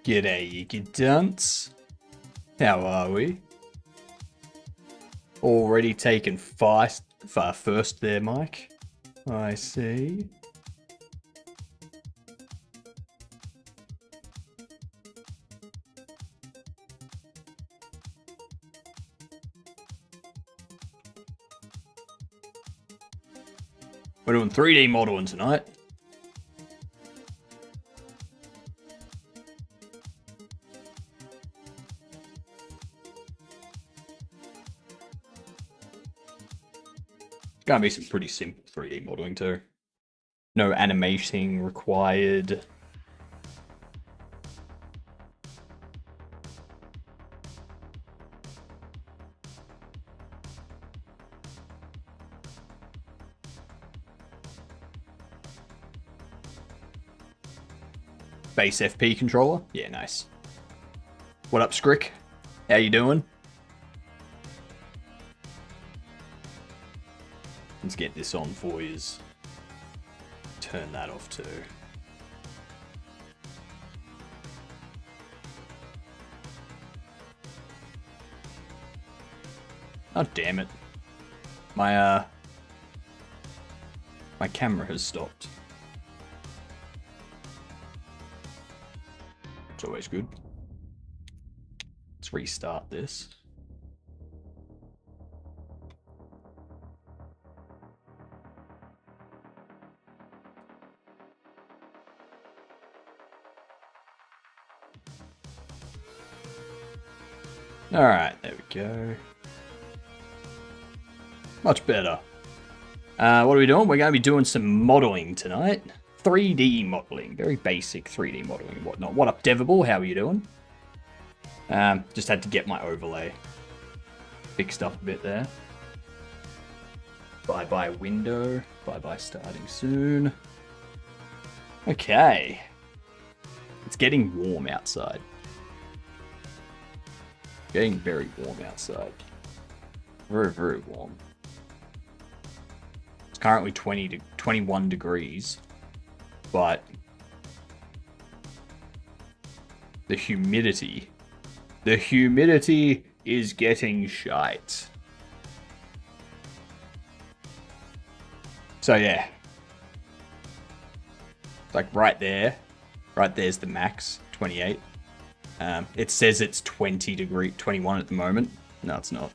G'day, you dunce. How are we? Already taken first there, Mike. I see. We're doing 3D modeling tonight. Gonna be some pretty simple 3D modeling too. No animating required. Base FP controller? Yeah, nice. What up, Scrick? How you doing? Let's get this on for yous. Turn that off too. Oh, damn it. My camera has stopped. It's always good. Let's restart this. Alright, there we go. Much better. What are we doing? We're going to be doing some modeling tonight. 3D modeling. Very basic 3D modeling and whatnot. What up, Devable? How are you doing? Just had to get my overlay fixed up a bit there. Bye-bye window. Bye-bye starting soon. Okay. It's getting warm outside. Getting very warm outside. Very, very warm. It's currently 20 to 21 degrees, but the humidity is getting shite. So yeah, it's like right there's the max, 28. It says it's 21 at the moment. No, it's not.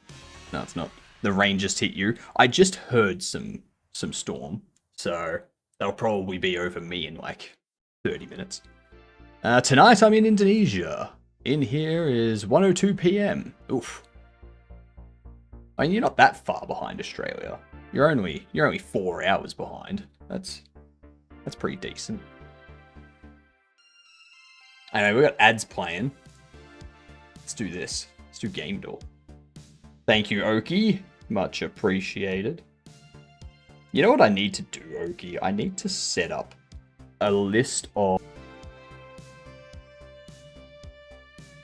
No, it's not. The rain just hit you. I just heard some storm, so that'll probably be over me in like 30 minutes. Tonight I'm in Indonesia. In here is 1:02 p.m. Oof. I mean, you're not that far behind Australia. You're only 4 hours behind. That's pretty decent. Anyway, we got ads playing. Let's do this. Let's do game door. Thank you, Oki. Much appreciated. You know what I need to do, Oki? I need to set up a list of...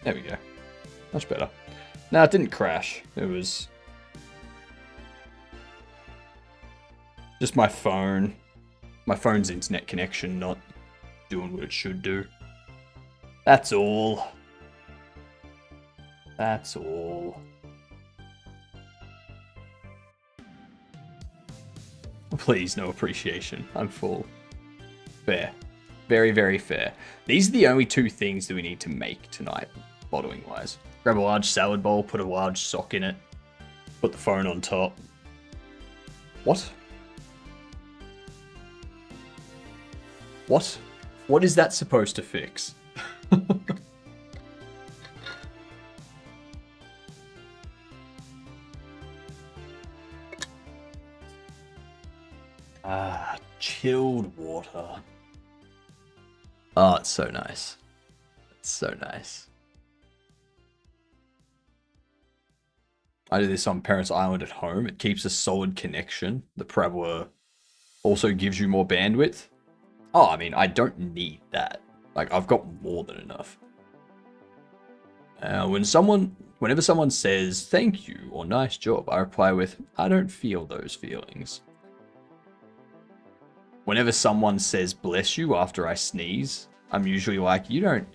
There we go. Much better. No, it didn't crash. It was... just my phone. My phone's internet connection not doing what it should do. That's all. That's all. Please, no appreciation. I'm full. Fair. Very, very fair. These are the only two things that we need to make tonight, modeling-wise. Grab a large salad bowl, put a large sock in it, put the phone on top. What? What? What is that supposed to fix? Chilled water. Oh, it's so nice. It's so nice. I do this on Parents Island at home. It keeps a solid connection. The Parabola also gives you more bandwidth. Oh, I mean, I don't need that. Like, I've got more than enough. Whenever someone says thank you or nice job, I reply with, I don't feel those feelings. Whenever someone says bless you after I sneeze, I'm usually like, you don't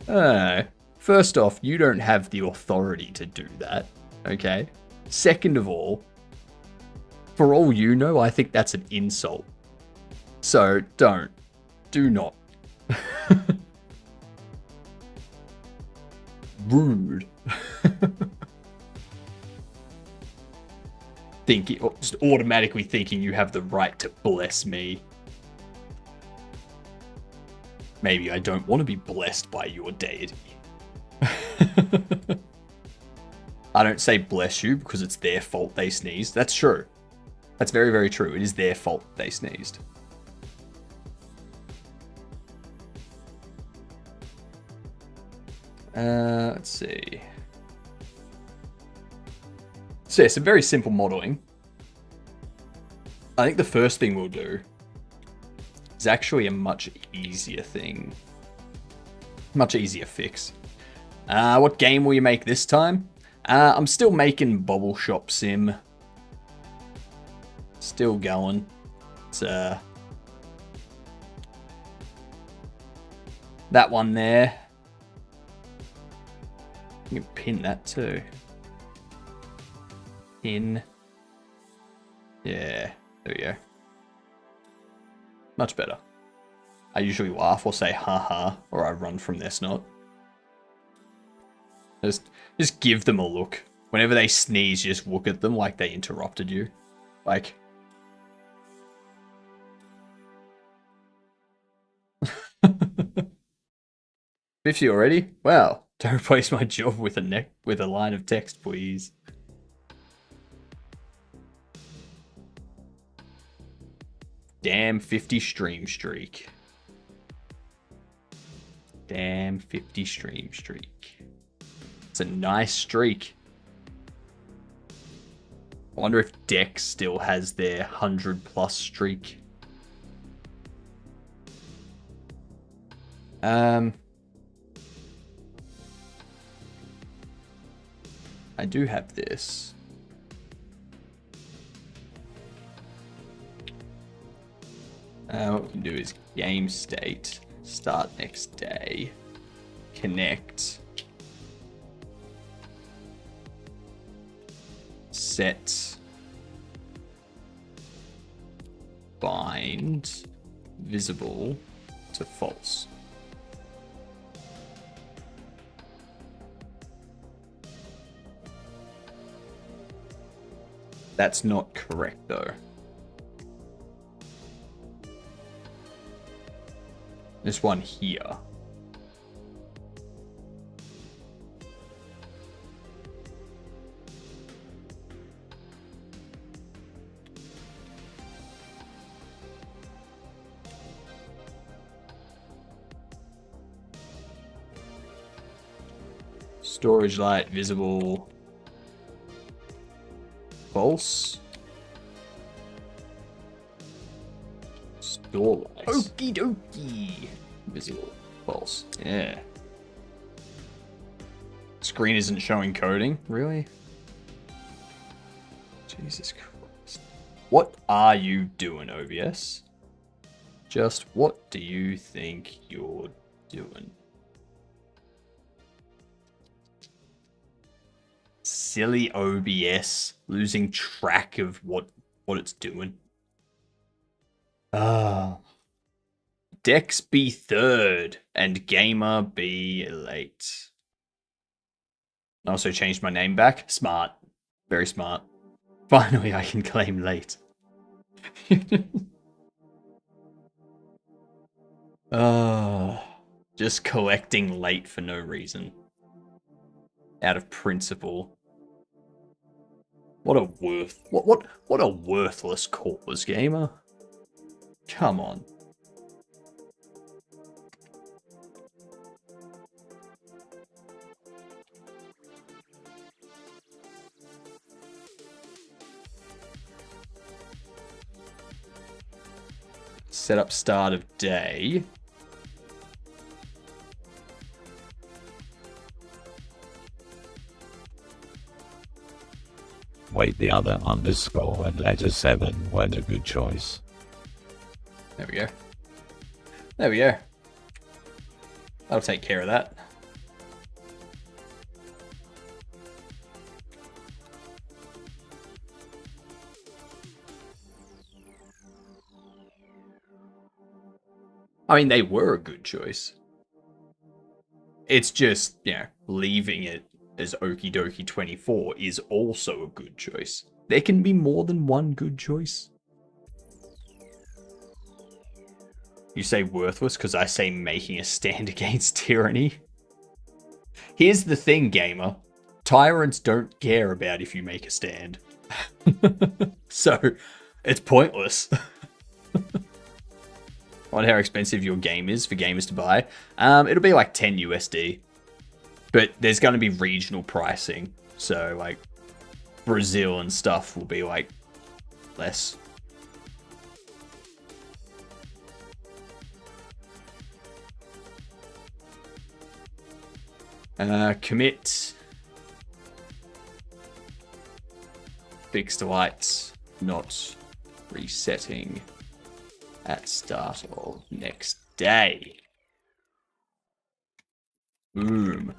First off, you don't have the authority to do that, okay? Second of all, for all you know, I think that's an insult. So don't. Do not. Rude. Just automatically thinking you have the right to bless me. Maybe I don't want to be blessed by your deity. I don't say bless you because it's their fault they sneezed. That's true. That's very, very true. It is their fault they sneezed. Let's see. So yeah, some very simple modeling. I think the first thing we'll do is actually a much easier thing. Much easier fix. What game will you make this time? I'm still making Bobble Shop Sim. Still going. It's that one there. You can pin that too. Pin. Yeah, there we go. Much better. I usually laugh or say haha, or I run from their snot. Just give them a look. Whenever they sneeze, just look at them like they interrupted you. Like... 50 already? Wow. Don't replace my job with a line of text, please. Damn 50 stream streak. Damn 50 stream streak. It's a nice streak. I wonder if Dex still has their 100+ streak. I do have this. What we can do is game state, start next day, connect, set, bind, visible to false. That's not correct though. This one here. Storage light visible false. Store light. Okie dokie. Visible false. Yeah. Screen isn't showing coding. Really? Jesus Christ. What are you doing, OBS? Just what do you think you're doing? Silly OBS losing track of what it's doing. Dex be third and Gamer be late. I also changed my name back. Smart. Very smart. Finally, I can claim late. Just collecting late for no reason. Out of principle. What a worthless cause, Gamer. Come on. Set up start of day. Wait, the other underscore and letter 7 weren't a good choice. There we go. There we go. That'll take care of that. I mean, they were a good choice. It's just, leaving it as Okie Dokie 24 is also a good choice. There can be more than one good choice. You say worthless because I say making a stand against tyranny. Here's the thing, gamer. Tyrants don't care about if you make a stand. So, it's pointless. I wonder how expensive your game is for gamers to buy. It'll be like 10 USD. But there's going to be regional pricing. So, like, Brazil and stuff will be, like, less. Commit. Fixed lights, not resetting at start of next day. Boom.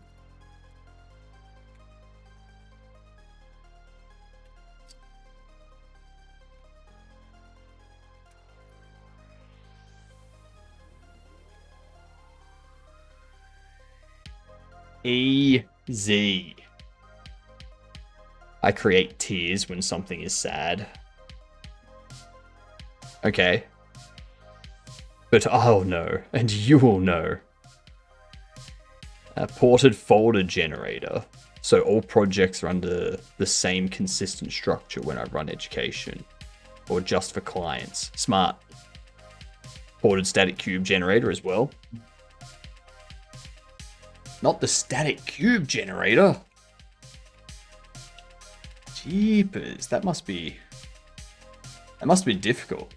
Easy. I create tears when something is sad. Okay. But I'll know, and you will know. A ported folder generator. So all projects are under the same consistent structure when I run education. Or just for clients. Smart. Ported static cube generator as well. Not the static cube generator. Jeepers, that must be difficult.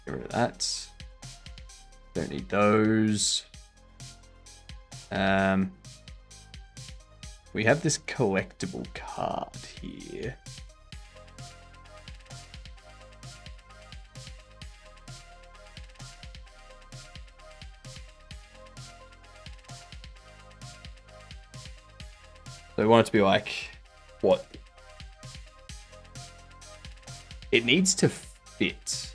Get rid of that. Don't need those. We have this collectible card here. So we want it to be like, what? It needs to fit.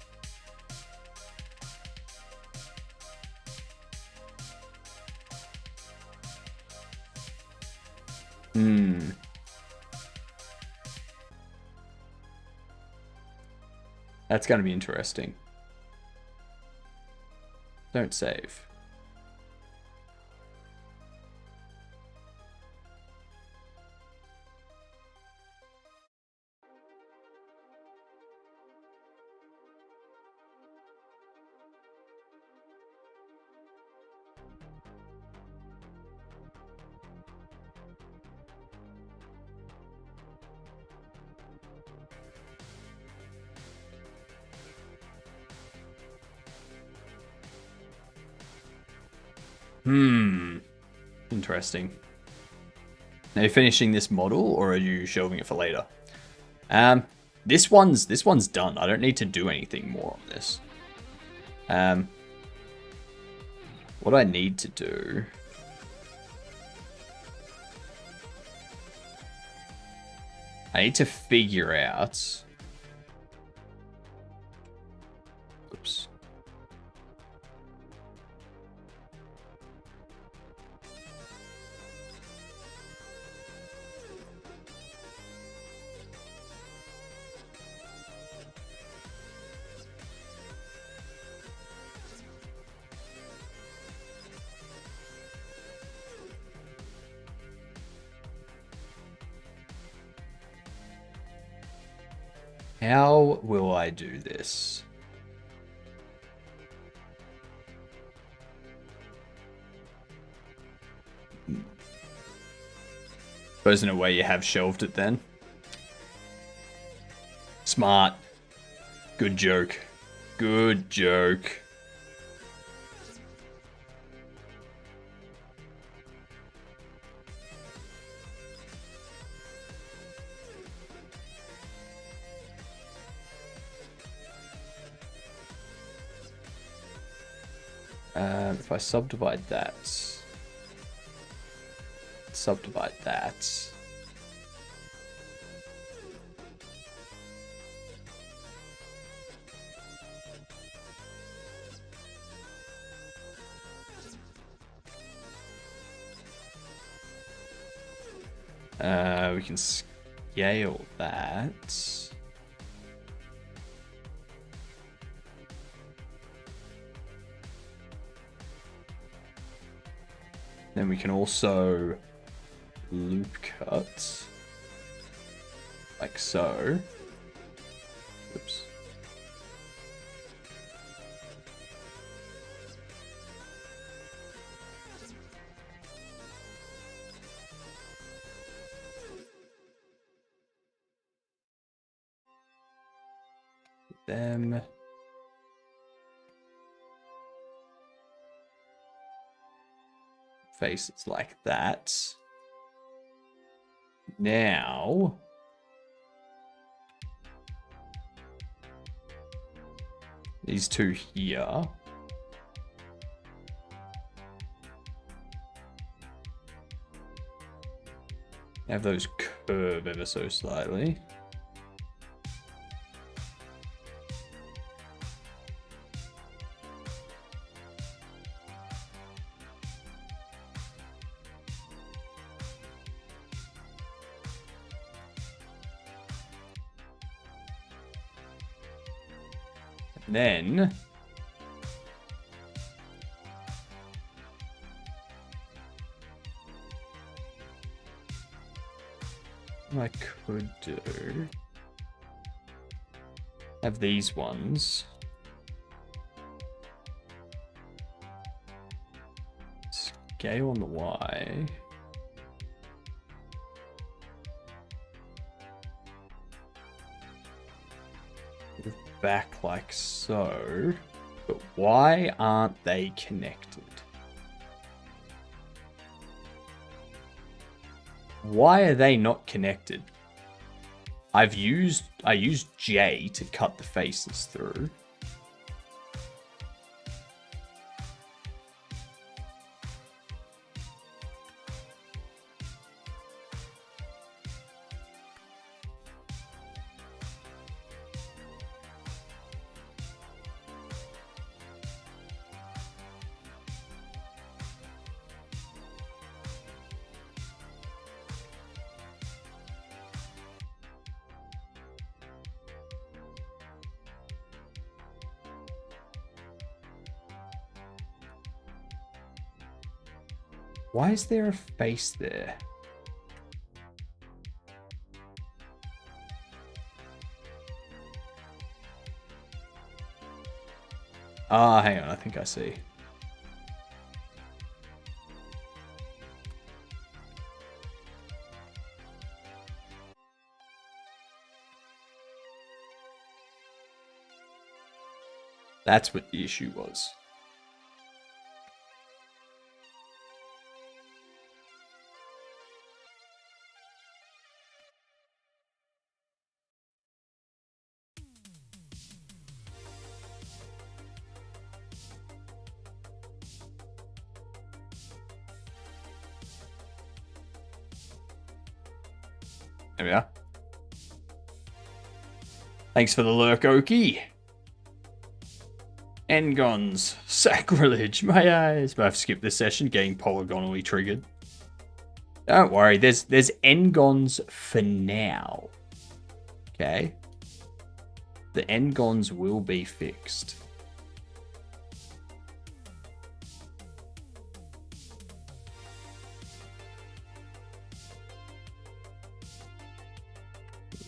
That's going to be interesting. Don't save. Interesting. Are you finishing this model or are you shelving it for later? This one's done. I don't need to do anything more on this. What I need to do, I need to figure out. Oops. How will I do this? Suppose in a way you have shelved it then. Smart. Good joke. Good joke. If I subdivide that, We can scale that. Then we can also loop cut like so. Oops. Them. Faces like that. Now these two here. Have those curve ever so slightly. Then what I could do, have these ones scale on the Y. Back like so, but why aren't they connected? Why are they not connected? I used J to cut the faces through. Why is there a face there? Ah, hang on, I think I see. That's what the issue was. There we are. Thanks for the lurk, Oki. Engons. Sacrilege. My eyes. But I've skipped this session, getting polygonally triggered. Don't worry, there's Engons for now. Okay. The Engons will be fixed.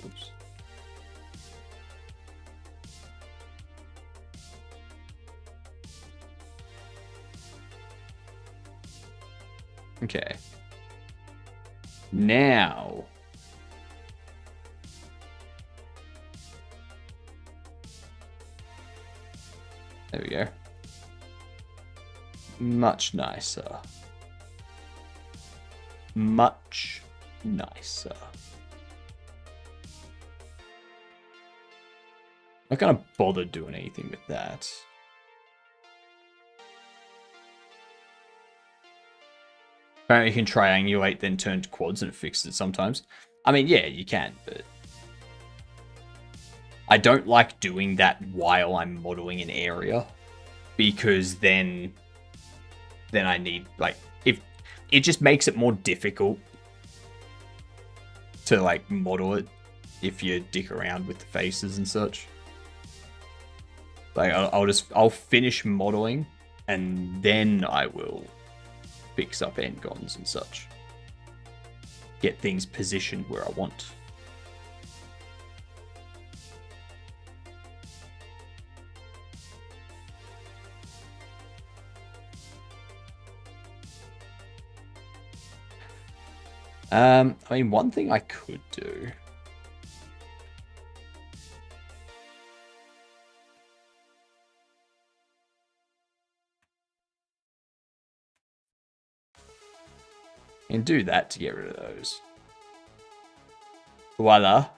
Oops. Okay. Now. There we go. Much nicer. Much nicer. Not gonna bother doing anything with that. Apparently you can triangulate, then turn to quads and it fixes it sometimes. I mean, yeah, you can, but I don't like doing that while I'm modeling an area, because then I need, like, if it just makes it more difficult to like model it if you dick around with the faces and such. Like I'll finish modeling and then I will fix up endgons and such. Get things positioned where I want. I mean, one thing I could do. And do that to get rid of those. Voila.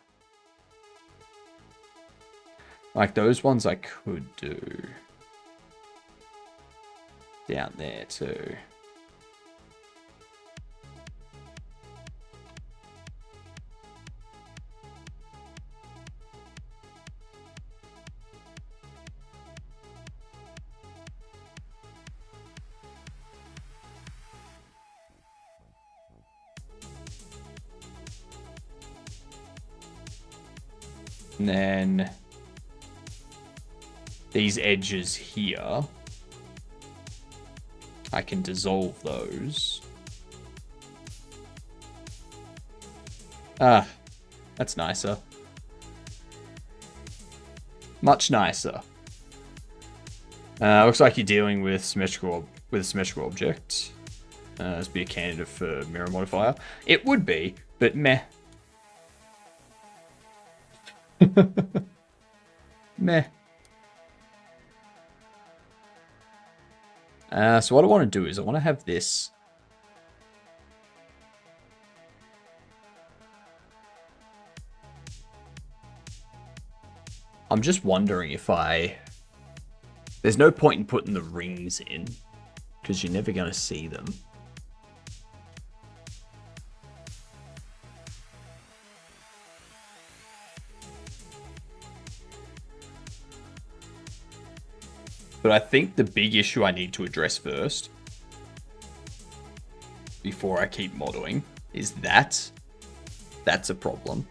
Like those ones I could do. Down there too. And then these edges here, I can dissolve those. Ah, that's nicer. Much nicer. Looks like you're dealing with a symmetrical object. This would be a candidate for mirror modifier. It would be, but meh. Meh. So what I want to do is I want to have this. I'm just wondering if there's no point in putting the rings in because you're never going to see them. But I think the big issue I need to address first, before I keep modeling, is that. That's a problem.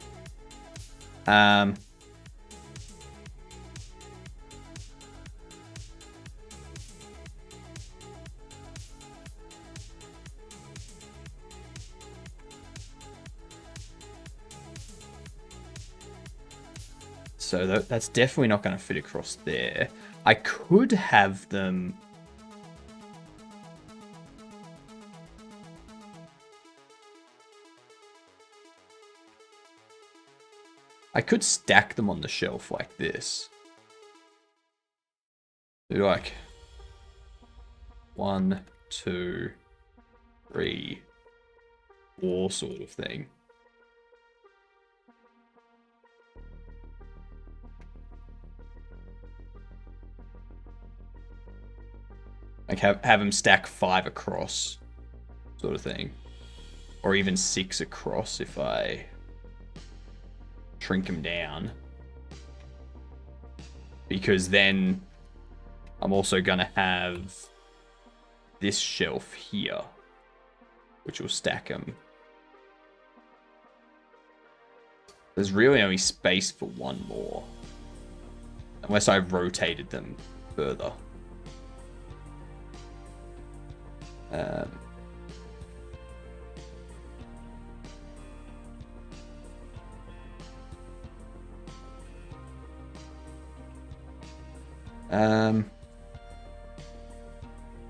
So that's definitely not going to fit across there. I could have them. I could stack them on the shelf like this. Do like 1, 2, 3, 4 sort of thing. Like have them stack 5 across, sort of thing. Or even 6 across if I shrink them down. Because then I'm also going to have this shelf here, which will stack them. There's really only space for one more. Unless I rotated them further.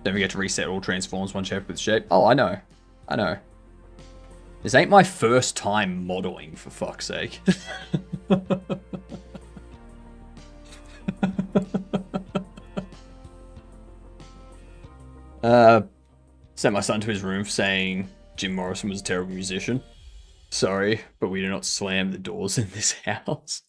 Don't forget to reset all transforms one shape with shape. Oh, I know. I know. This ain't my first time modeling, for fuck's sake. Sent my son to his room saying Jim Morrison was a terrible musician. Sorry, but we do not slam the doors in this house.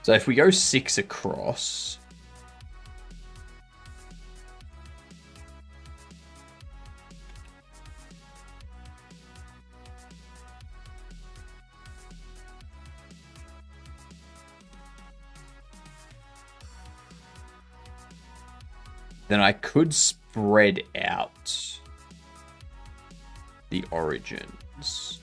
So if we go 6 across... then I could spread out the origins.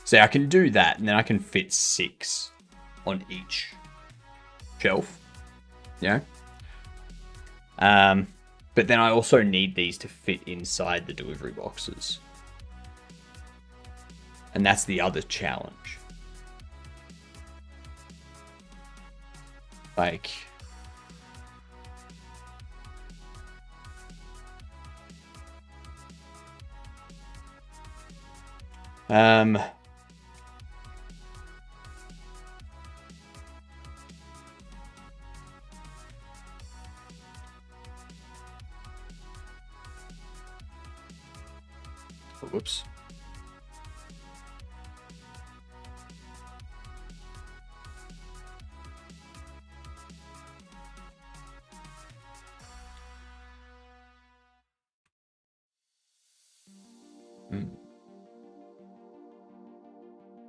So I can do that, and then I can fit 6 on each shelf. Yeah. But then I also need these to fit inside the delivery boxes. And that's the other challenge. Like... Whoops.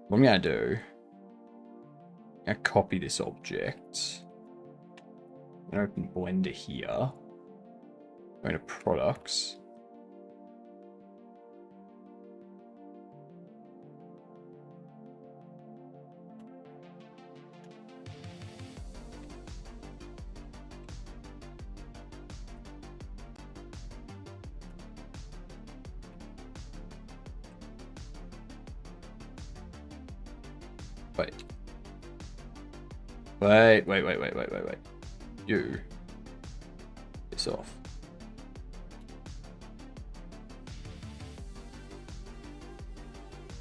What I'm going to do, I'm going to copy this object. I'm going to open Blender here. Go into products. Wait. You. This off.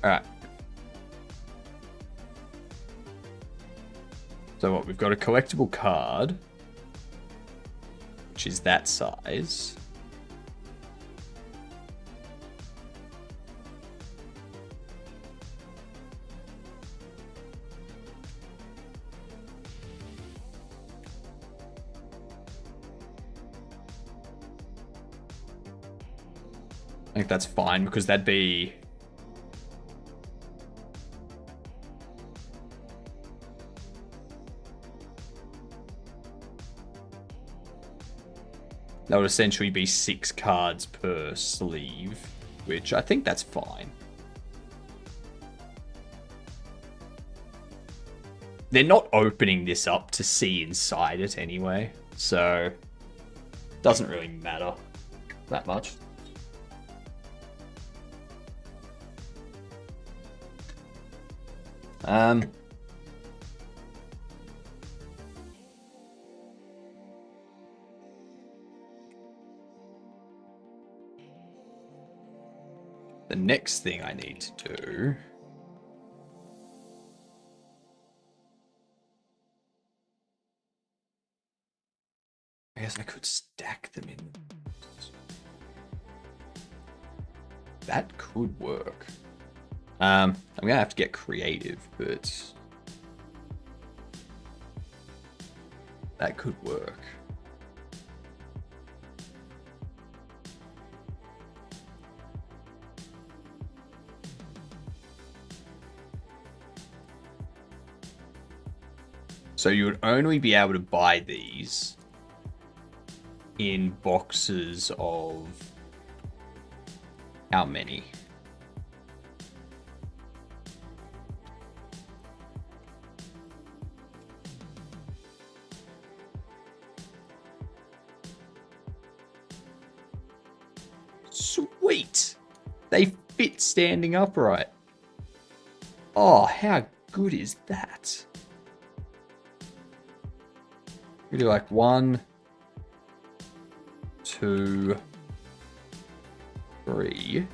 Alright. So what, we've got a collectible card, which is that size. I think that's fine because that'd be... That would essentially be 6 cards per sleeve, which I think that's fine. They're not opening this up to see inside it anyway, so doesn't really matter that much. The next thing I need to do I guess I could stack them in. That could work. I'm gonna have to get creative, but that could work. So you would only be able to buy these in boxes of how many? Sweet! They fit standing upright. Oh, how good is that? We do like 1, 2, 3.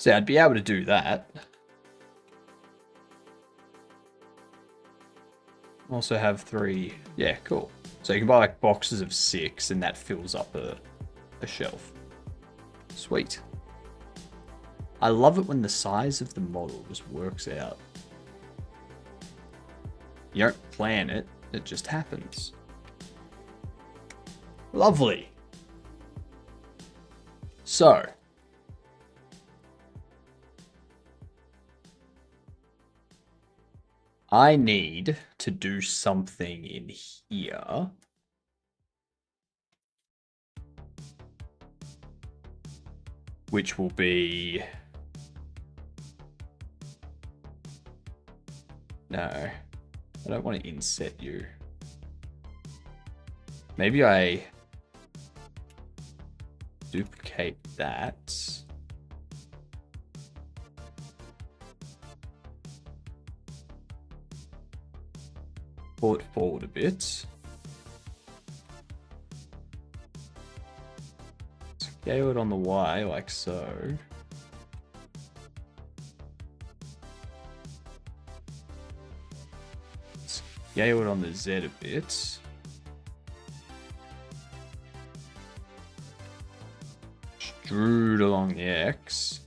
So I'd be able to do that. Also have 3. Yeah, cool. So you can buy like boxes of 6 and that fills up a shelf. Sweet. I love it when the size of the model just works out. You don't plan it, it just happens. Lovely. So, I need to do something in here. Which will be... No, I don't want to inset you. Maybe I duplicate that. Pull it forward a bit. Scale it on the Y like so. Scale it on the Z a bit. Extrude along the X.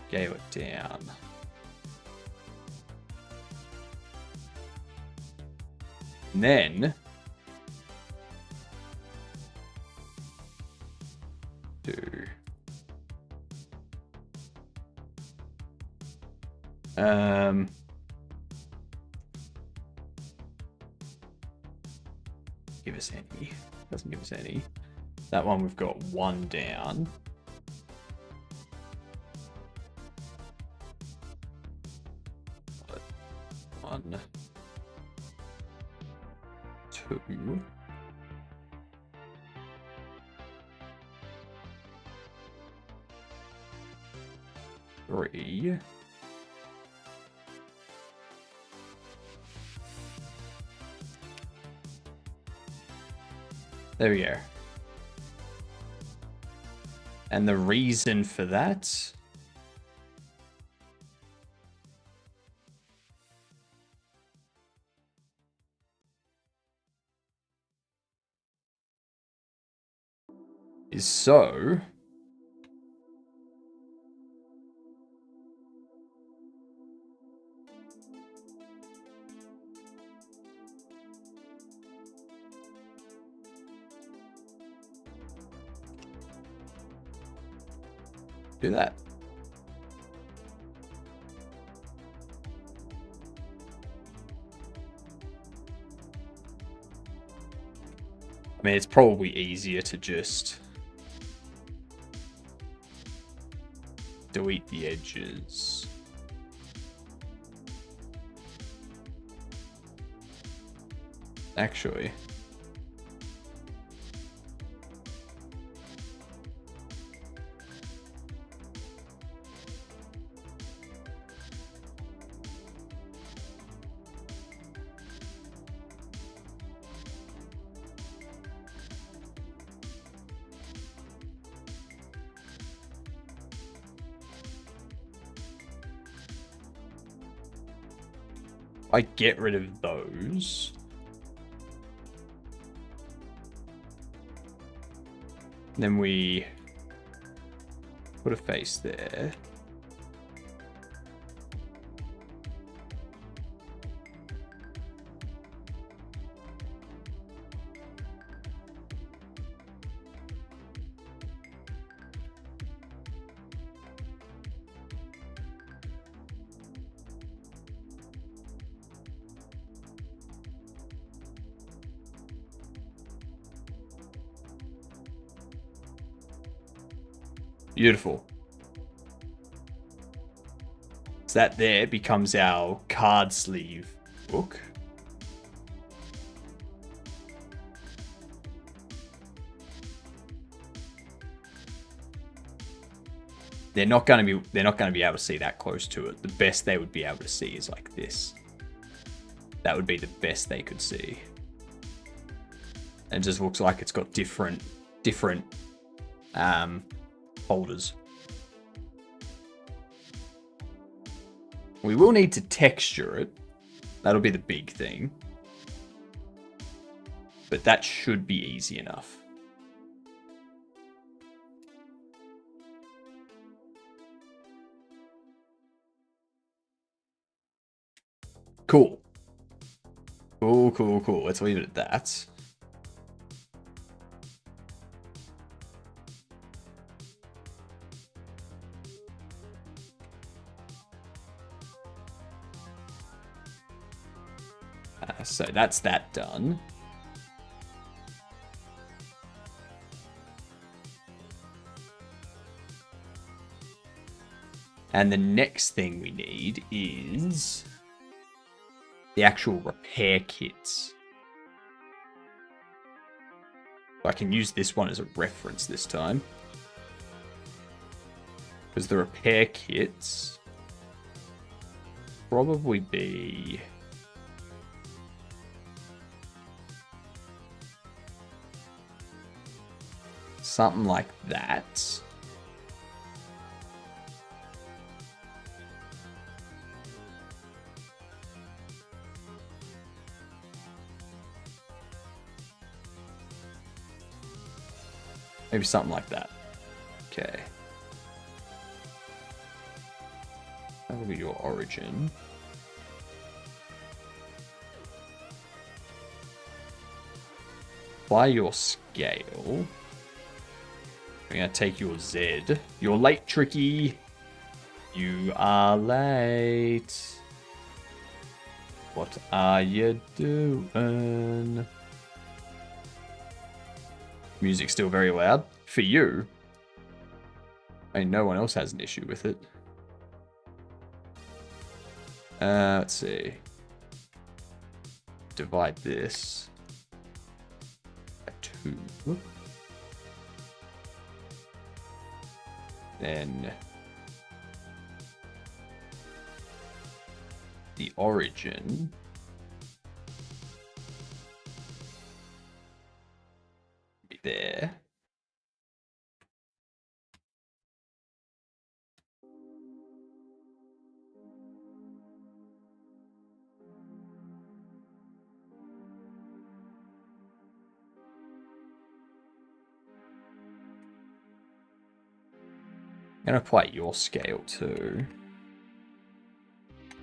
Scale it down. And then do give us any. Doesn't give us any. That one we've got 1 down. One, 2, 3. There we go. And the reason for that is so do that. I mean, it's probably easier to just delete the edges. Actually, I get rid of those. Then we put a face there. Beautiful. So that there becomes our card sleeve book. They're not going to be able to see that close to it. The best they would be able to see is like this. That would be the best they could see. It just looks like it's got different folders. We will need to texture it. That'll be the big thing. But that should be easy enough. Cool. Cool. Let's leave it at that. So that's that done. And the next thing we need is the actual repair kits. I can use this one as a reference this time. Because the repair kits probably be something like that. Maybe something like that. Okay. That will be your origin. By your scale, we're going to take your Z. You're late, Tricky. You are late. What are you doing? Music's still very loud. For you. I mean, no one else has an issue with it. Let's see. Divide this by 2. Then the origin be there. I'm going to apply your scale too.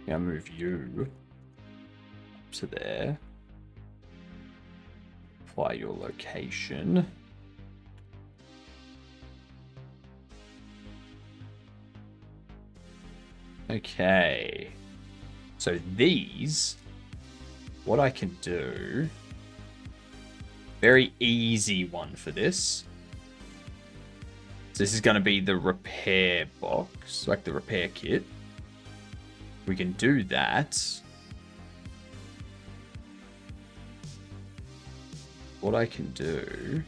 I'm going to move you up to there. Apply your location. Okay. So these, what I can do, very easy one for this. So this is going to be the repair box, like the repair kit. We can do that. What I can do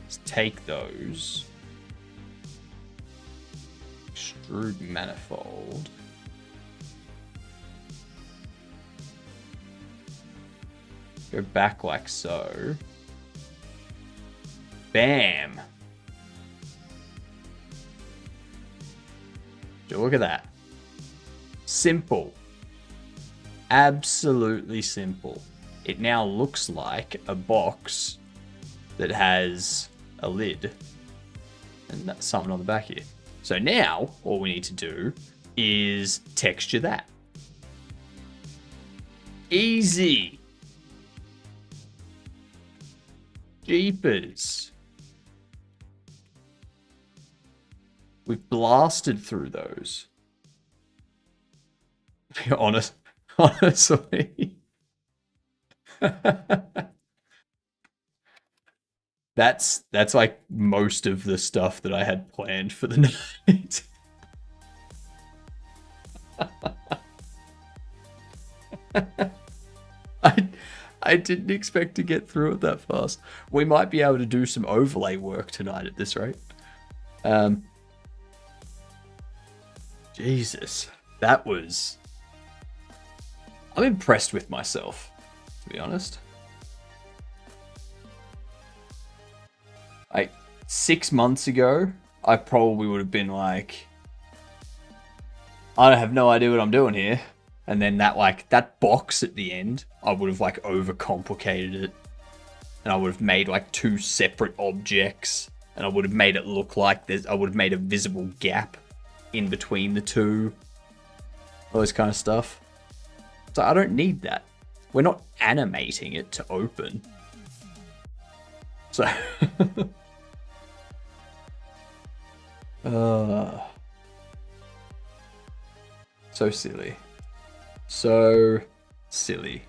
is take those, extrude manifold, go back like so. Bam. Look at that. Simple. Absolutely simple. It now looks like a box that has a lid and that's something on the back here. So now all we need to do is texture that. Easy. Jeepers. We've blasted through those. To be honest, honestly. That's like most of the stuff that I had planned for the night. I didn't expect to get through it that fast. We might be able to do some overlay work tonight at this rate. Jesus, that was... I'm impressed with myself, to be honest. Like 6 months ago, I probably would have been like, I have no idea what I'm doing here. And then that box at the end, I would have like overcomplicated it. And I would have made like 2 separate objects. And I would have made it look like I would have made a visible gap in between the two. All this kind of stuff. So I don't need that. We're not animating it to open. So... so silly. So silly.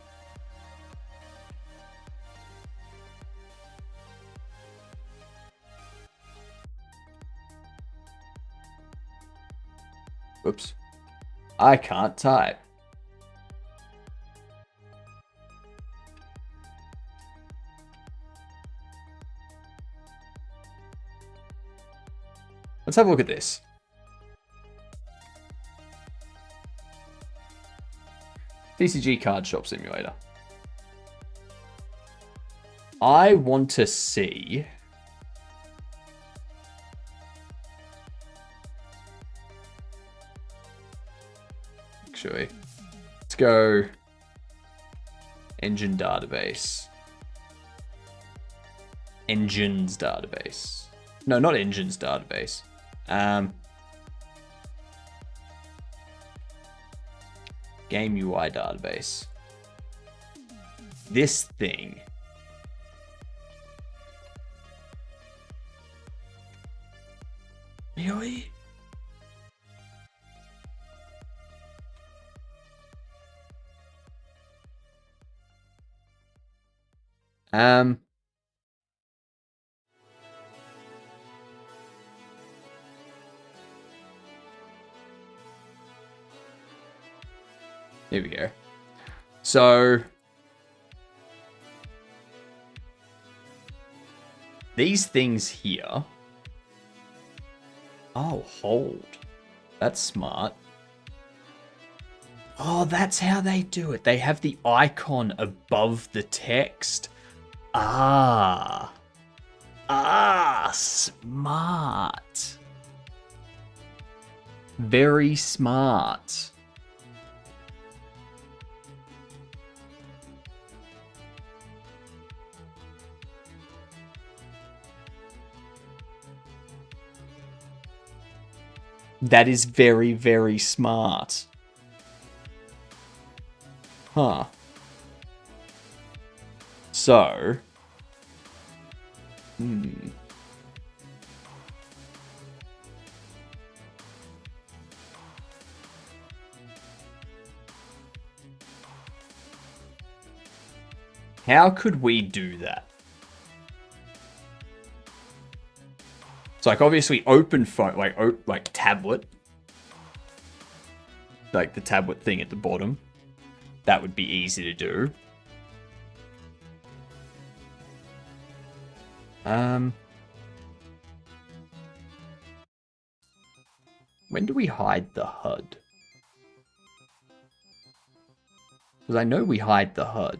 Whoops. I can't type. Let's have a look at this. TCG Card Shop Simulator. I want to see... Actually, let's go engine database. Engines database. No, not engines database. Game UI database. This thing. Really? Here we go. So these things here. Oh, hold. That's smart. Oh, that's how they do it. They have the icon above the text. Ah. Ah, smart. Very smart. That is very, very smart. Huh. So... How could we do that? It's like obviously open phone, like tablet, like the tablet thing at the bottom. That would be easy to do. When do we hide the HUD? Because I know we hide the HUD.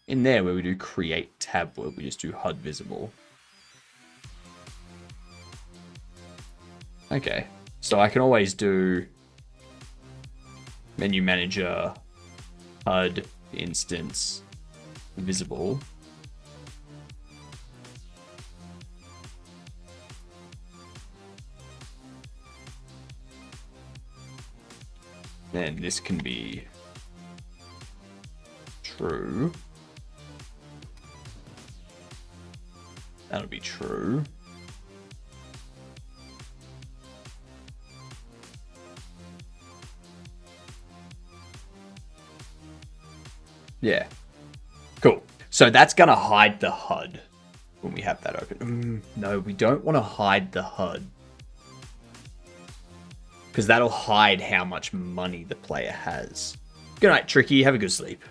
In there where we do create tablet, we just do HUD visible. Okay, so I can always do menu manager, HUD, instance, visible. Then this can be true. That'll be true. Yeah. Cool. So that's going to hide the HUD when we have that open. No, we don't want to hide the HUD. Because that'll hide how much money the player has. Good night, Tricky. Have a good sleep.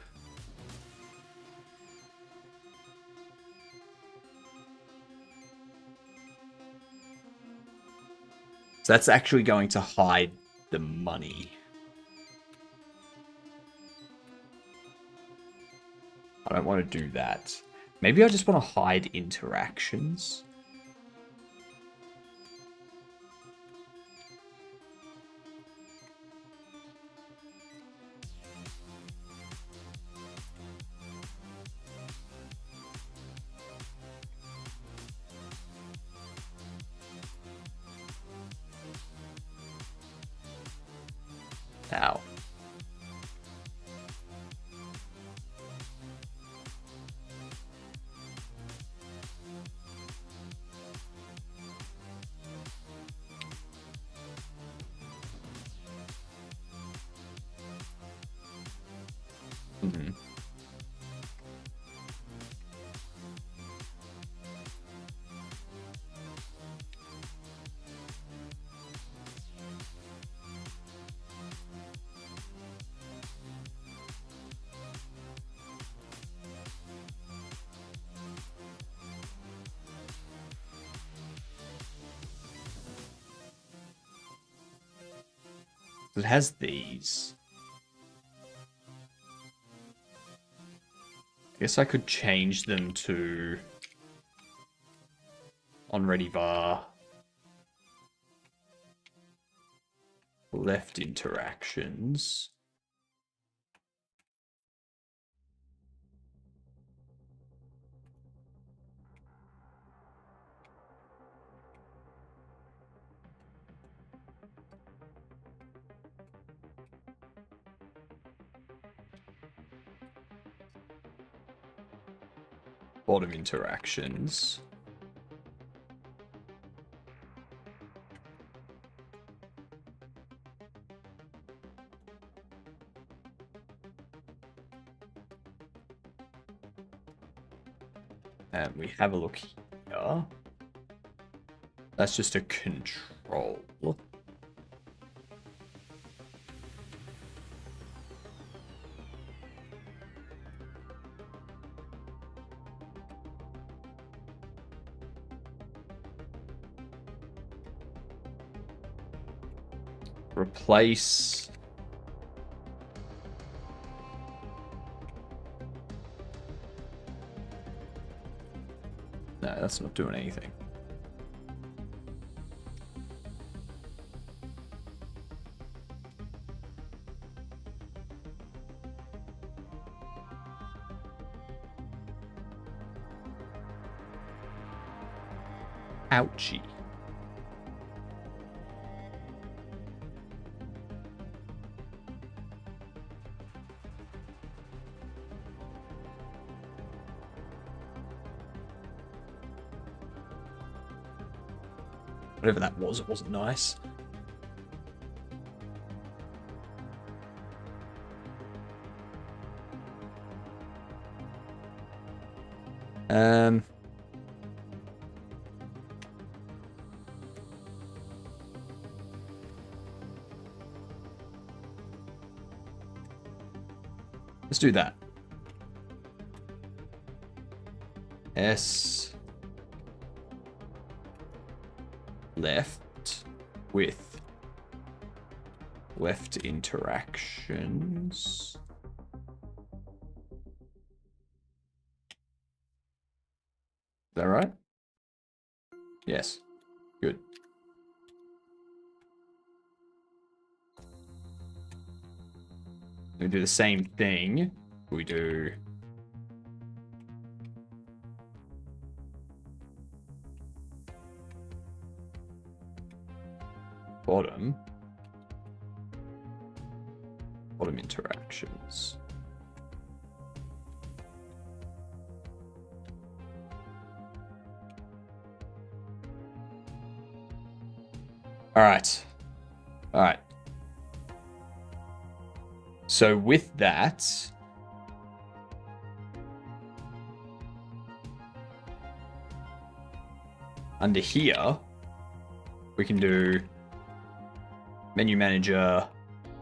So that's actually going to hide the money. I don't want to do that. Maybe I just want to hide interactions. Ow. Mm-hmm. It has these. I guess I could change them to on ready var. Left interactions. Bottom interactions. And we have a look here. That's just a control. Replace. No, that's not doing anything. Ouchie. Whatever that was, it wasn't nice. Let's do that. S left with left interactions. Is that right? Yes. Good. We do the same thing. We do bottom interactions. All right. So with that, under here, we can do menu manager,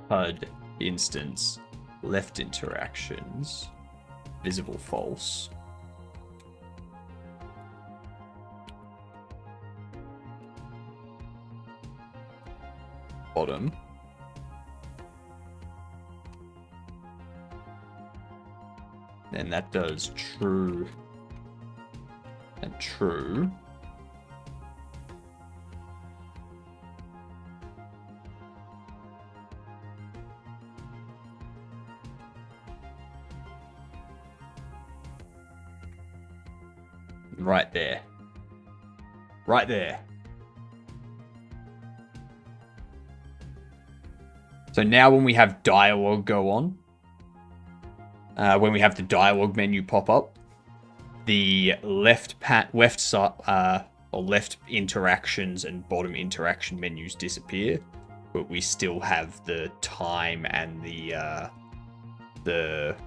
HUD, instance, left interactions, visible false. Bottom. Then that does true and true. Right there. Right there. So now when we have dialogue go on, when we have the dialogue menu pop up, the left side or left interactions and bottom interaction menus disappear, but we still have the time and the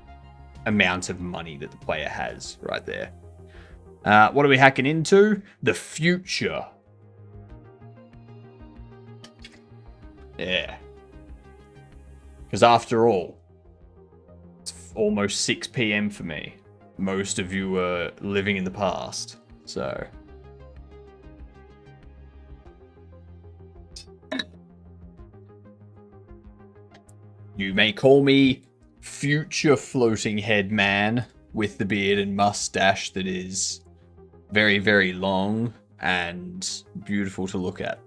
amount of money that the player has right there. What are we hacking into? The future. Yeah. Because after all, it's almost 6 p.m. for me. Most of you are living in the past, so... You may call me Future Floating Head Man with the beard and mustache that is very, very long and beautiful to look at.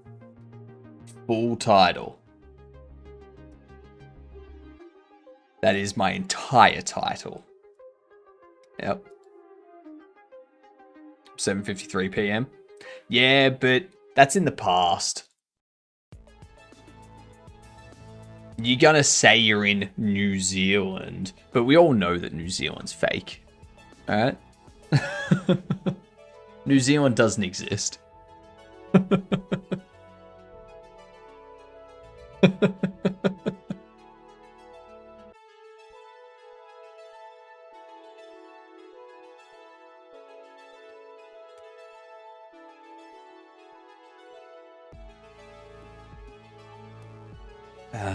Full title. That is my entire title. Yep. 7:53 p.m. Yeah, but that's in the past. You're gonna say you're in New Zealand, but we all know that New Zealand's fake. Alright? New Zealand doesn't exist.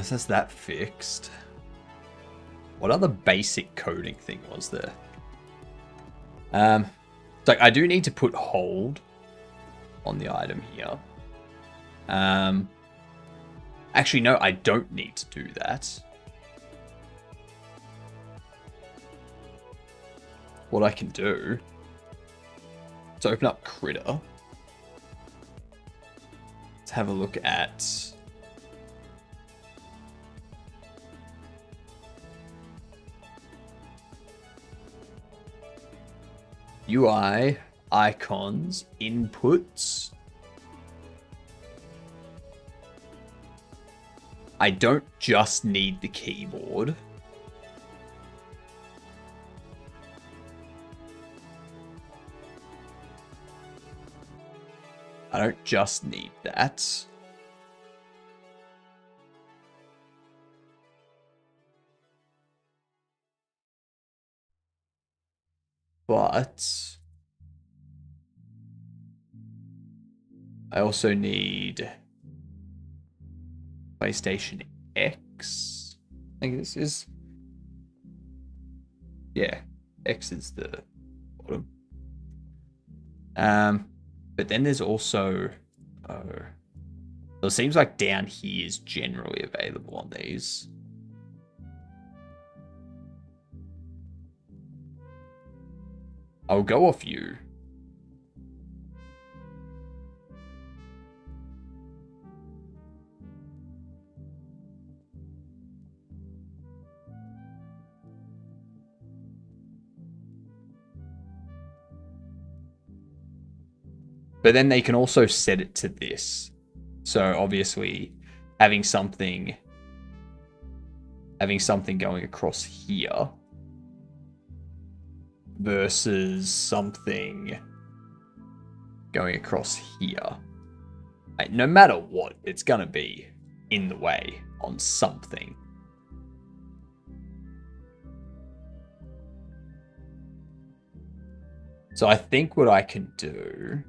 So that's that fixed. What other basic coding thing was there? So I do need to put hold on the item here. Actually, no, I don't need to do that. What I can do is open up Critter. Let's have a look at... UI, icons, inputs. I don't just need the keyboard. I don't just need that. But I also need PlayStation X. I think this is... Yeah, X is the bottom. But then there's also... Oh. So it seems like down here is generally available on these. I'll go off you. But then they can also set it to this. So obviously having something going across here versus something going across here. Like, no matter what, it's gonna be in the way on something. So I think what I can do...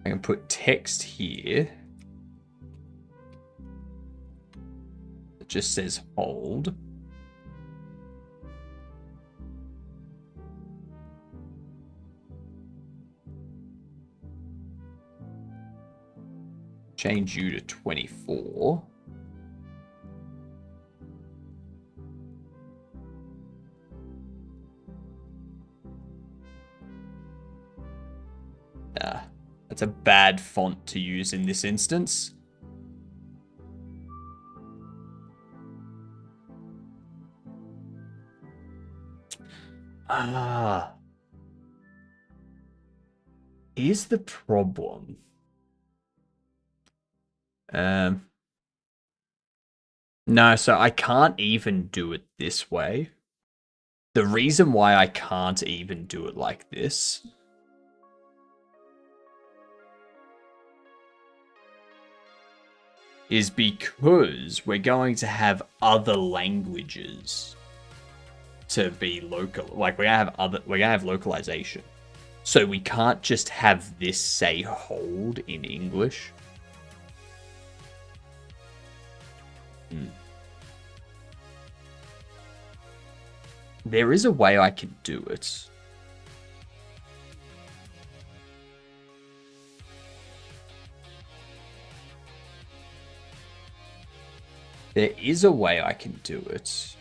I can put text here. It just says hold. Change you to 24. That's a bad font to use in this instance. Here's the problem. No, so I can't even do it this way. The reason why I can't even do it like this is because we're going to have other languages to be local. Like we're gonna have localization. So we can't just have this say hold in English. There is a way I can do it. There is a way I can do it.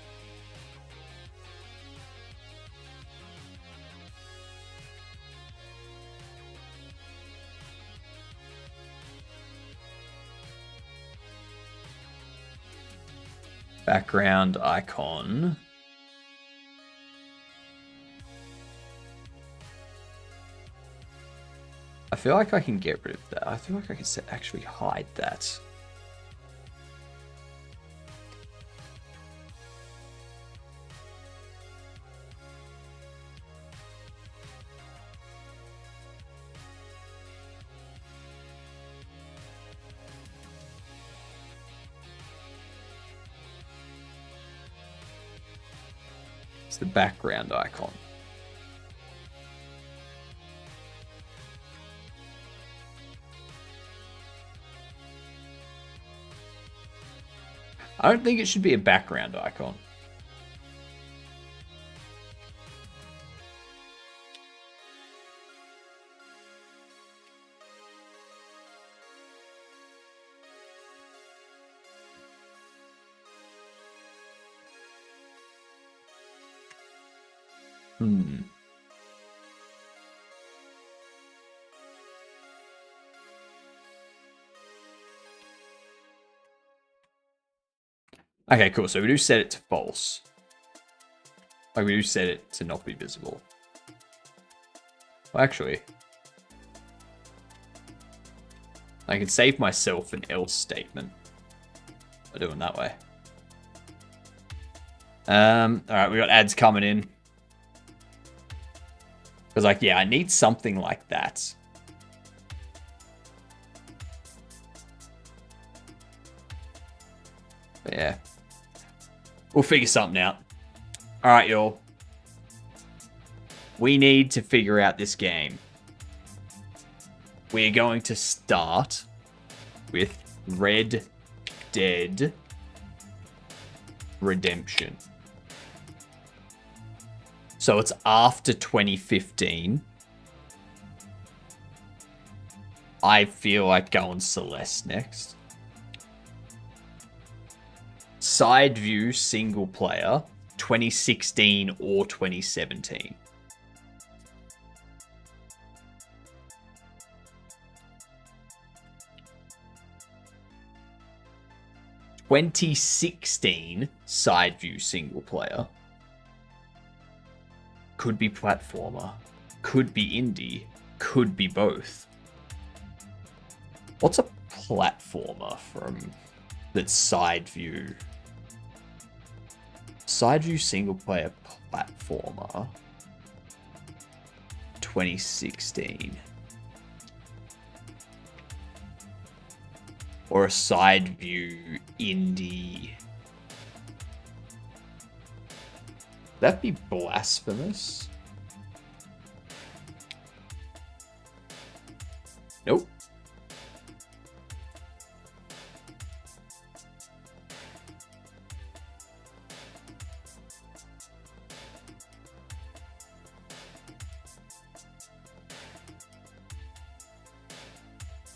Background icon. I feel like I can get rid of that. I feel like I can actually hide that. It's the background icon. I don't think it should be a background icon. Okay, cool. So we do set it to false. Like, we do set it to not be visible. Well, actually, I can save myself an else statement by doing that way. Alright, we got ads coming in. Because, like, yeah, I need something like that. But yeah. We'll figure something out. Alright, y'all. We need to figure out this game. We're going to start with Red Dead Redemption. So it's after 2015. I feel like going Celeste next. Side view single player, 2016 or 2017. (2016) side view single player. Could be platformer, could be indie, could be both. What's a platformer from that's side view? Side view single player platformer. 2016. Or a side view indie. That'd be blasphemous. Nope.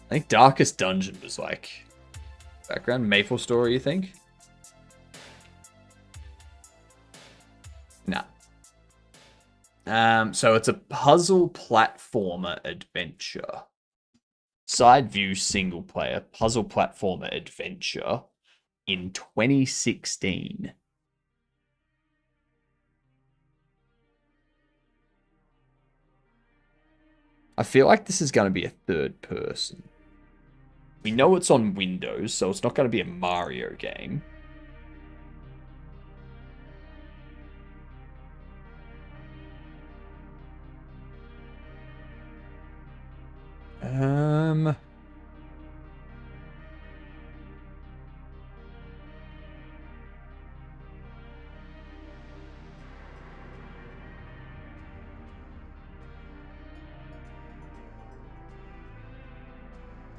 I think Darkest Dungeon was like background Maple Story, you think? Nah. So it's a puzzle platformer adventure. Side view single player puzzle platformer adventure in 2016. I feel like this is going to be a third person. We know it's on Windows, so it's not going to be a Mario game.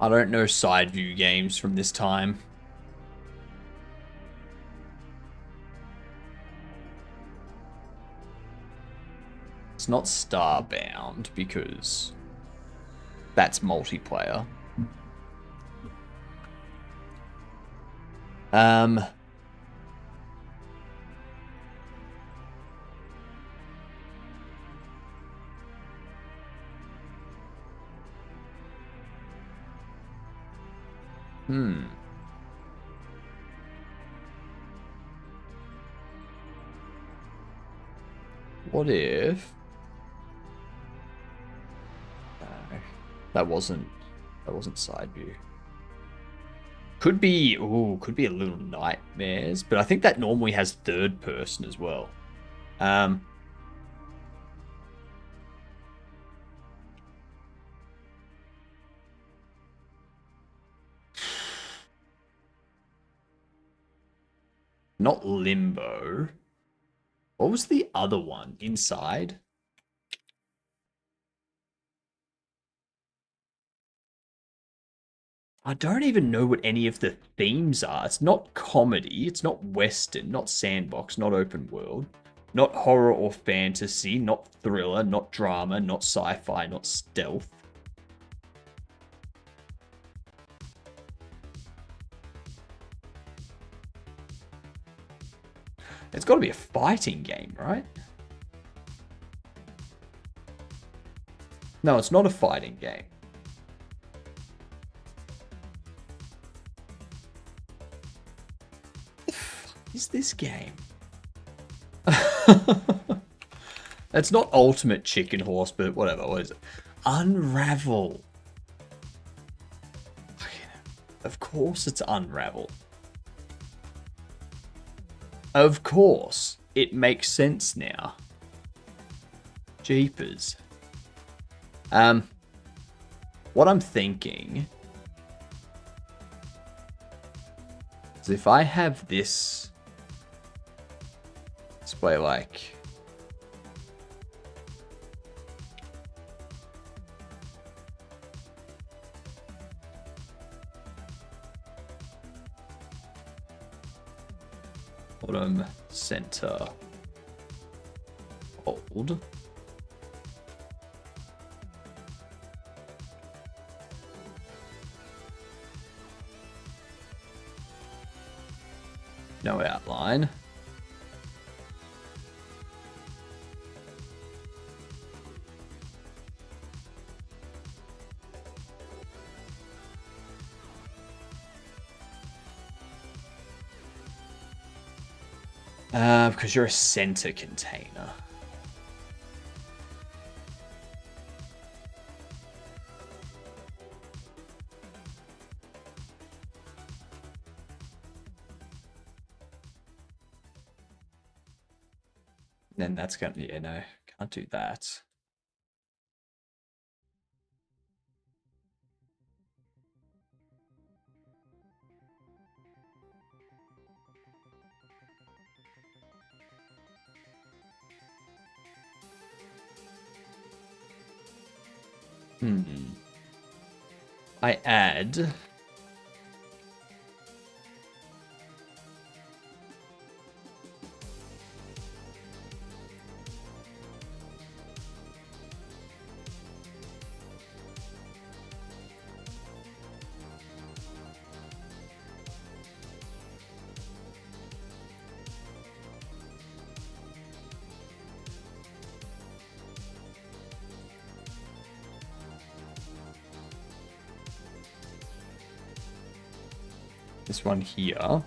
I don't know side view games from this time. It's not Starbound because that's multiplayer. What if that wasn't side view? Could be a Little Nightmares, but I think that normally has third person as well. Not Limbo. What was the other one? Inside? I don't even know what any of the themes are. It's not comedy, it's not western, not sandbox, not open world, not horror or fantasy, not thriller, not drama, not sci-fi, not stealth. It's got to be a fighting game, right? No, it's not a fighting game. What the fuck is this game? It's not Ultimate Chicken Horse, but whatever. What is it? Unravel. Of course it's Unravel. Of course. It makes sense now. Jeepers. What I'm thinking is if I have this display like bottom center hold. No outline. Because you're a center container. Then that's gonna, yeah, no, can't do that. I add This one here.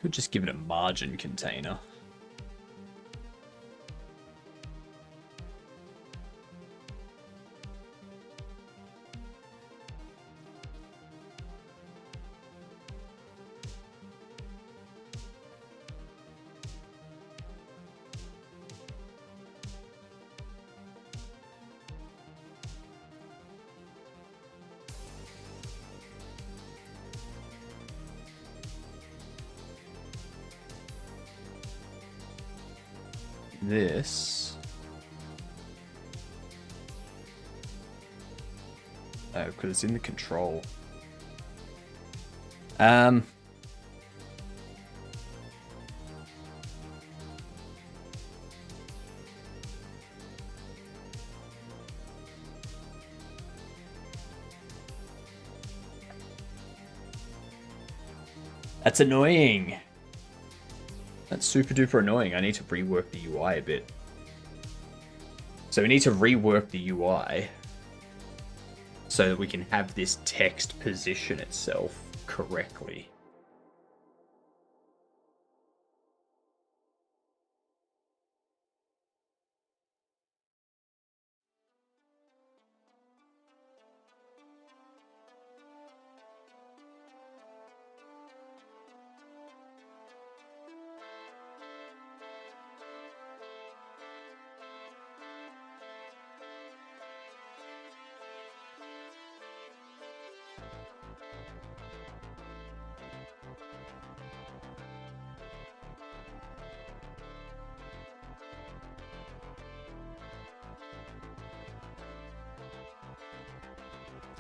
Could just give it a margin container. This. Oh, because it's in the control. That's annoying. That's super duper annoying. I need to rework the UI a bit. So we need to rework the UI so that we can have this text position itself correctly.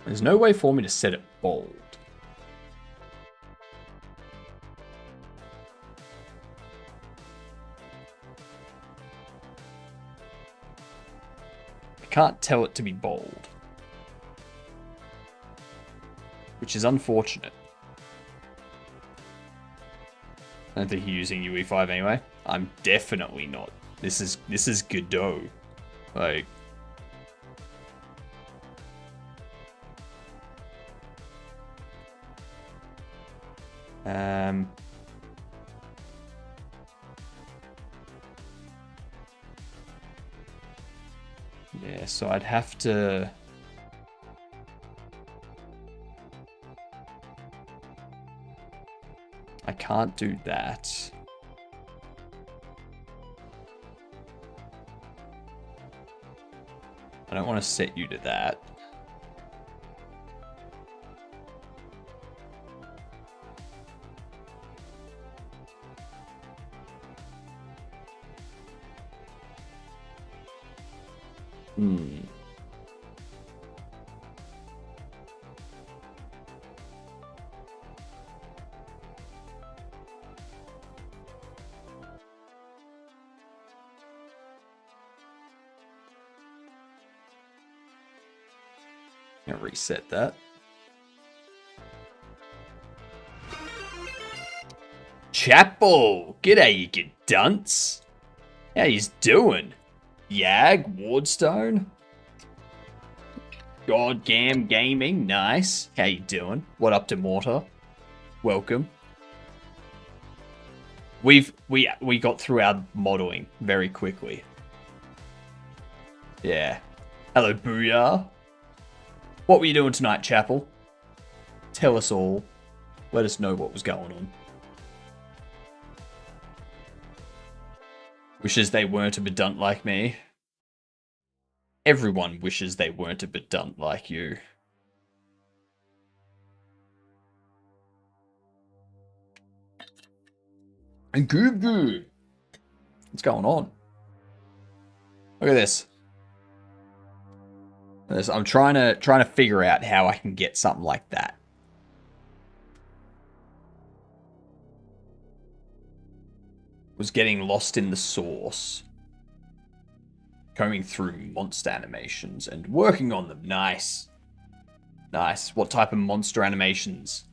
There's no way for me to set it bold. I can't tell it to be bold, which is unfortunate. I don't think you're using UE5 anyway. I'm definitely not. This is Godot. Like, yeah, so I'd have to... I can't do that. I don't want to set you to that. I'm gonna reset that. Chapel! G'day, you good dunce. How yous doing? Yag, Wardstone? Godgam Gaming, nice. How you doing? What up to Mortar? Welcome. We got through our modeling very quickly. Yeah. Hello, Booyah. What were you doing tonight, Chapel? Tell us all. Let us know what was going on. Wishes they weren't a bedant like me. Everyone wishes they weren't a bedant like you. And Goob Goob. What's going on? Look at this. I'm trying to figure out how I can get something like that. Was getting lost in the source. Combing through monster animations and working on them. Nice. Nice. What type of monster animations?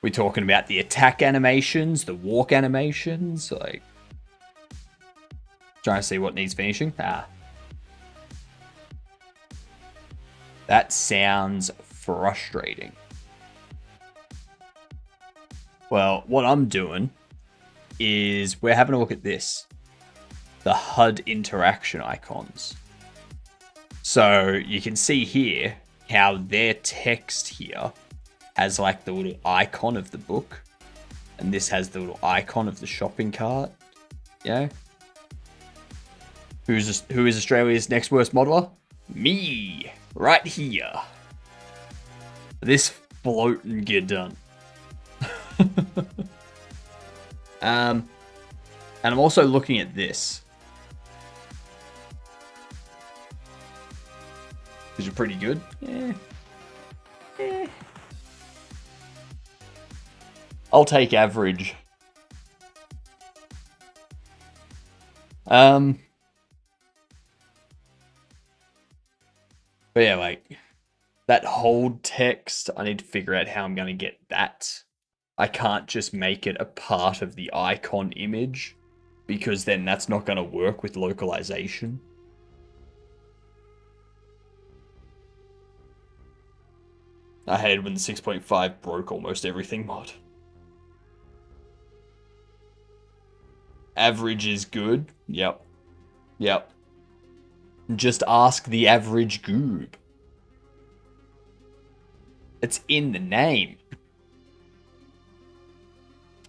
We talking about the attack animations, the walk animations, like trying to see what needs finishing. That sounds frustrating. Well, what I'm doing is we're having a look at this. The HUD interaction icons. So you can see here how their text here has like the little icon of the book. And this has the little icon of the shopping cart. Yeah. Who is Australia's next worst modeler? Me. Right here. This floating get done. And I'm also looking at this. Which are pretty good. Yeah. I'll take average. But yeah, like that hold text, I need to figure out how I'm going to get that. I can't just make it a part of the icon image because then that's not going to work with localization. I hated when the 6.5 broke almost everything mod. Average is good. Yep. Just ask the average goob. It's in the name.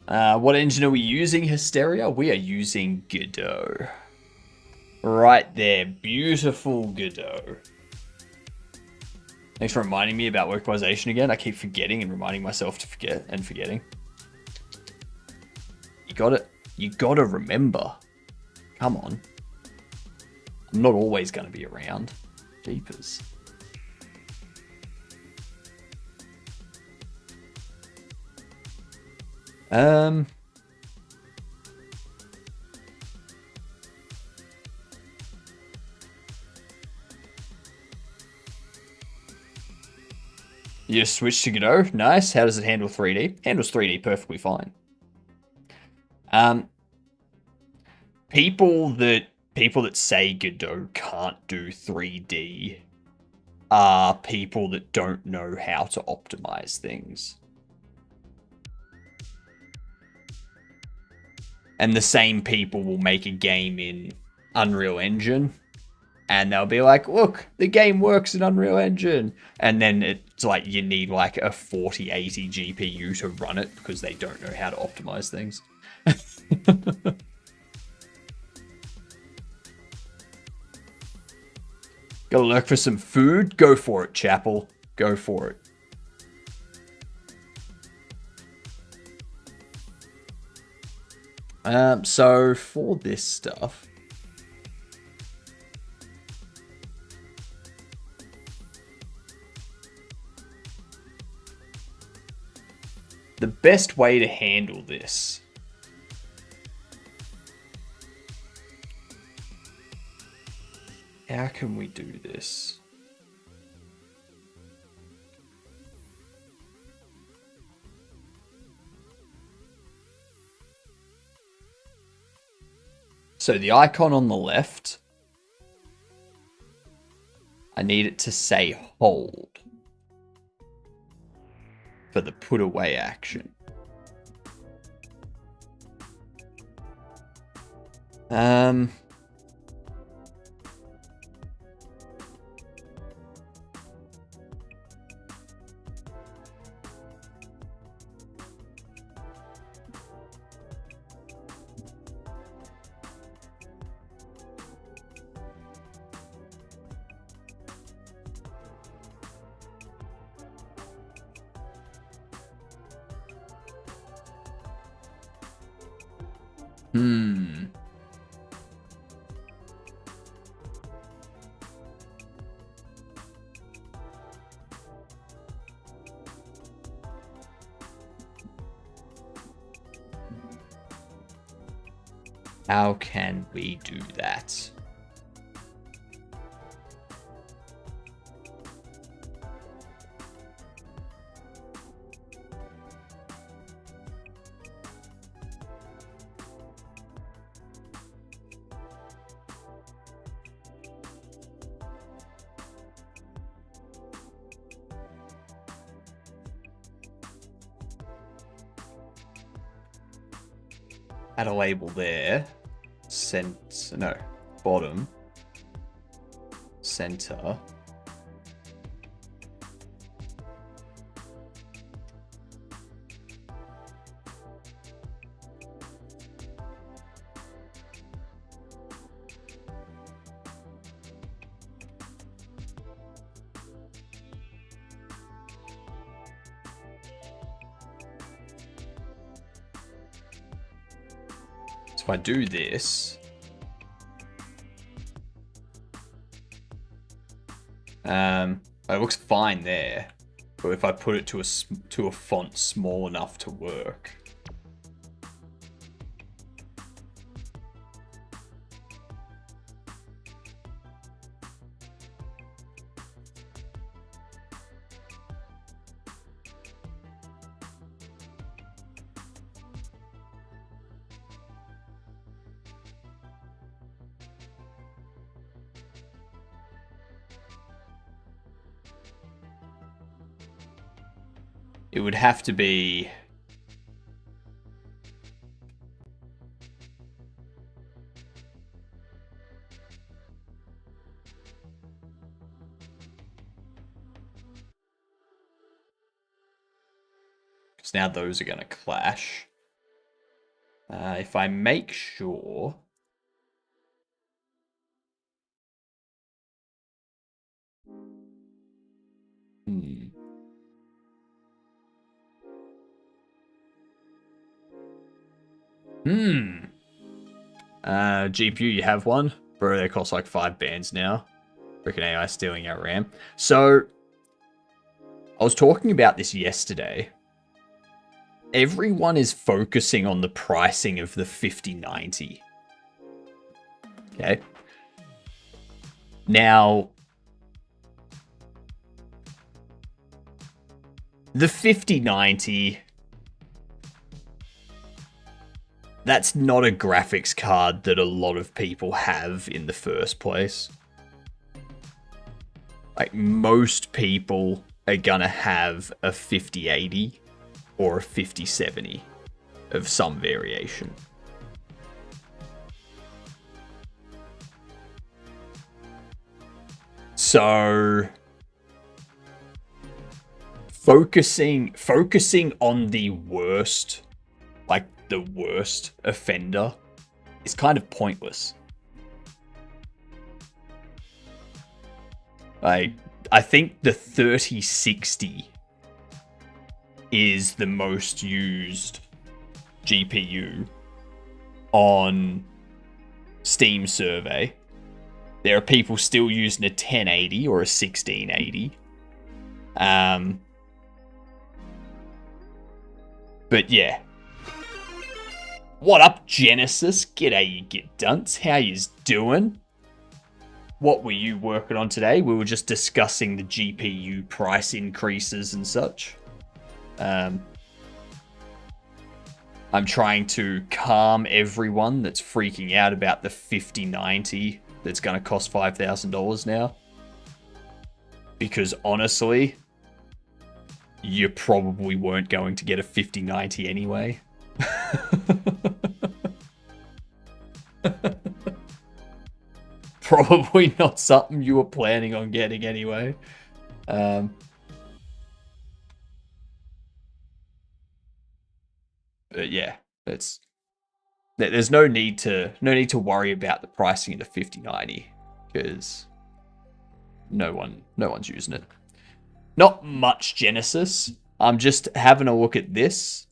What engine are we using, Hysteria? We are using Godot. Right there. Beautiful Godot. Thanks for reminding me about localization again. I keep forgetting and reminding myself to forget and forgetting. You gotta remember. Come on. I'm not always gonna be around. Jeepers. You just switch to Godot. Nice. How does it handle 3D? Handles 3D perfectly fine. People that say Godot can't do 3D are people that don't know how to optimize things. And the same people will make a game in Unreal Engine and they'll be like, look, the game works in Unreal Engine. And then it's like you need like a 4080 GPU to run it because they don't know how to optimize things. Gotta look for some food? Go for it, Chapel. Go for it. So for this stuff, the best way to handle this how can we do this? So the icon on the left, I need it to say hold for the put away action. Hmm. How can we do that? Add a label there. Bottom. Center. So if I do this, it looks fine there. But if I put it to a font small enough to work, it would have to be because now those are going to clash. If I make sure GPU, you have one? Bro, they cost like 5 bands now. Freaking AI stealing our RAM. So, I was talking about this yesterday. Everyone is focusing on the pricing of the 5090. Okay. Now, the 5090, that's not a graphics card that a lot of people have in the first place. Like, most people are gonna have a 5080 or a 5070 of some variation. So focusing on the worst, like the worst offender, is kind of pointless. I think the 3060 is the most used GPU on Steam survey. There are people still using a 1080 or a 1680. But yeah. What up, Genesis? G'day, you get dunce. How yous doing? What were you working on today? We were just discussing the GPU price increases and such. I'm trying to calm everyone that's freaking out about the 5090 that's going to cost $5,000 now. Because honestly, you probably weren't going to get a 5090 anyway. Probably not something you were planning on getting anyway. But yeah, there's no need to worry about the pricing of the 5090 because no one's using it. Not much, Genesis. I'm just having a look at this,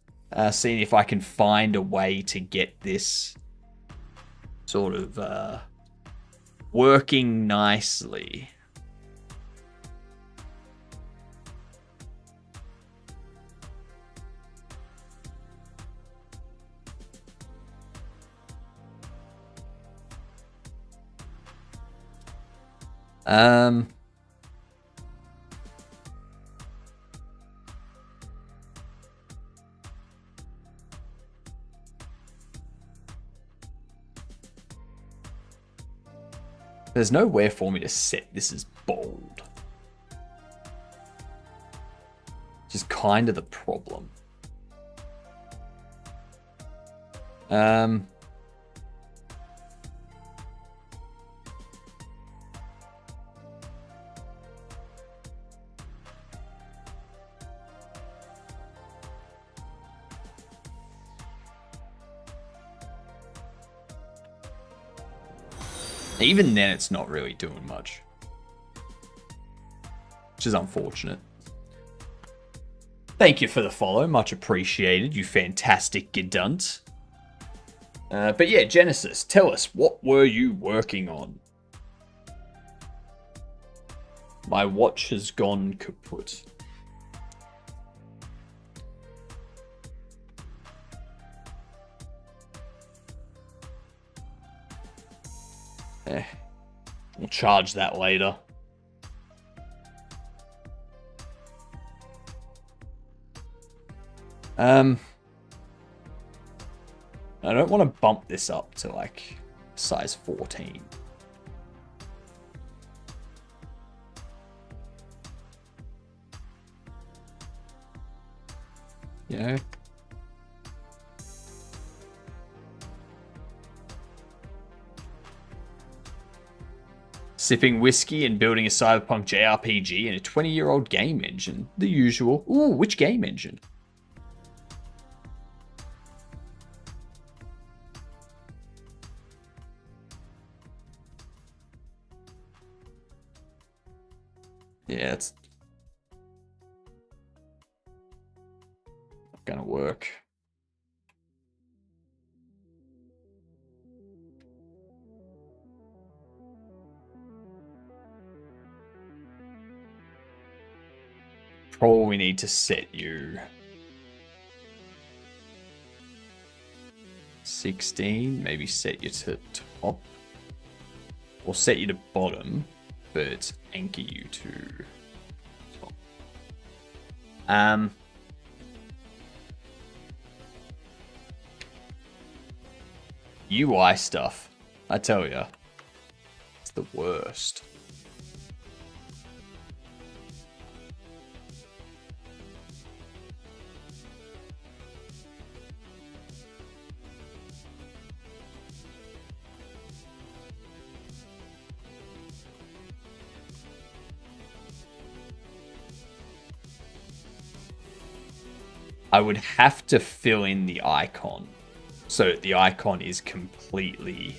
seeing if I can find a way to get this sort of working nicely. There's nowhere for me to set this as bold. Which is kind of the problem. Even then, it's not really doing much. Which is unfortunate. Thank you for the follow. Much appreciated, you fantastic gedunt. But yeah, Genesis, tell us, what were you working on? My watch has gone kaput. We'll charge that later. I don't want to bump this up to like size 14. You know? Sipping whiskey and building a cyberpunk JRPG in a 20-year-old game engine. The usual. Ooh, which game engine? Yeah, it's not gonna work. Probably need to set you 16, maybe set you to top, or set you to bottom, but anchor you to top. UI stuff, I tell ya, it's the worst. I would have to fill in the icon so the icon is completely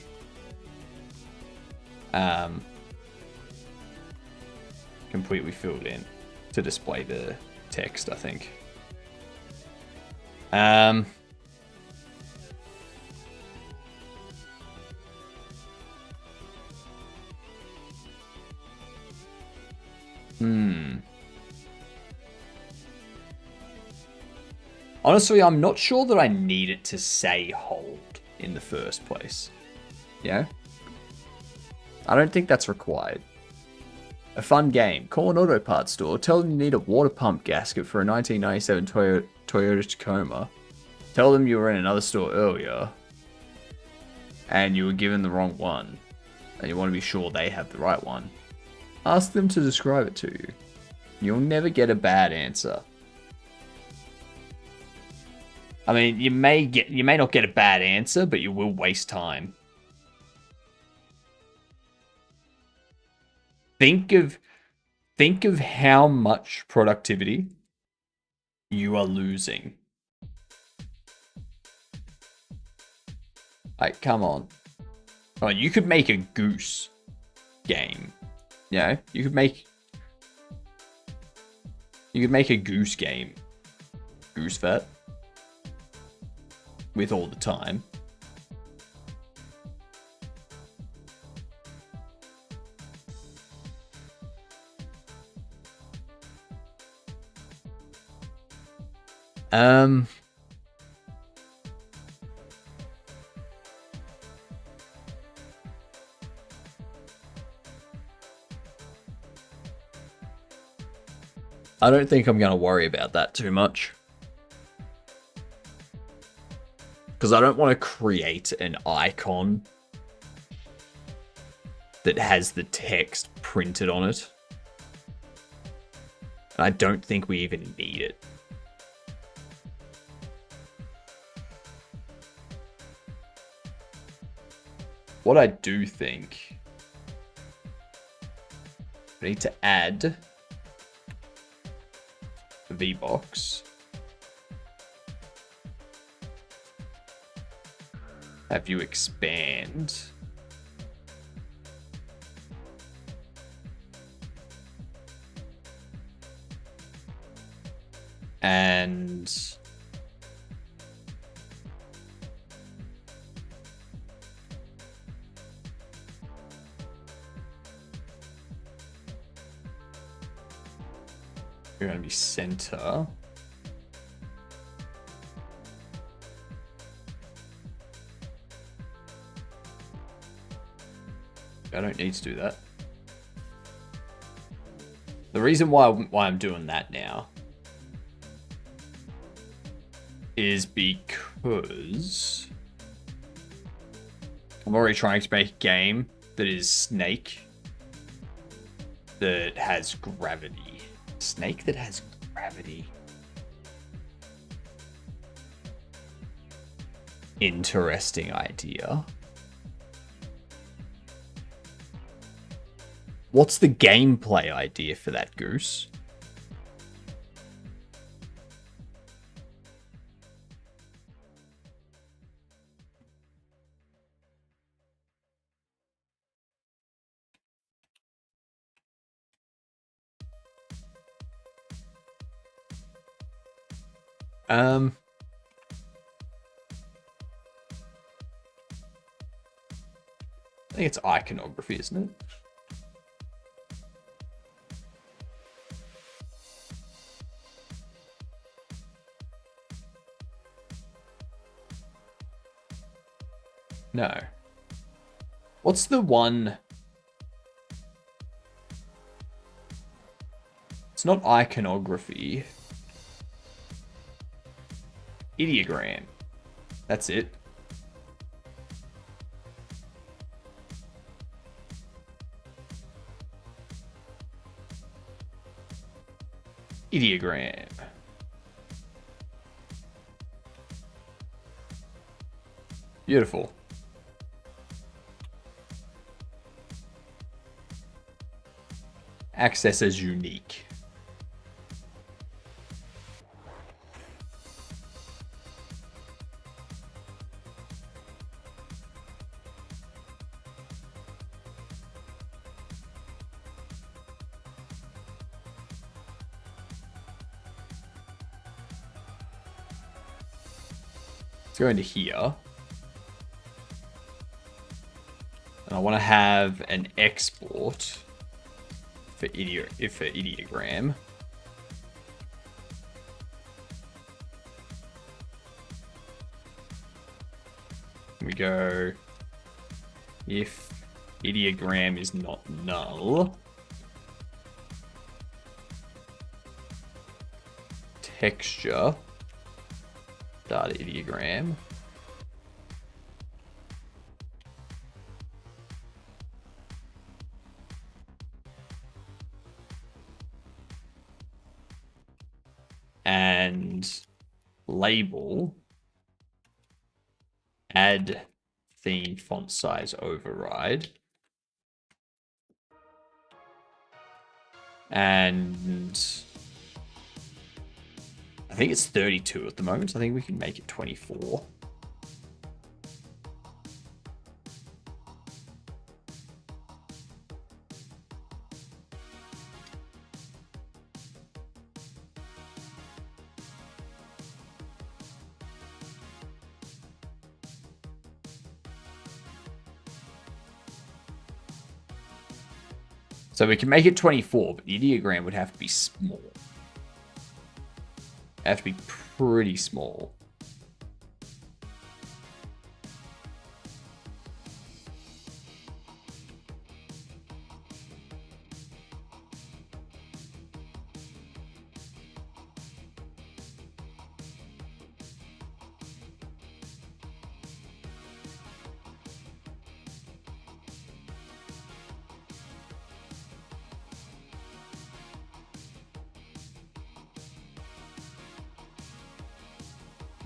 completely filled in to display the text, I think. Honestly, I'm not sure that I need it to say hold in the first place. Yeah? I don't think that's required. A fun game. Call an auto parts store. Tell them you need a water pump gasket for a 1997 Toyota Tacoma. Tell them you were in another store earlier and you were given the wrong one. And you want to be sure they have the right one. Ask them to describe it to you. You'll never get a bad answer. I mean, you may not get a bad answer, but you will waste time. Think of how much productivity you are losing. Like, come on. Oh, you could make a goose game. Yeah, you could make a goose game. Goose vet. With all the time. Um, I don't think I'm going to worry about that too much. Because I don't want to create an icon that has the text printed on it. And I don't think we even need it. What I do think, I need to add the VBox. Have you expand. And you're going to be center. I don't need to do that. The reason why I'm doing that now is because I'm already trying to make a game that is Snake that has gravity. Snake that has gravity. Interesting idea. What's the gameplay idea for that, Goose? I think it's iconography, isn't it? No. What's the one? It's not iconography. Ideogram. That's it. Ideogram. Beautiful. Access as unique. Let's go into here. And I want to have an export for ideogram. We go if ideogram is not null, texture dot ideogram. And label add theme font size override. And I think it's 32 at the moment. I think we can make it 24. So we can make it 24, but the ideogram would have to be small. have to be pretty small.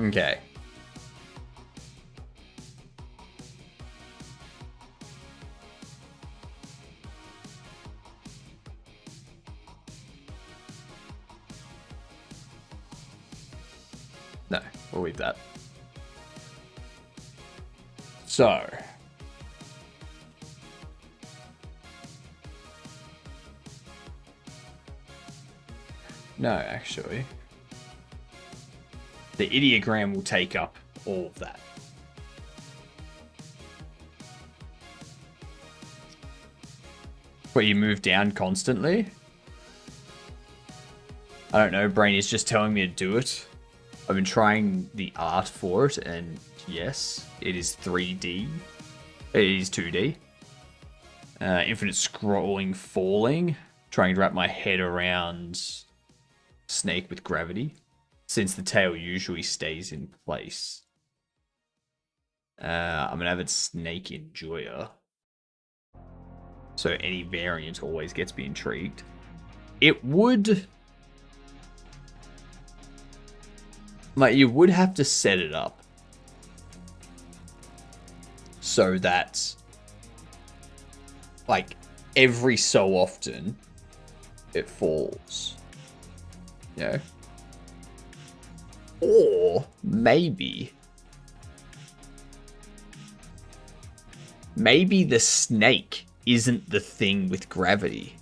Okay. No, we'll leave that. So. No, actually. The ideogram will take up all of that. Where you move down constantly? I don't know, Brain is just telling me to do it. I've been trying the art for it, and yes, it is 3D. It is 2D. Infinite scrolling, falling. Trying to wrap my head around snake with gravity, since the tail usually stays in place. I'm an avid snake enjoyer, so any variant always gets me intrigued. It would... like, you would have to set it up so that, like, every so often it falls. You know? Or maybe the snake isn't the thing with gravity.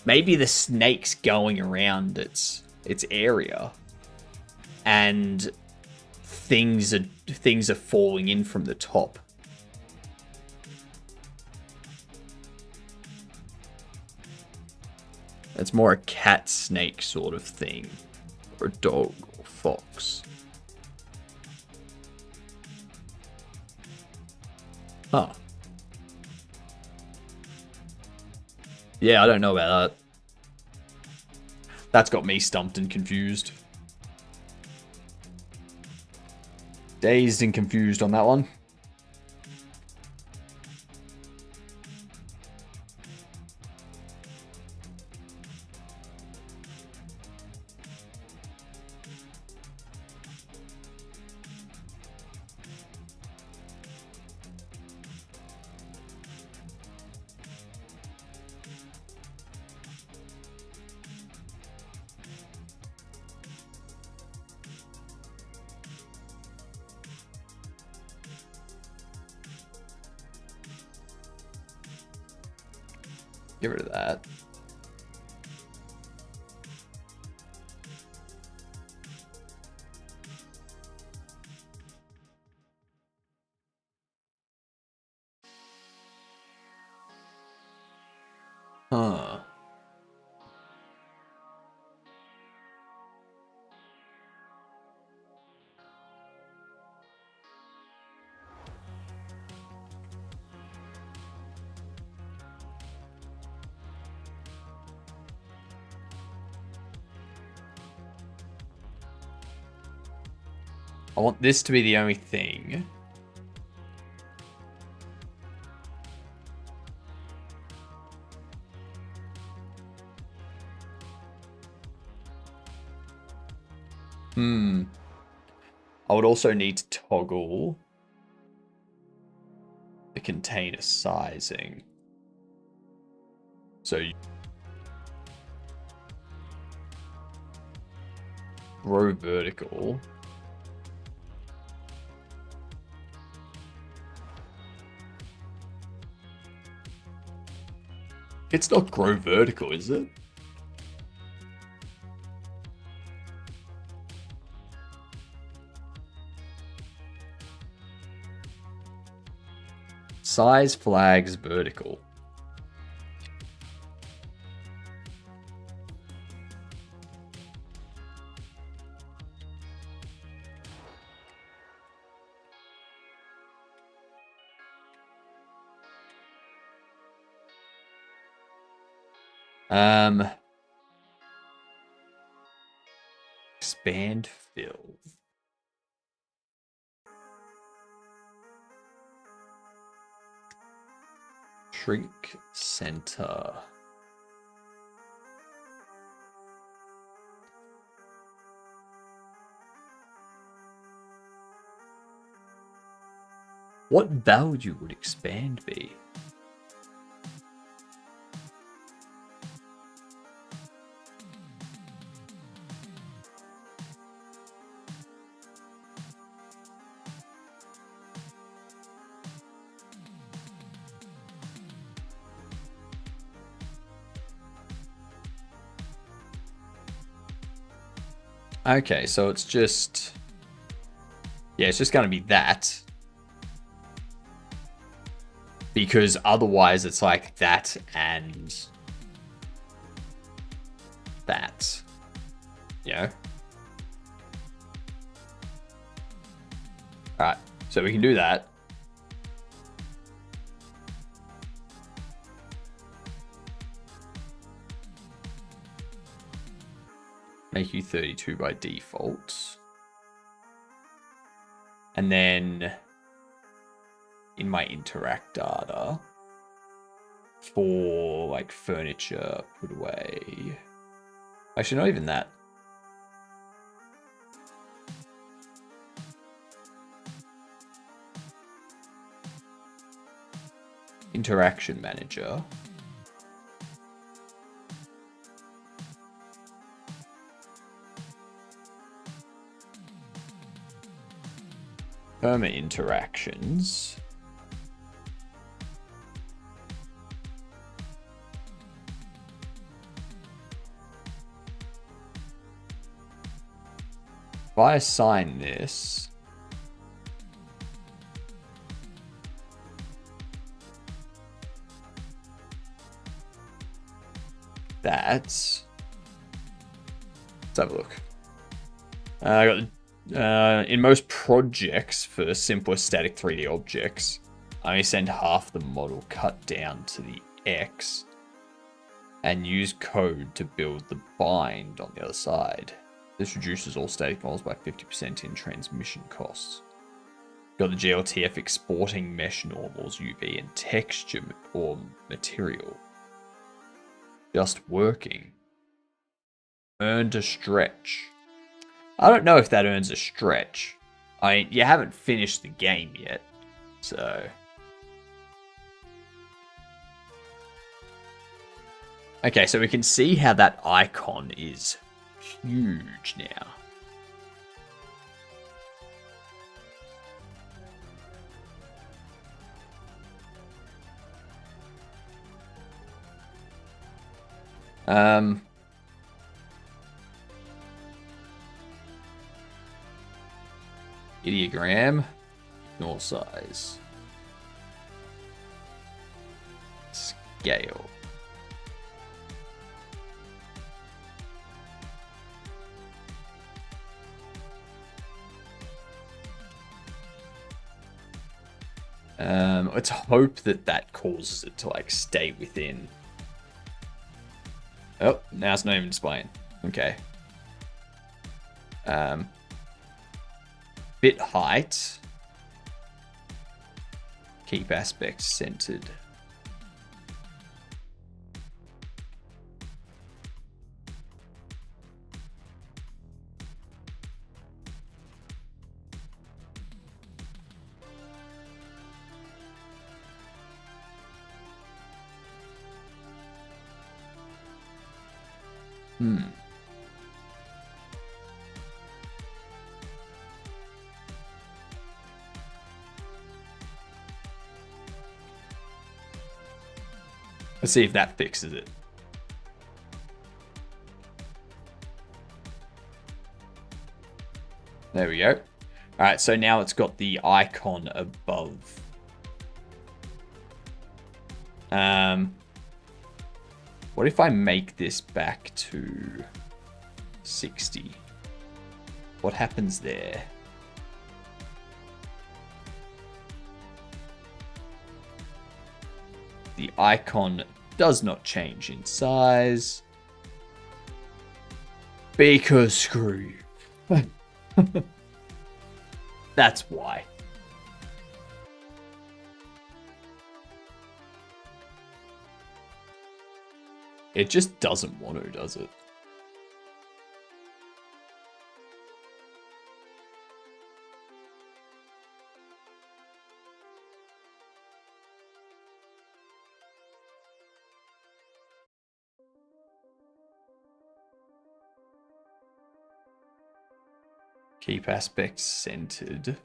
Maybe the snake's going around its area, and things are falling in from the top. It's more a cat snake sort of thing, or a dog or fox. Huh. Yeah, I don't know about that. That's got me stumped and confused. Dazed and confused on that one. Get rid of that. Huh. I want this to be the only thing. I would also need to toggle the container sizing. So grow vertical. It's not grow vertical, is it? Size flags vertical. Expand fill. Shrink center. What value would expand be? Okay, so it's just... Yeah, it's just going to be that. Because otherwise it's like that and... that. You know? Alright, so we can do that. Make you 32 by default. And then in my interact data for like furniture put away. Actually, not even that. Interaction manager. Perma interactions. If I assign this, let's have a look. I got in most projects for simpler static 3D objects, I only send half the model cut down to the X and use code to build the bind on the other side. This reduces all static models by 50% in transmission costs. Got the GLTF exporting mesh normals, UV, and texture or material. Just working. Earned a stretch. I don't know if that earns a stretch. I mean, you haven't finished the game yet, so... Okay, so we can see how that icon is huge now. Ideogram, ignore size, scale. Let's hope that that causes it to like stay within. Oh, now it's not even displaying. Okay. Bit height. Keep aspect centered. Let's see if that fixes it. There we go. All right, so now it's got the icon above. What if I make this back to 60? What happens there? The icon does not change in size. Because screw you. That's why. It just doesn't want to, does it? Keep aspects centered.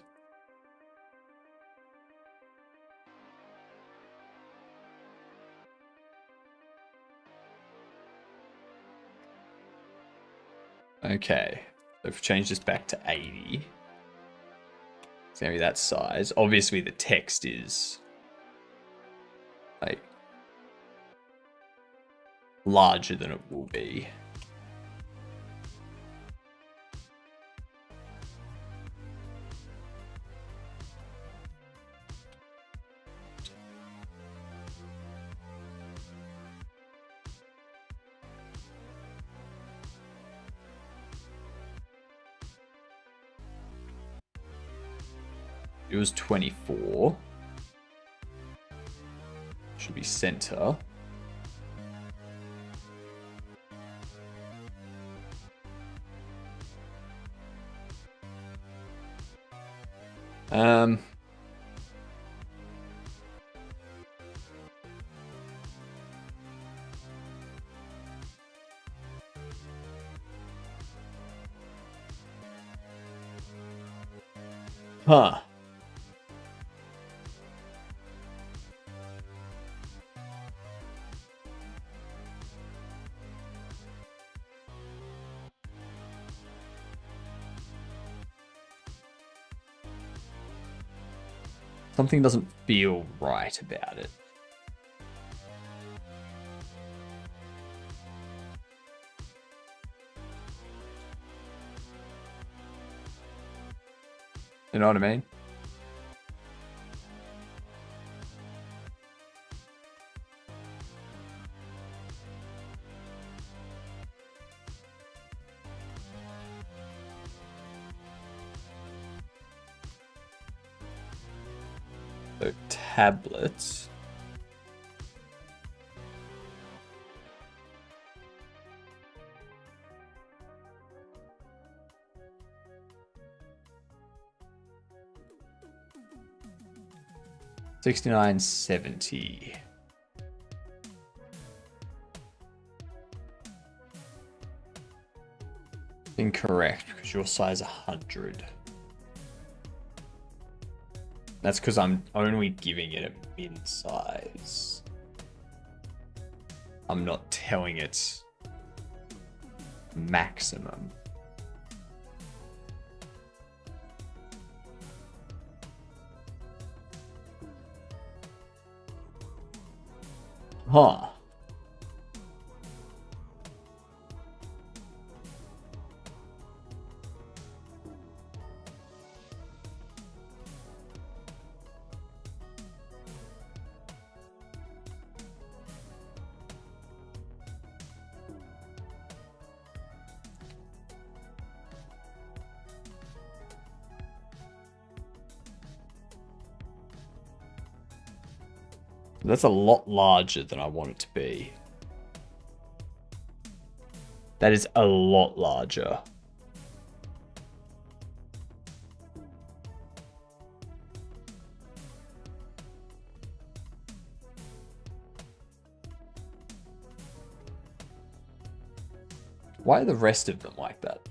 Okay, so if we change this back to 80, it's gonna be that size. Obviously the text is like larger than it will be. It was 24. Should be center. Huh. Something doesn't feel right about it. You know what I mean? So tablets. $69.70. Incorrect, because your size 100. That's because I'm only giving it a min size. I'm not telling it maximum. Huh. That's a lot larger than I want it to be. That is a lot larger. Why are the rest of them like that?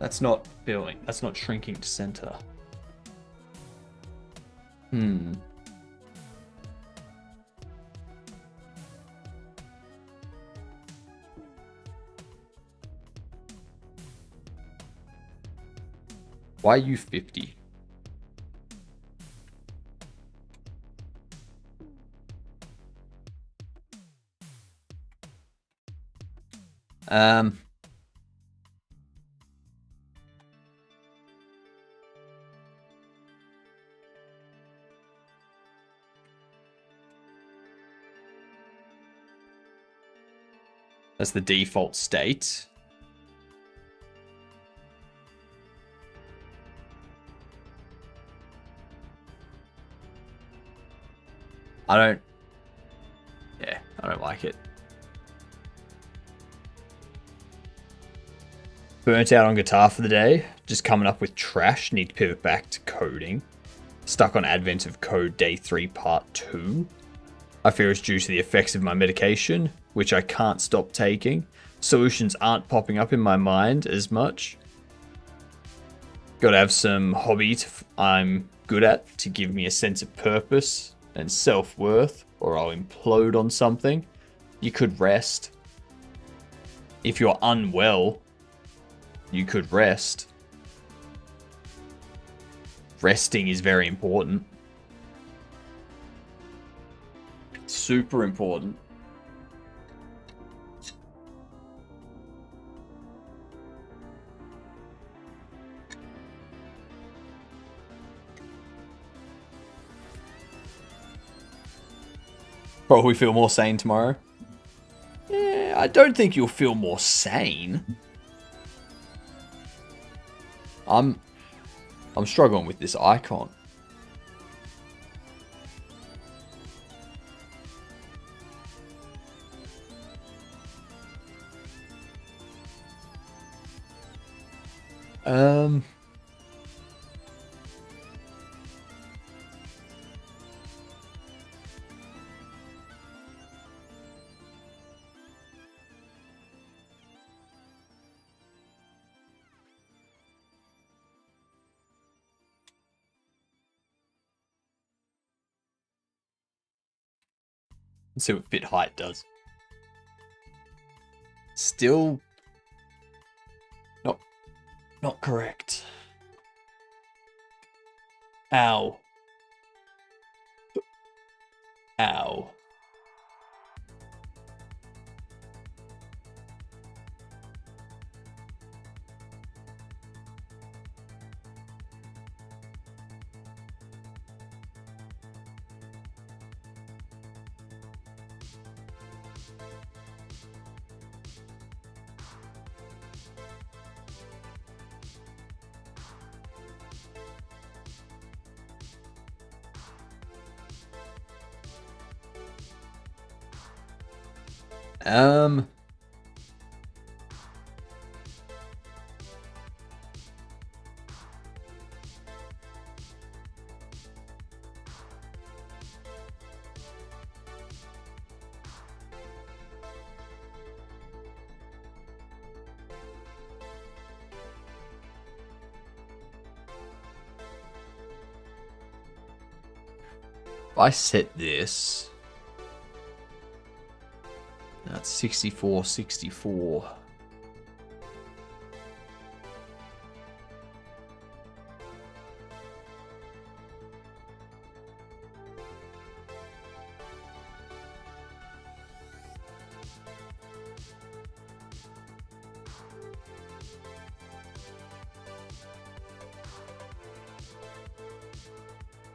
That's not filling. That's not shrinking to center. Why are you 50? That's the default state. I don't like it. Burnt out on guitar for the day. Just coming up with trash. Need to pivot back to coding. Stuck on Advent of Code Day 3 Part 2. I fear it's due to the effects of my medication, which I can't stop taking. Solutions aren't popping up in my mind as much. Gotta have some hobby I'm good at to give me a sense of purpose and self-worth, or I'll implode on something. You could rest. If you're unwell, you could rest. Resting is very important. Super important. Probably feel more sane tomorrow. Yeah, I don't think you'll feel more sane. I'm struggling with this icon. Let's see what fit height does. Still not correct. Ow. Ow. If I set this, that's 64, 64.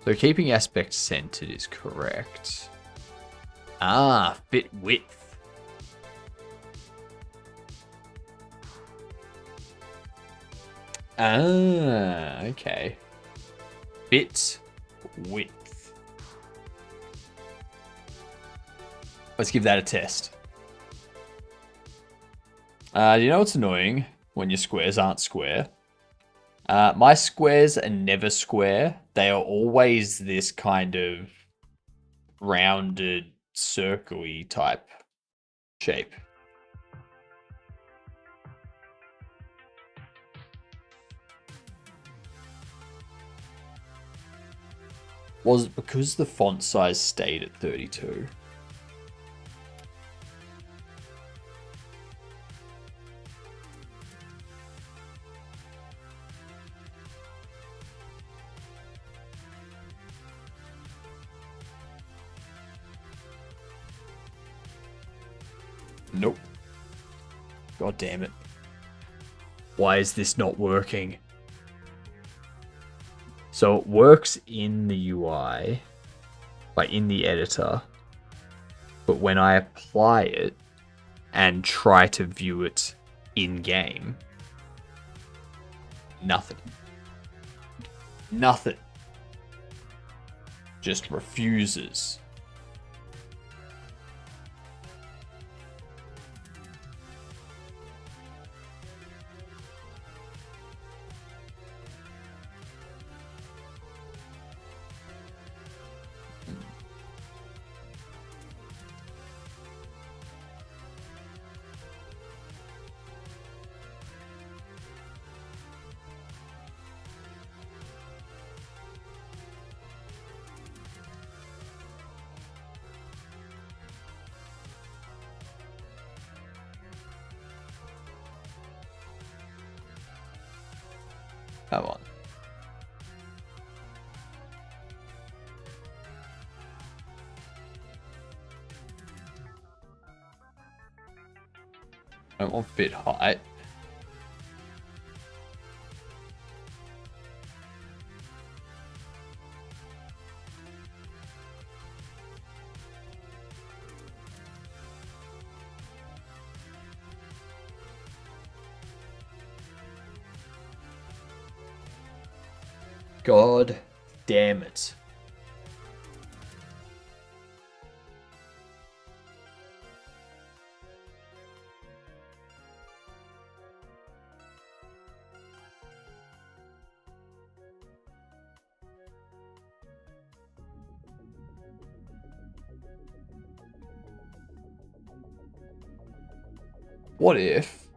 So keeping aspect centered is correct. Ah, fit width. Ah, okay. Bit width. Let's give that a test. You know what's annoying? When your squares aren't square. My squares are never square. They are always this kind of rounded, circle-y type shape. Was it because the font size stayed at 32? Nope. God damn it. Why is this not working? So it works in the UI, like in the editor, but when I apply it and try to view it in-game, nothing. Nothing. Just refuses. Come on. I don't want fit height. God damn it. What if...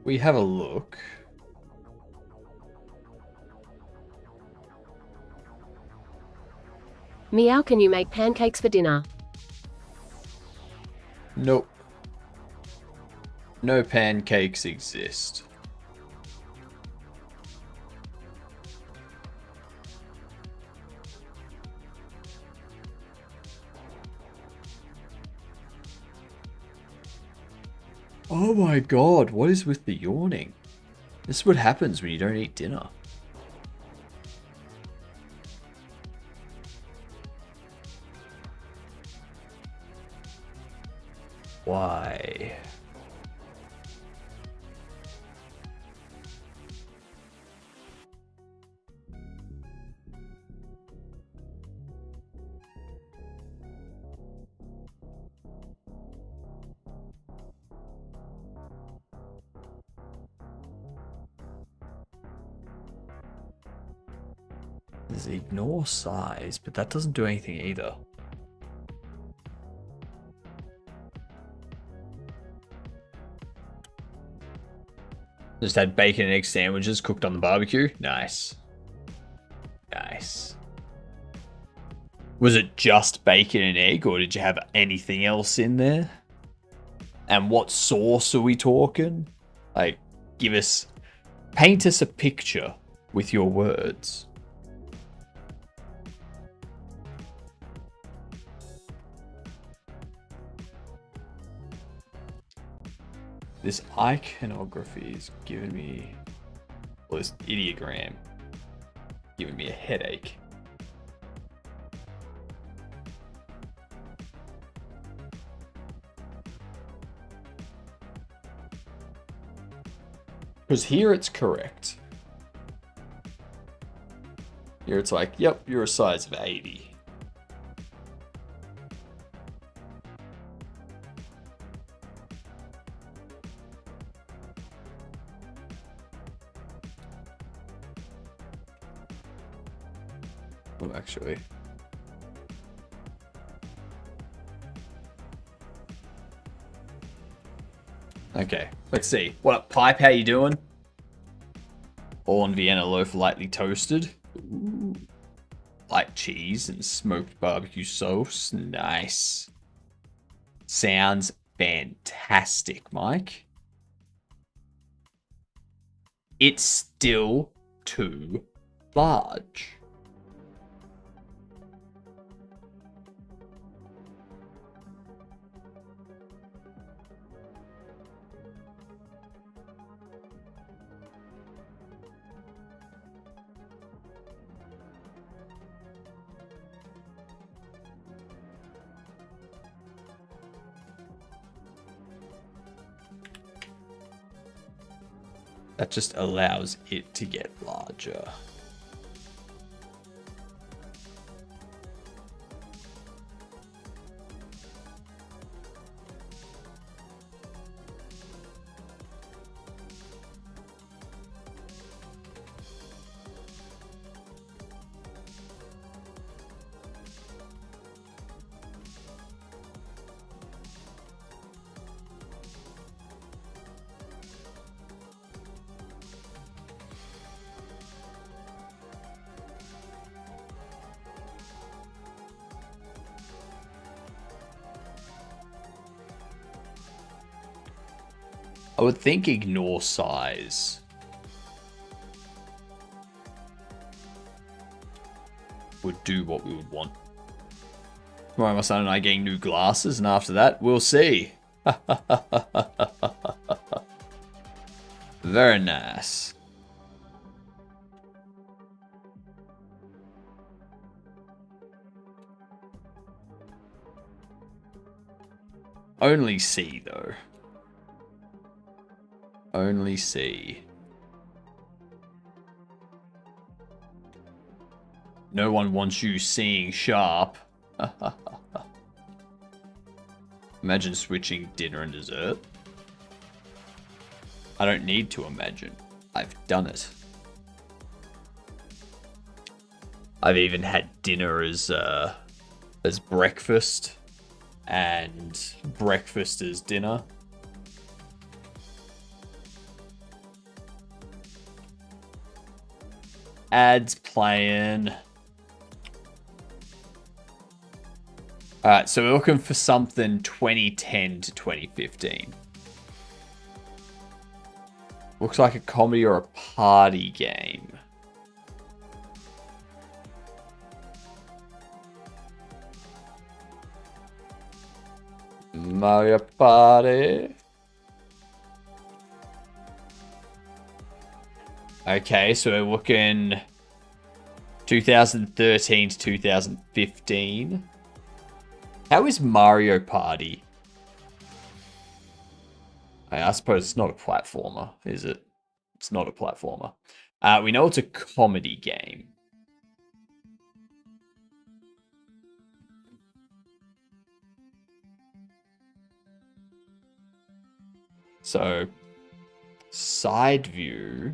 We have a look. Meow, can you make pancakes for dinner? Nope. No pancakes exist. Oh my god, what is with the yawning? This is what happens when you don't eat dinner. Why? There's ignore size, but that doesn't do anything either. Just had bacon and egg sandwiches cooked on the barbecue. Nice. Nice. Was it just bacon and egg, or did you have anything else in there? And what sauce are we talking? Like, paint us a picture with your words. This iconography is giving me, or this ideogram, giving me a headache. Because here it's correct. Here it's like, yep, you're a size of 80. Well, actually. Okay, let's see. What up, Pipe? How you doing? All on Vienna loaf, lightly toasted. Ooh. Light cheese and smoked barbecue sauce. Nice. Sounds fantastic, Mike. It's still too large. That just allows it to get larger. I would think ignore size. Would do what we would want. Tomorrow my son and I are getting new glasses, and after that, we'll see. Very nice. Only C, though. Only C. No one wants you seeing sharp. Imagine switching dinner and dessert. I don't need to imagine. I've done it. I've even had dinner as breakfast and breakfast as dinner. Ads playing. Alright, so we're looking for something 2010 to 2015. Looks like a comedy or a party game. Mario Party. Okay, so we're looking 2013 to 2015. How is Mario Party? I suppose it's not a platformer, is it? It's not a platformer. We know it's a comedy game. So, side view.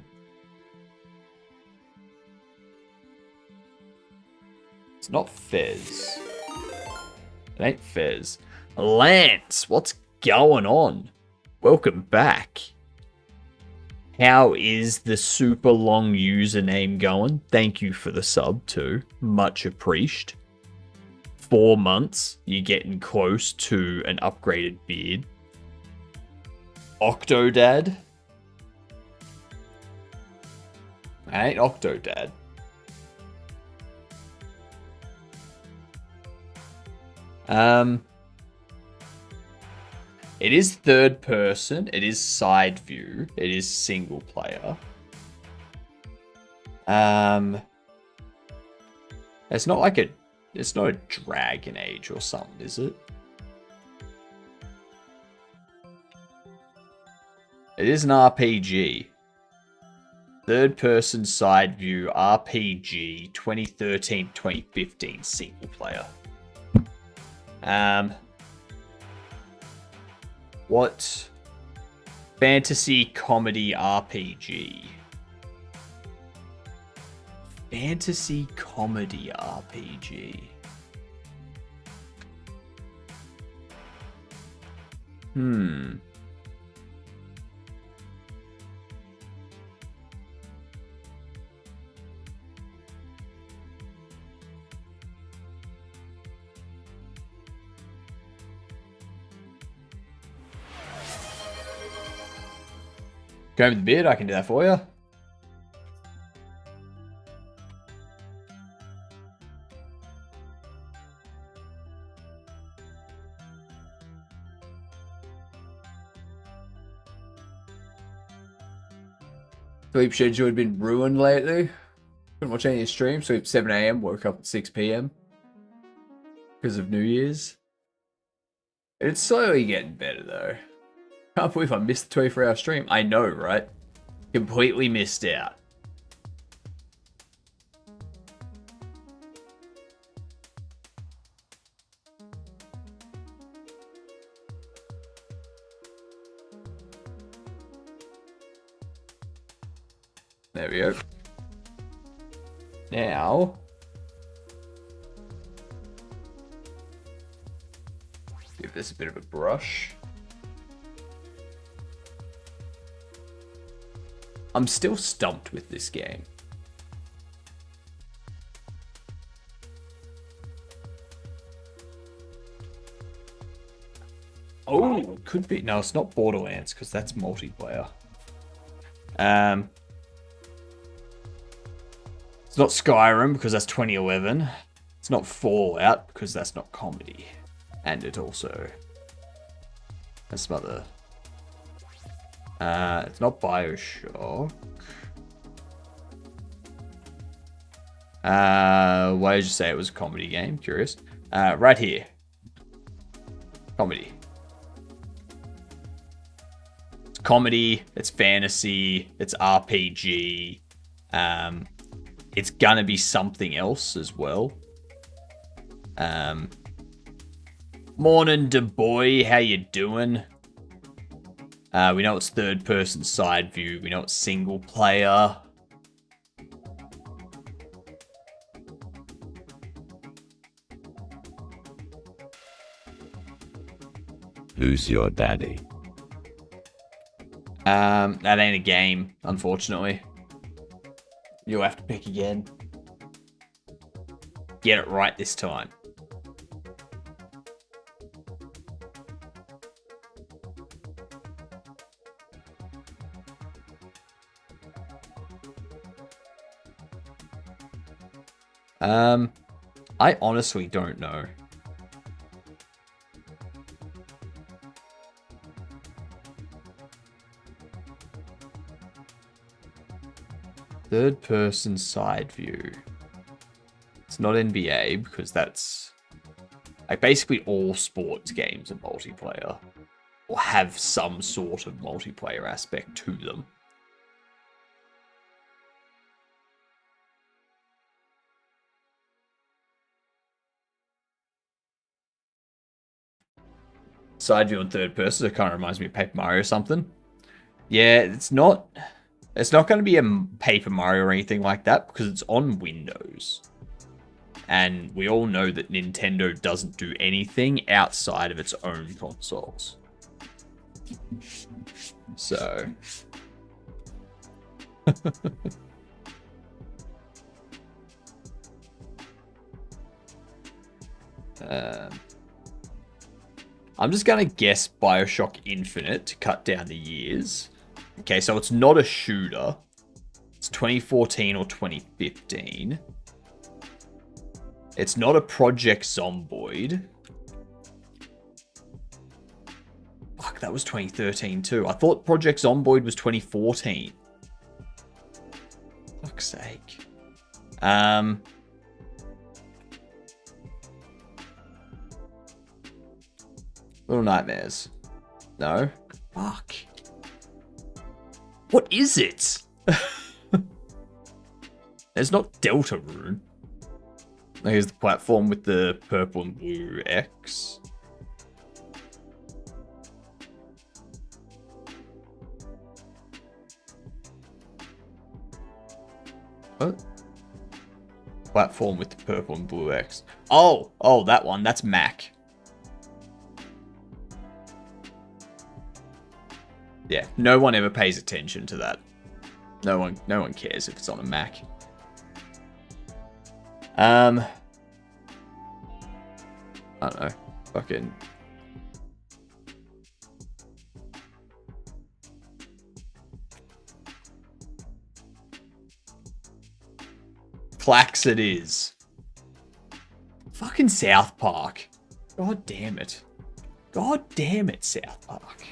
It's not Fez. It ain't Fez. Lance, what's going on? Welcome back. How is the super long username going? Thank you for the sub too. Much appreciated. 4 months, you're getting close to an upgraded beard. Octodad. I ain't Octodad. It is third person. It is side view. It is single player. It's not like it's not a Dragon Age or something, is it? It is an RPG. Third person side view RPG 2013-2015 single player. What fantasy comedy RPG? Fantasy comedy RPG. Go with the beard, I can do that for you. Sleep schedule had been ruined lately. Couldn't watch any of your streams. Sleep 7 a.m. Woke up at 6 p.m. because of New Year's. It's slowly getting better though. Can't believe I missed the 24-hour stream. I know, right? Completely missed out. There we go. Now, give this a bit of a brush. I'm still stumped with this game. Oh, it could be. No, it's not Borderlands because that's multiplayer. It's not Skyrim because that's 2011. It's not Fallout because that's not comedy. And it also has some other... it's not Bioshock. Why did you say it was a comedy game? Curious. Right here. Comedy. It's comedy, it's fantasy, it's RPG. It's gonna be something else as well. Morning, da boy, how you doing? We know it's third person side view. We know it's single player. Who's your daddy? That ain't a game, unfortunately. You'll have to pick again. Get it right this time. I honestly don't know. Third person side view. It's not NBA because that's like basically all sports games are multiplayer or have some sort of multiplayer aspect to them. Side view and third person, it kind of reminds me of Paper Mario or something. Yeah, it's not going to be a Paper Mario or anything like that because it's on Windows. And we all know that Nintendo doesn't do anything outside of its own consoles. So, I'm just going to guess Bioshock Infinite to cut down the years. Okay, so it's not a shooter. It's 2014 or 2015. It's not a Project Zomboid. Fuck, that was 2013 too. I thought Project Zomboid was 2014. Fuck's sake. Little Nightmares. No? Fuck. What is it? There's not Deltarune. Here's the platform with the purple and blue X. What? Platform with the purple and blue X. Oh, that one. That's Mac. Yeah, no one ever pays attention to that. No one cares if it's on a Mac. I don't know. Fucking. Plax it is. Fucking South Park. God damn it. God damn it, South Park.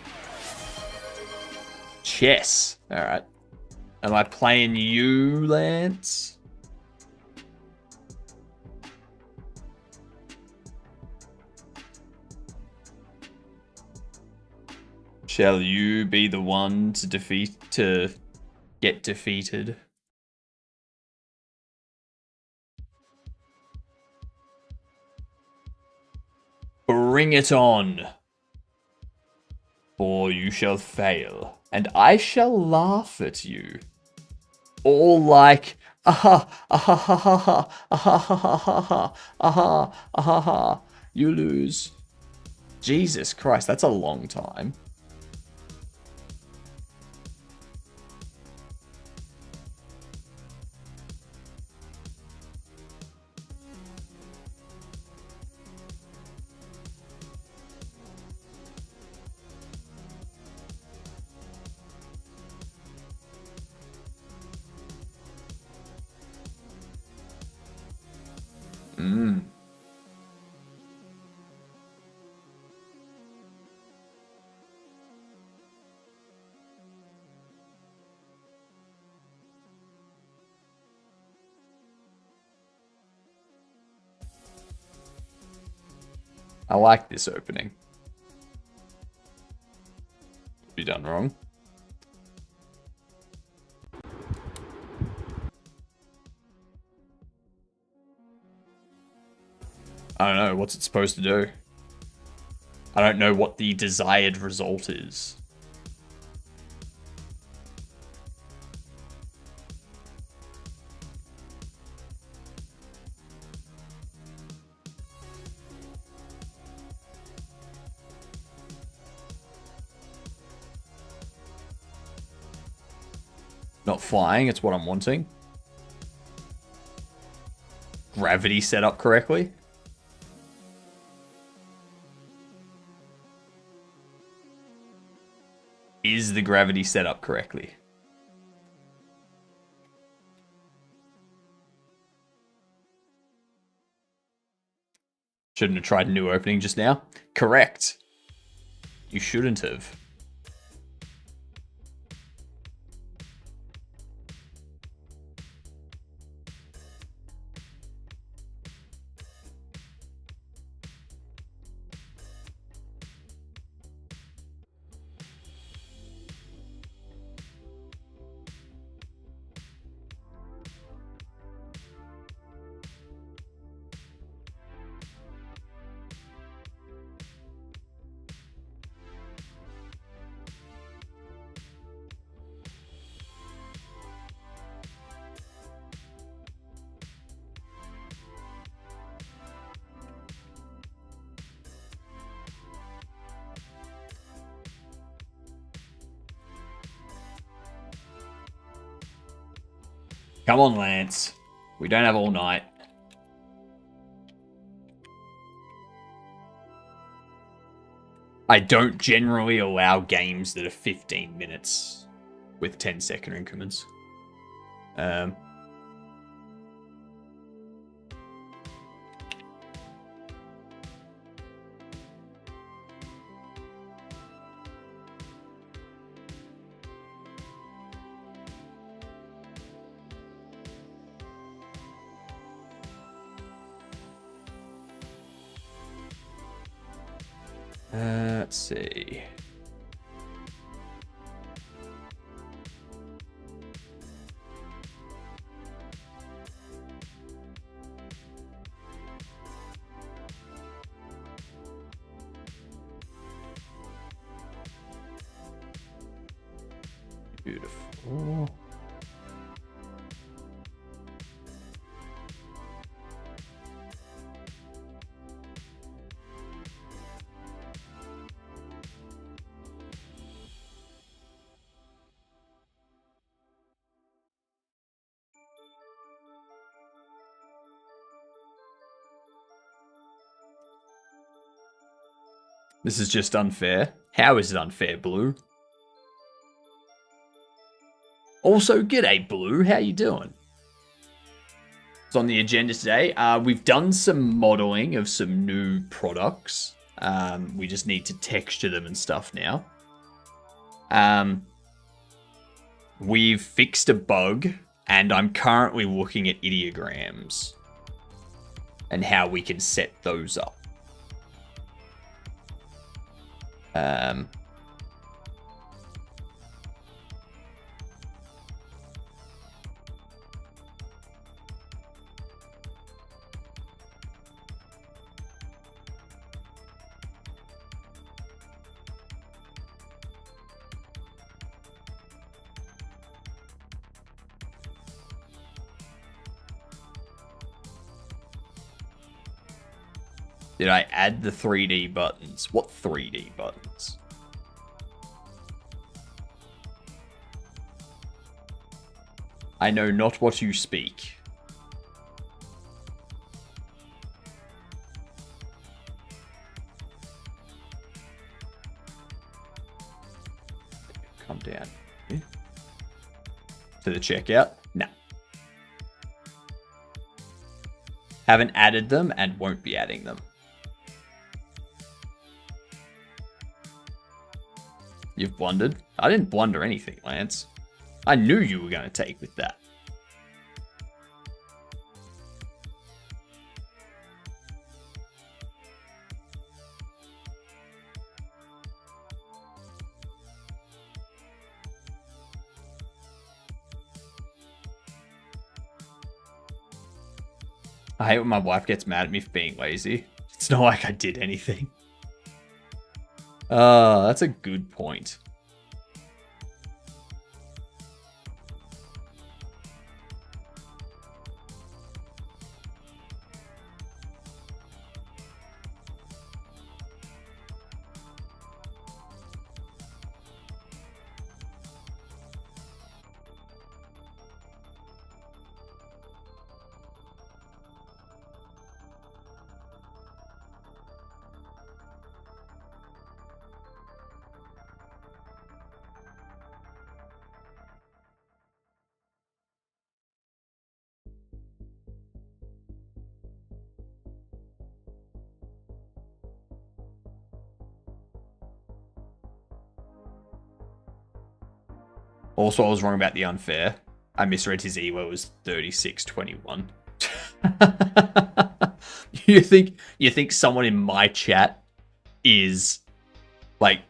Chess. Alright. Am I playing you, Lance? Shall you be the one to get defeated? Bring it on. Or you shall fail, and I shall laugh at you. All like, aha, aha, ha, ha, ha, aha, ha, ha, ha, ha, aha, aha, ha. You lose. Jesus Christ, that's a long time. I like this opening. Be done wrong. I don't know. What's it supposed to do? I don't know what the desired result is. Not flying, it's what I'm wanting. Gravity set up correctly. Is the gravity set up correctly? Shouldn't have tried a new opening just now. Correct. You shouldn't have. Come on, Lance. We don't have all night. I don't generally allow games that are 15 minutes with 10-second increments. Let's see. Beautiful. This is just unfair. How is it unfair, Blue? Also, g'day, Blue. How you doing? It's on the agenda today. We've done some modeling of some new products. We just need to texture them and stuff now. We've fixed a bug, and I'm currently looking at ideograms and how we can set those up. Did I add the 3D buttons? What 3D buttons? I know not what you speak. Come down. To the checkout? No. Haven't added them and won't be adding them. You've blundered? I didn't blunder anything, Lance. I knew you were going to take with that. I hate when my wife gets mad at me for being lazy. It's not like I did anything. That's a good point. Also, I was wrong about the unfair. I misread his EWO was 3621. You think someone in my chat is like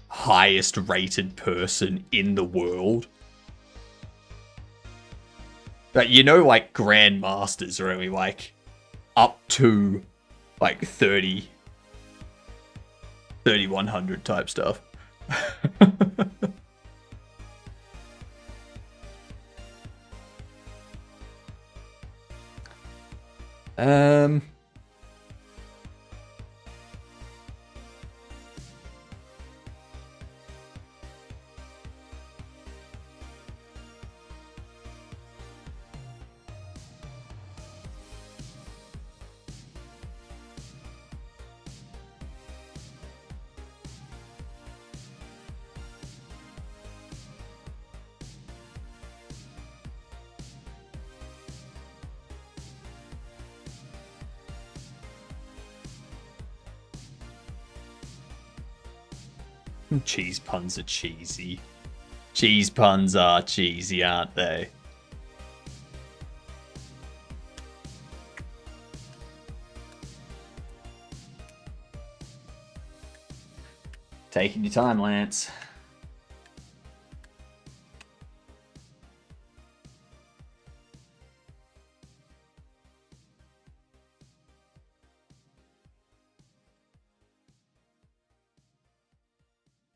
highest rated person in the world? Like, you know, like grandmasters are only like up to like 3100 type stuff. Cheese puns are cheesy. Cheese puns are cheesy, aren't they? Taking your time, Lance.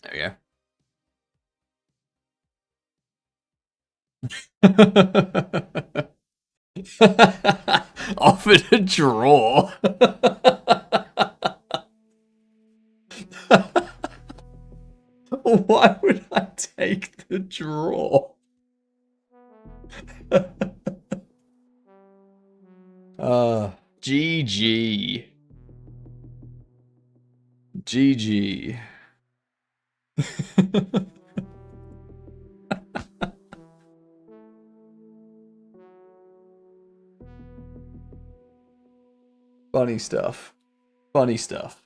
There we go. Offered a draw. Why would I take the draw? GG. GG. Funny stuff. Funny stuff.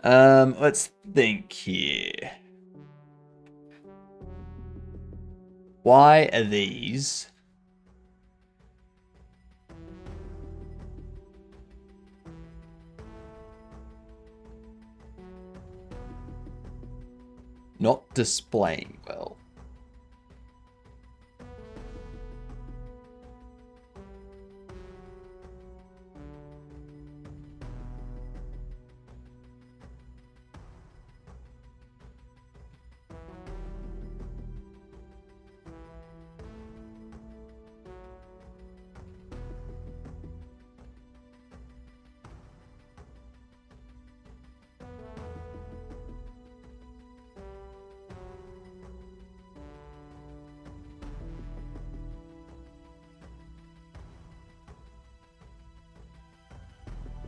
Let's think here. Why are these not displaying well?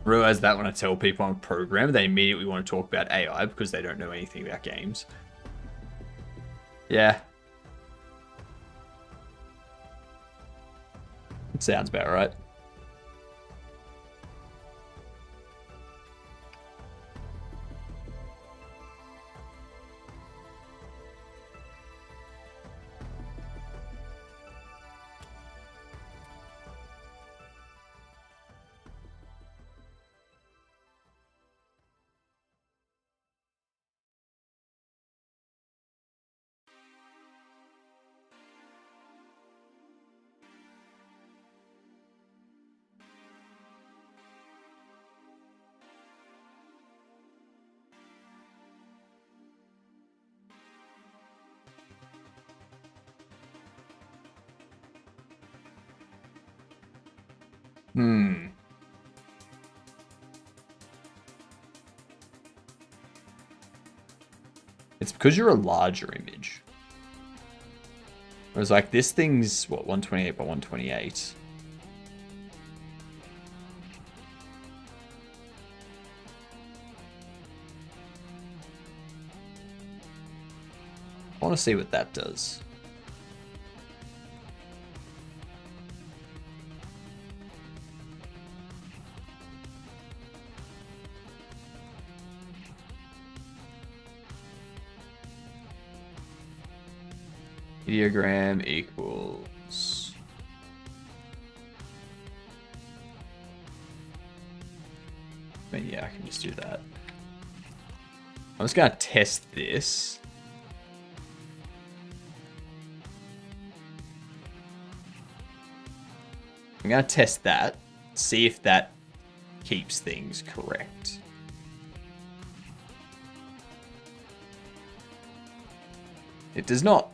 Realize that when I tell people I'm a programmer, they immediately want to talk about AI because they don't know anything about games. Yeah. It sounds about right. It's because you're a larger image. Whereas like this thing's what, 128 by 128. I want to see what that does. Ideogram equals I mean, yeah, I can just do that. I'm just gonna test this. I'm gonna test that, see if that keeps things correct. It does not.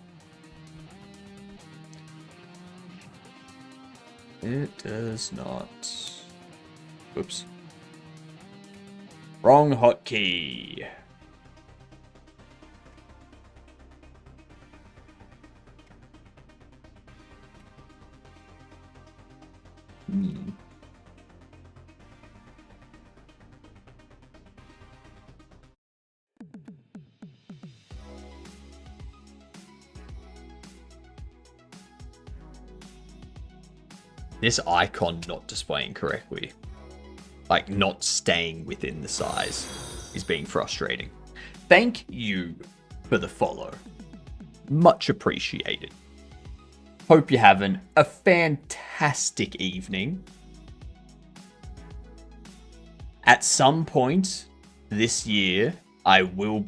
It does not. Oops. Wrong hotkey. This icon not displaying correctly. Like, not staying within the size. is being frustrating. Thank you for the follow. Much appreciated. Hope you're having a fantastic evening. At some point this year, I will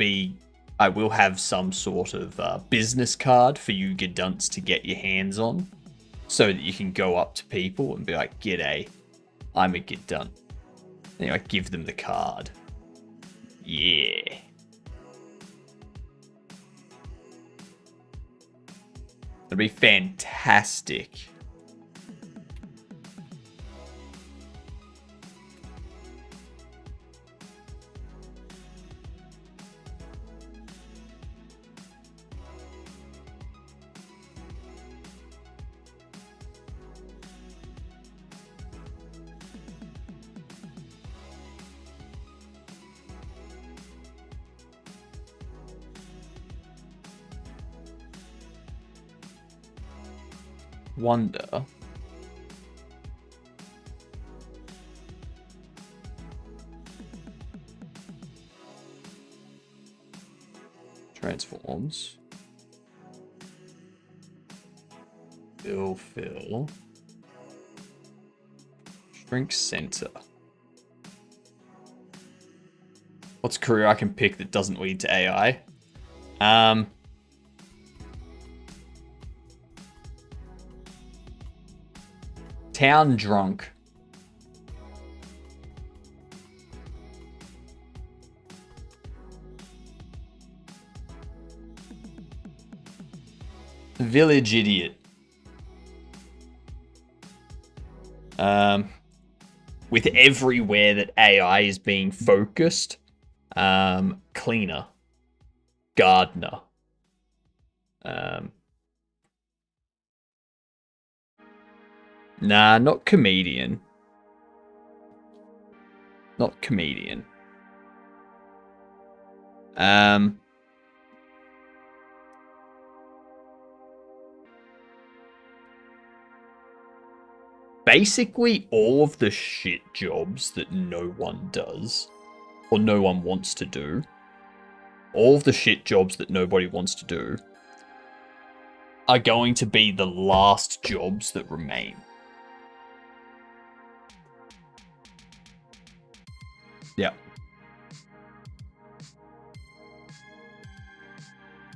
have some sort of business card for you gadunts to get your hands on, so that you can go up to people and be like, "G'day, I'm a gadunt." And you like give them the card. Yeah. It'll be fantastic. Wonder. Transforms. Fill. Shrink center. What's a career I can pick that doesn't lead to AI? Town drunk. Village idiot. With everywhere that AI is being focused, cleaner, gardener, nah, not comedian. Not comedian. Basically all of the shit jobs that no one does, or no one wants to do, all of the shit jobs that nobody wants to do, are going to be the last jobs that remain. Yeah.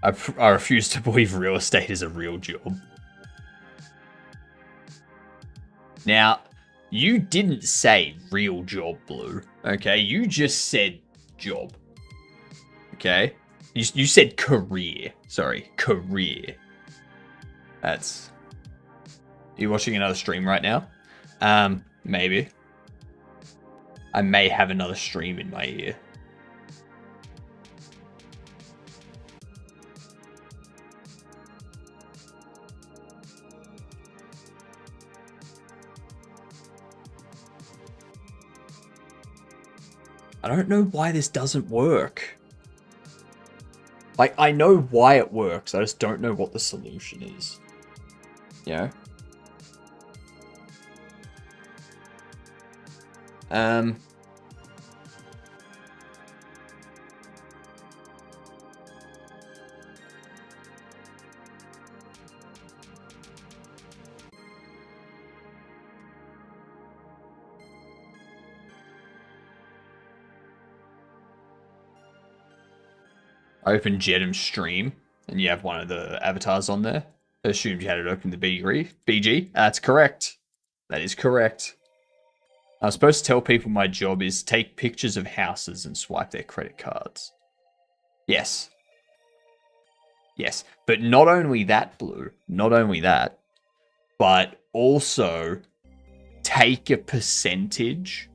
I refuse to believe real estate is a real job. Now, you didn't say real job, Blue. Okay, you just said job. Okay, you said career. Sorry, career. That's. Are you watching another stream right now? Maybe. I may have another stream in my ear. I don't know why this doesn't work. Like, I know why it works, I just don't know what the solution is. You know? I opened Jedham's stream, and you have one of the avatars on there. I assumed you had it open the BG. That's correct. That is correct. I was supposed to tell people my job is take pictures of houses and swipe their credit cards. Yes. Yes. But not only that, Blue. Not only that. But also take a percentage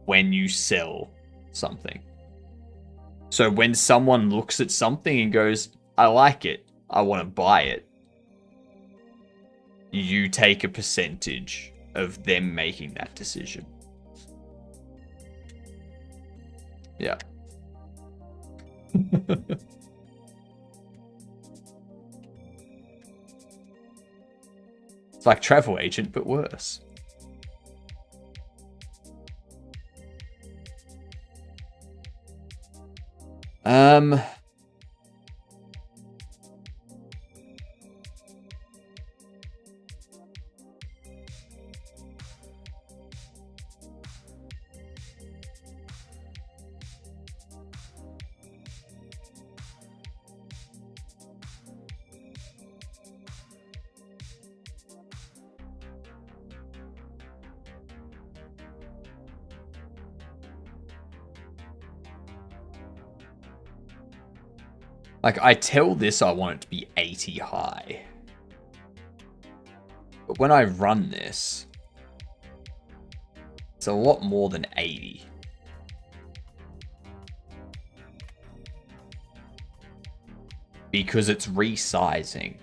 when you sell something. So when someone looks at something and goes, I like it, I want to buy it, you take a percentage of them making that decision. Yeah. It's like travel agent, but worse. Um, like, I tell this I want it to be 80 high. But when I run this, it's a lot more than 80. Because it's resizing.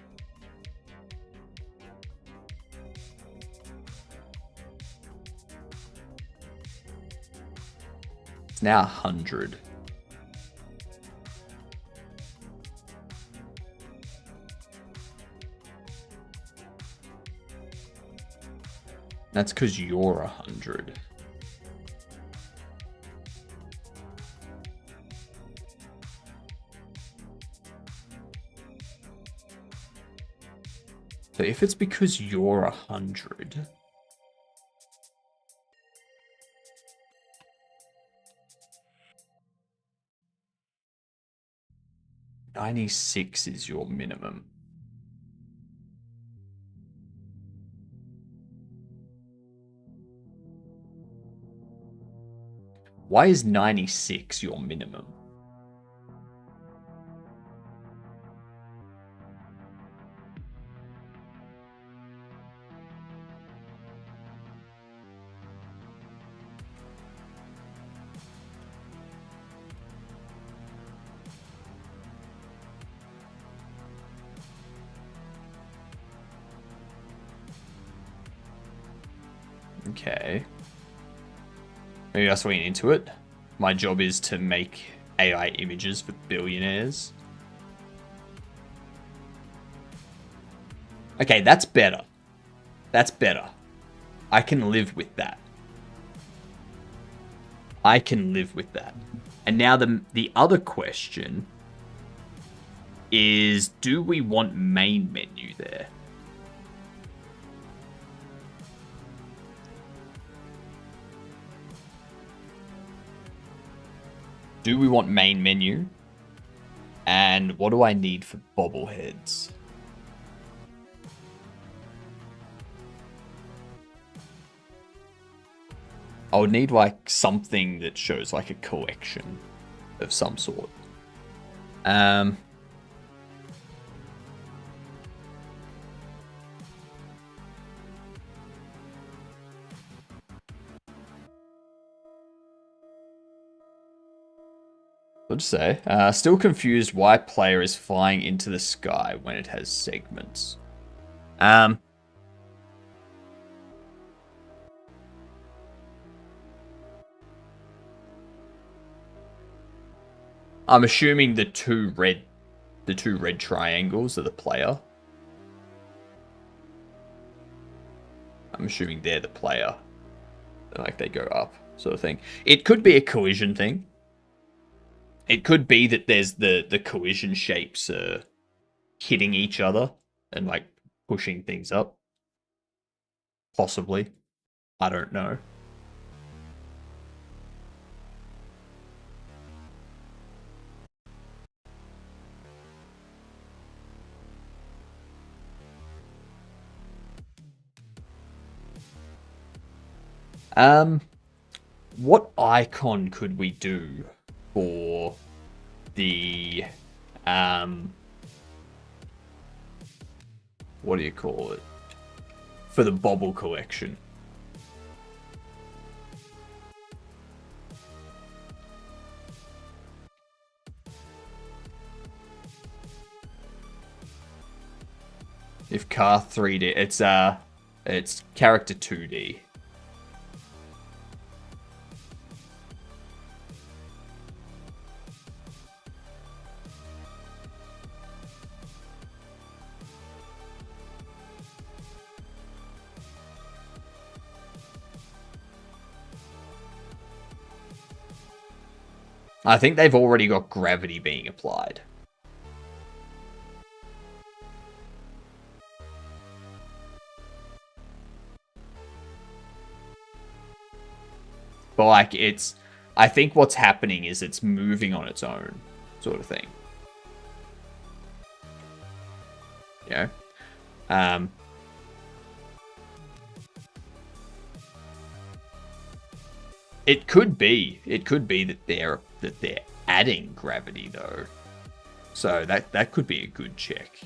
It's now 100. That's because you're 100. So if it's because you're 100, $96 is your minimum. Why is 96 your minimum? Okay. Maybe that's way into it. My job is to make AI images for billionaires. Okay, that's better. That's better. I can live with that. I can live with that. And now the other question is, do we want main menu there? Do we want main menu? And what do I need for bobbleheads? I would need like something that shows like a collection of some sort. Let's say, still confused why player is flying into the sky when it has segments. I'm assuming the two red triangles are the player. I'm assuming they're the player. Like they go up, sort of thing. It could be a collision thing. It could be that there's the collision shapes hitting each other and like pushing things up. Possibly. I don't know. What icon could we do for the what do you call it? For the Bobble collection? If car 3D, it's character 2D. I think they've already got gravity being applied. But, like, it's... I think what's happening is it's moving on its own, sort of thing. You know? It could be that they're adding gravity, though. So that could be a good check.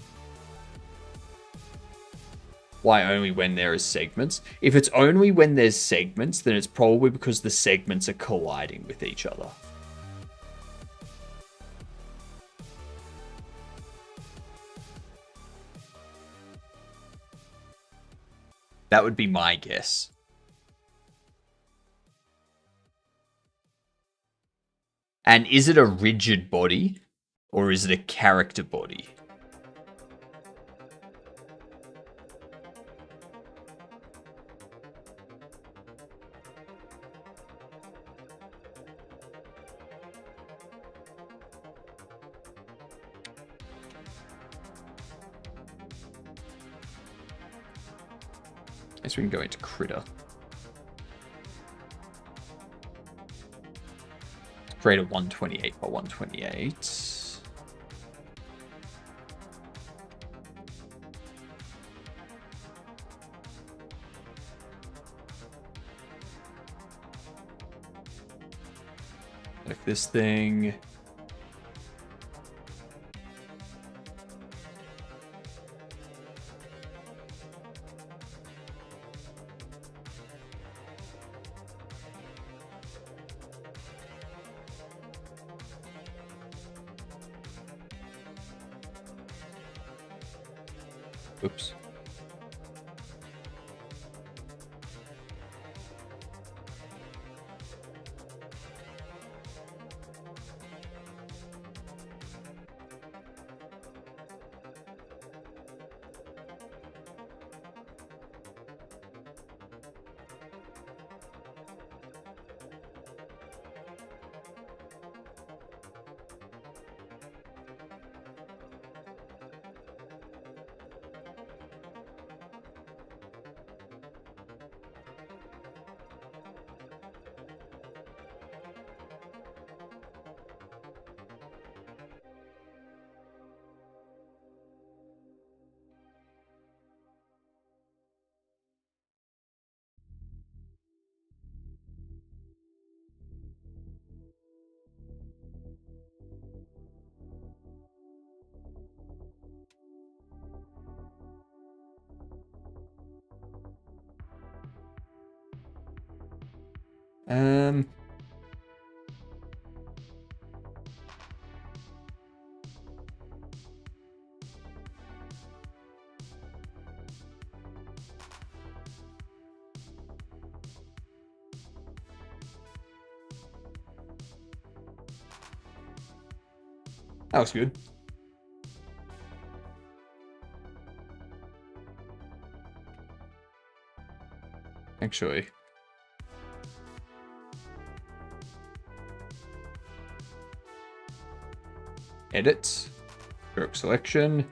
Why only when there is segments? If it's only when there's segments, then it's probably because the segments are colliding with each other. That would be my guess. And is it a rigid body, or is it a character body? I guess we can go into critter. Create a 128 by 128. Like this thing. Oops. Um, that looks good. Actually. Edit. Stroke selection.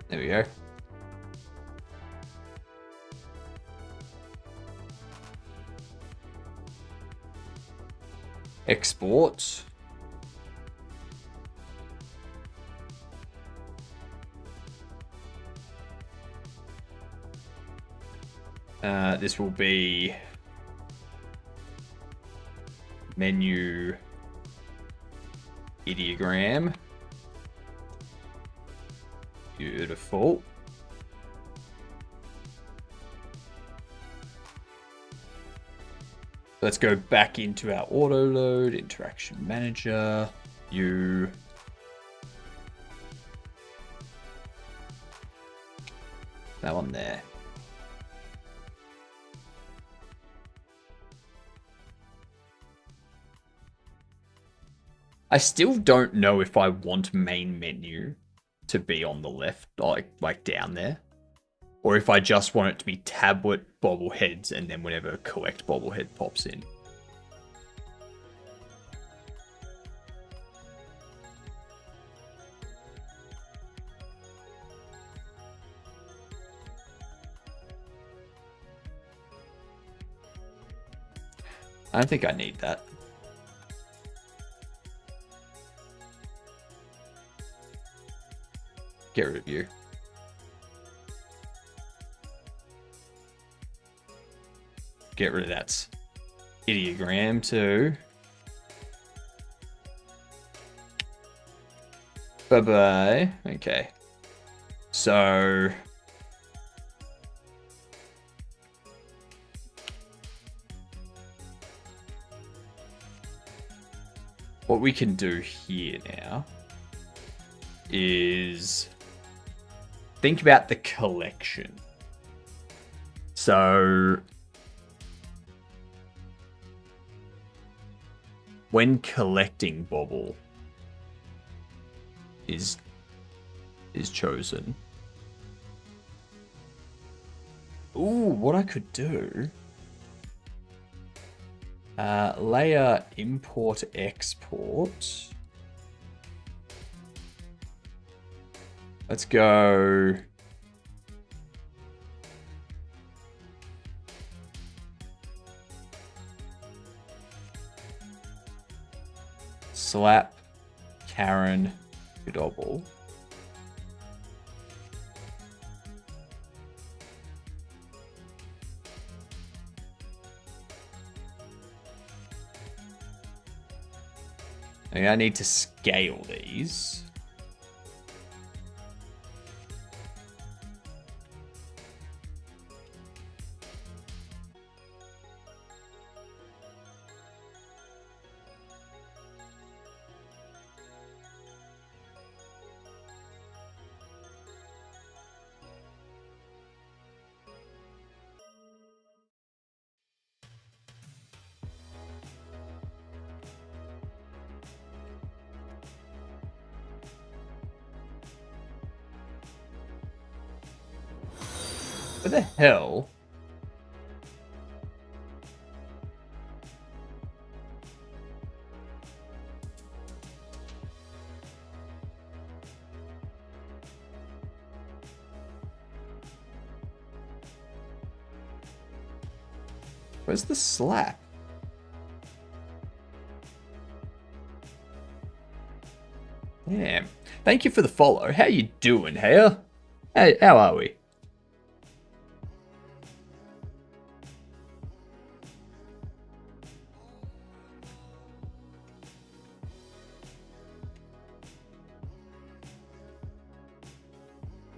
There we go. Export. This will be menu ideogram. Beautiful. Let's go back into our auto load, interaction manager, you. That one there. I still don't know if I want main menu to be on the left, like down there. Or if I just want it to be tablet bobbleheads and then whenever collect bobblehead pops in. I don't think I need that. Get rid of you. Get rid of that ideogram too. Bye-bye. Okay. So... what we can do here now is think about the collection. So when collecting Bobble is chosen. Ooh, what I could do. Layer import export. Let's go. Slap Karen Double. Okay, I need to scale these. What the hell? Where's the slap? Damn. Thank you for the follow. How you doing, here? How are we?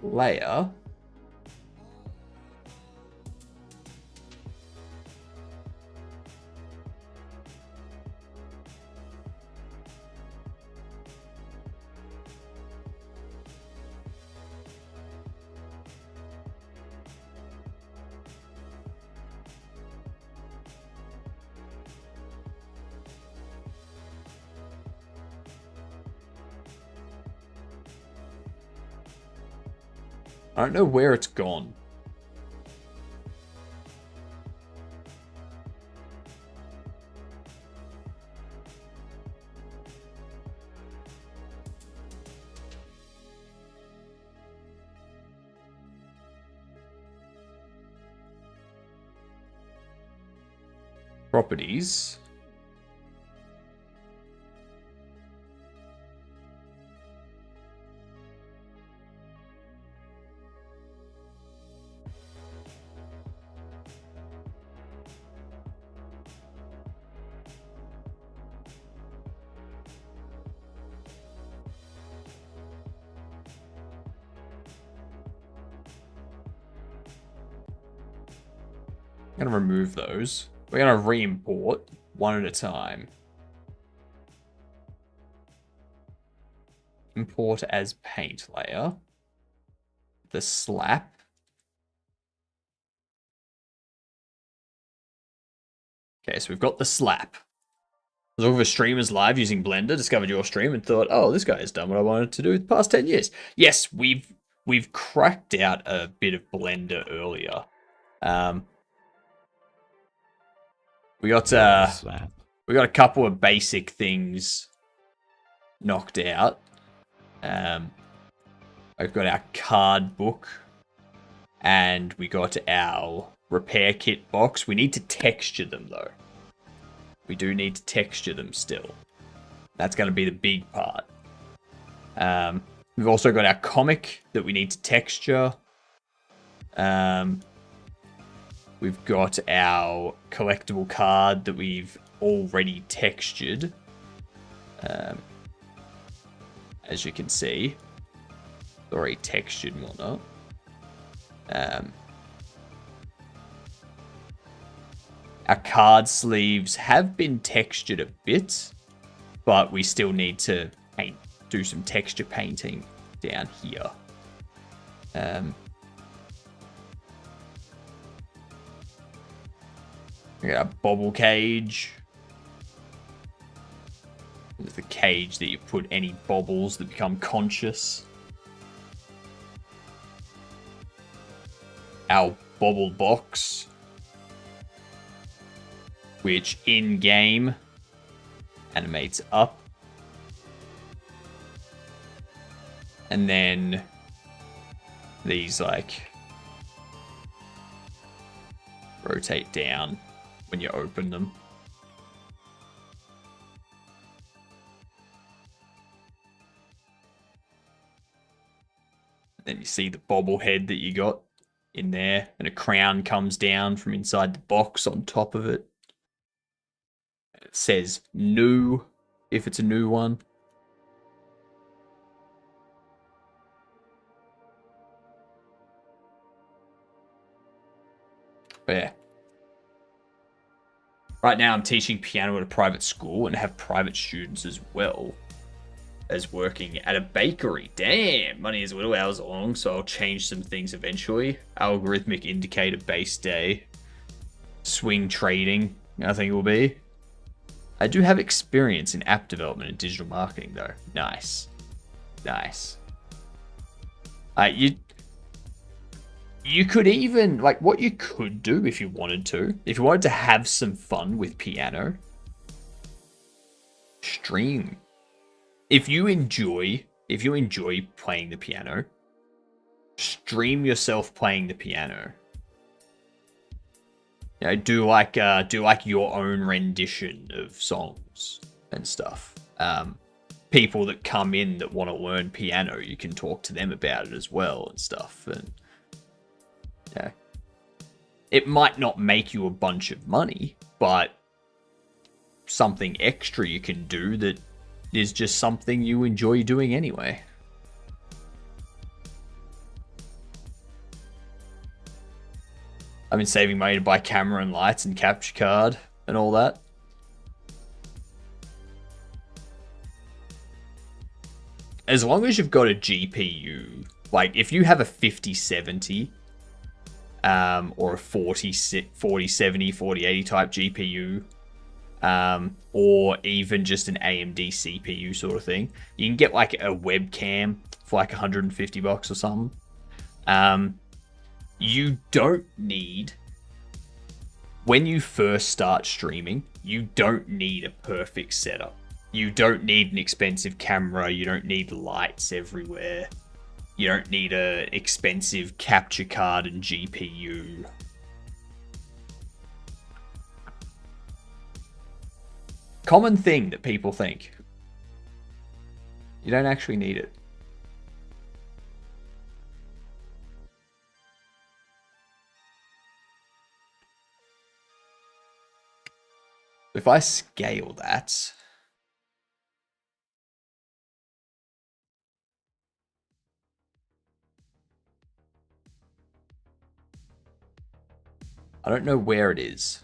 Layer. I don't know where it's gone. Properties. I'm going to remove those. We're going to re-import one at a time. Import as paint layer. The slap. Okay, so we've got the slap. was looking for streamers live using Blender, discovered your stream, and thought, oh, this guy has done what I wanted to do the past 10 years. Yes, we've cracked out a bit of Blender earlier. We got a couple of basic things knocked out. I've got our card book, and we got our repair kit box. We need to texture them though. We do need to texture them still. That's going to be the big part. We've also got our comic that we need to texture. We've got our collectible card that we've already textured. As you can see. It's already textured and whatnot. Our card sleeves have been textured a bit, but we still need to do some texture painting down here. We got a bobble cage. It's the cage that you put any bobbles that become conscious. Our bobble box, which in-game animates up. And then these like rotate down when you open them. Then you see the bobblehead that you got in there, and a crown comes down from inside the box on top of it. It says new, if it's a new one. But yeah. Right now I'm teaching piano at a private school and have private students as well as working at a bakery. Damn, money is little hours long, so I'll change some things eventually. Algorithmic indicator base day. Swing trading, I think it will be. I do have experience in app development and digital marketing though. Nice. Nice. You could even, like, what you could do if you wanted to have some fun with piano, stream. If you enjoy playing the piano, stream yourself playing the piano. You know, do like your own rendition of songs and stuff. People that come in that want to learn piano, you can talk to them about it as well and stuff. And yeah, it might not make you a bunch of money, but something extra you can do that is just something you enjoy doing anyway. I've been saving money to buy camera and lights and capture card and all that. As long as you've got a GPU, like if you have a 5070 or a 4070, 4080 type GPU, or even just an AMD CPU sort of thing, you can get like a webcam for like $150 or something. You don't need, when you first start streaming, you don't need a perfect setup. You don't need an expensive camera. You don't need lights everywhere. You don't need an expensive capture card and GPU. Common thing that people think. You don't actually need it. If I scale that, I don't know where it is.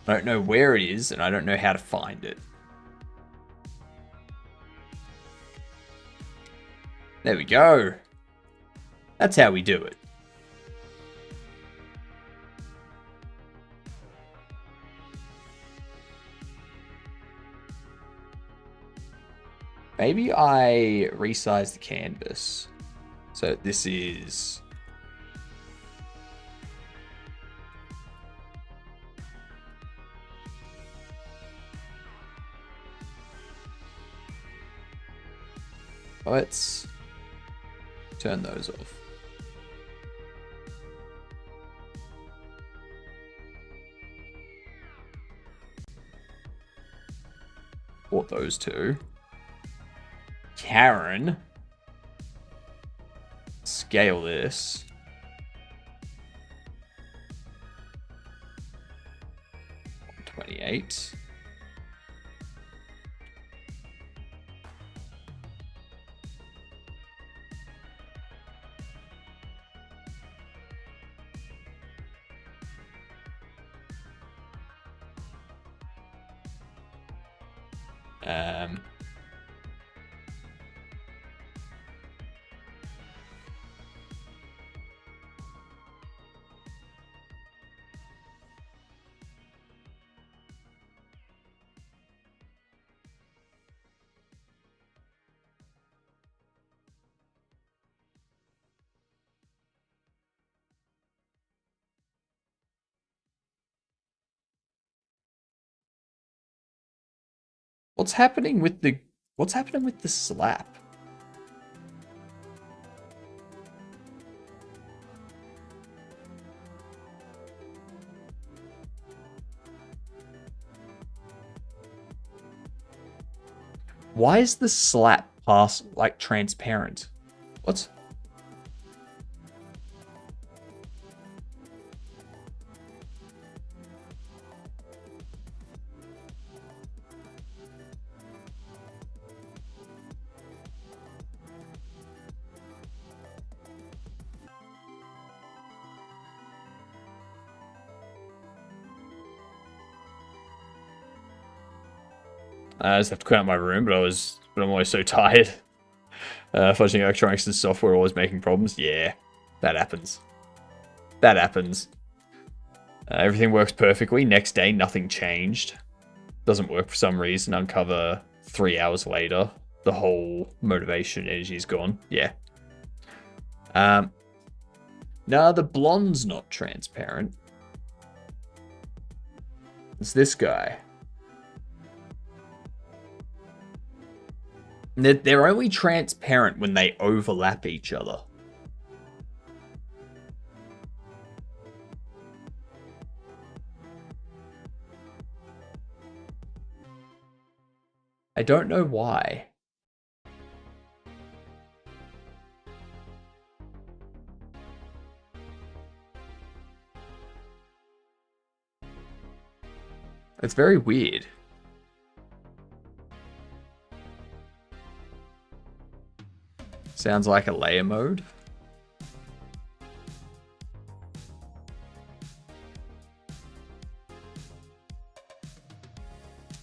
I don't know where it is, and I don't know how to find it. There we go. That's how we do it. Maybe I resize the canvas. So this is... Let's turn those off. Bought those two. Karen. Scale this. $128. What's happening with the slap? Why is the slap like transparent? What's... I just have to clean out my room, but I'm always so tired. Fudging electronics and software always making problems. Yeah, that happens. That happens. Everything works perfectly. Next day, nothing changed. Doesn't work for some reason. Uncover 3 hours later. The whole motivation energy is gone. Yeah. No, the blonde's not transparent. It's this guy. They're only transparent when they overlap each other. I don't know why. It's very weird. Sounds like a layer mode.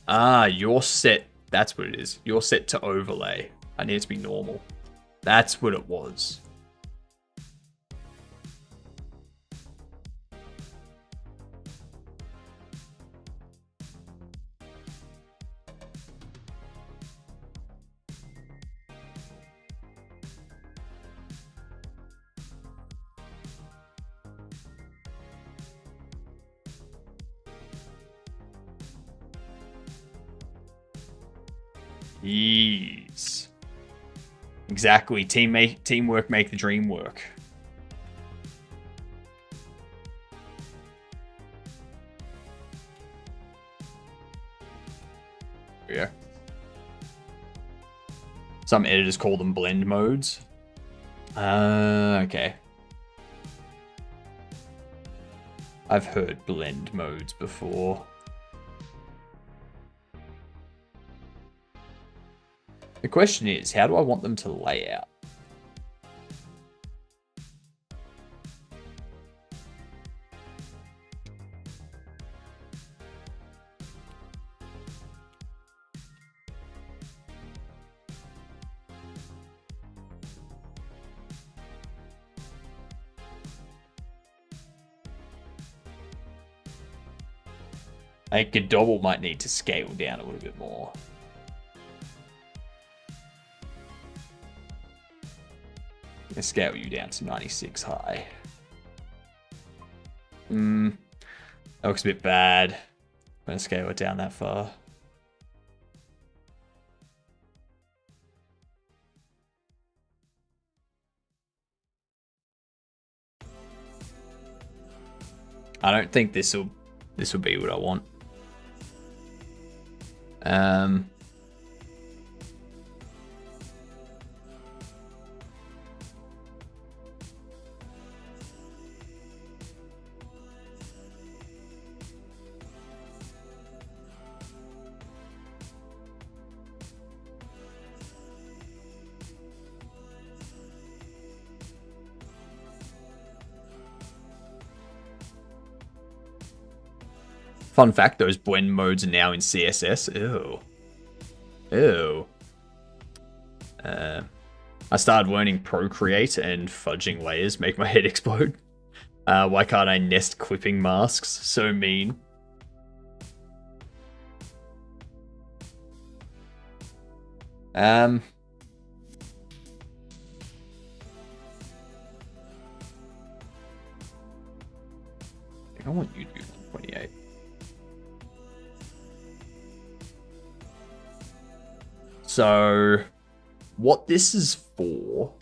Ah, you're set. That's what it is. You're set to overlay. I need it to be normal. That's what it was. Yes. Exactly. Teamwork make the dream work. Yeah. Some editors call them blend modes. Okay. I've heard blend modes before. The question is, how do I want them to lay out? I think Godobble might need to scale down a little bit more. Let's scale you down to 96 high. That looks a bit bad. I'm going to scale it down that far. I don't think this will be what I want. Fun fact, those blend modes are now in CSS. Ew. Ew. I started learning Procreate and fudging layers make my head explode. Why can't I nest clipping masks? So mean. I think I want you to do 128. So, what this is for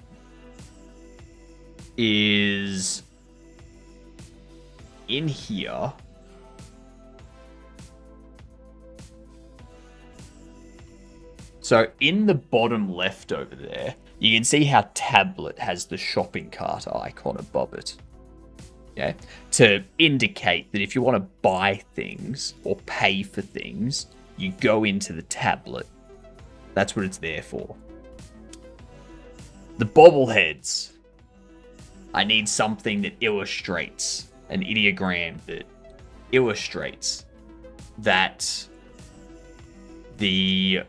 is in here. So, in the bottom left over there, you can see how Tablet has the shopping cart icon above it. Okay? To indicate that if you want to buy things or pay for things, you go into the tablet. That's what it's there for. The bobbleheads. I need something that illustrates, an ideogram that illustrates that the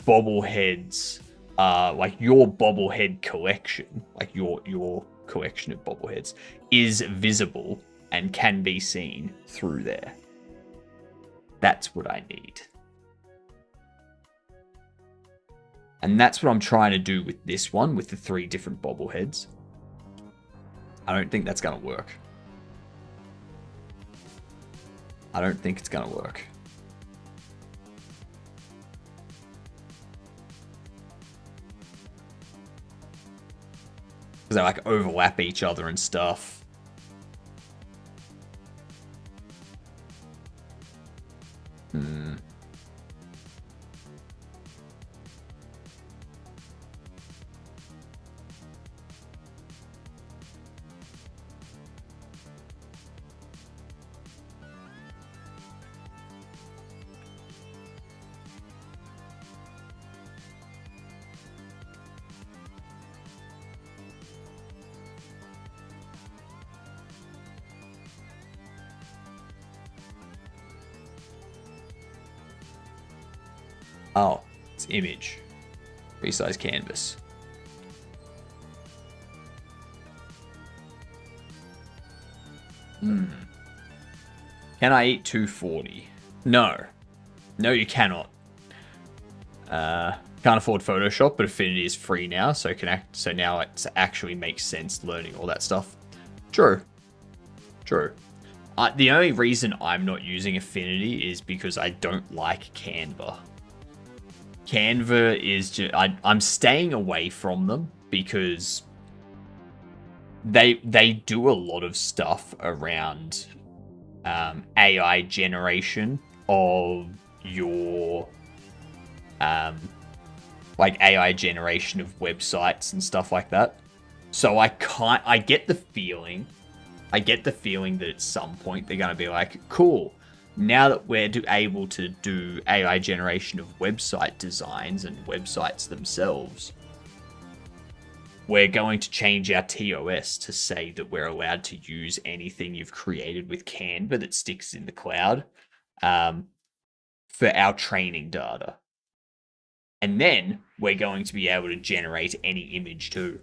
bobbleheads are like your bobblehead collection, like your collection of bobbleheads is visible and can be seen through there. That's what I need. And that's what I'm trying to do with this one, with the 3 different bobbleheads. I don't think that's going to work. I don't think it's going to work. Because they like overlap each other and stuff. Oh, it's image. Resize canvas. Can I eat 240? No. No, you cannot. Can't afford Photoshop, but Affinity is free now, so now it actually makes sense learning all that stuff. True. True. The only reason I'm not using Affinity is because I don't like Canva. Canva is just... I'm staying away from them because they do a lot of stuff around AI generation of your... like AI generation of websites and stuff like that. So I get the feeling that at some point they're going to be like, cool, now that we're able to do AI generation of website designs and websites themselves, we're going to change our TOS to say that we're allowed to use anything you've created with Canva that sticks in the cloud for our training data. And then we're going to be able to generate any image too.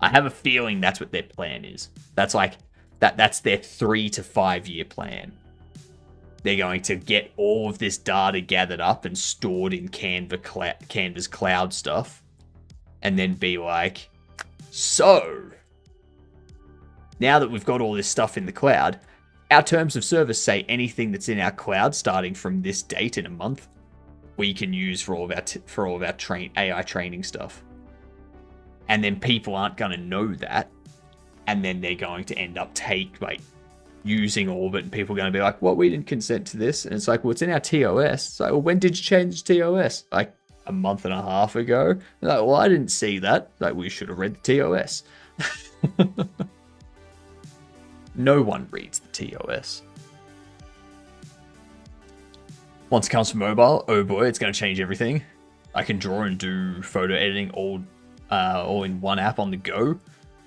I have a feeling that's what their plan is. That's their 3 to 5 year plan. They're going to get all of this data gathered up and stored in Canva's cloud stuff. and then be like, so now that we've got all this stuff in the cloud, our terms of service say anything that's in our cloud starting from this date in a month, we can use for all of our AI training stuff. And then people aren't going to know that, and then they're going to end up using all of it, and people are going to be like, well, we didn't consent to this. And it's like, well, it's in our TOS. It's like, well, when did you change TOS? Like a month and a half ago. They're like, well, I didn't see that. Like, we should have read the TOS. No one reads the TOS. Once it comes to mobile, oh boy, it's going to change everything. I can draw and do photo editing all in one app on the go.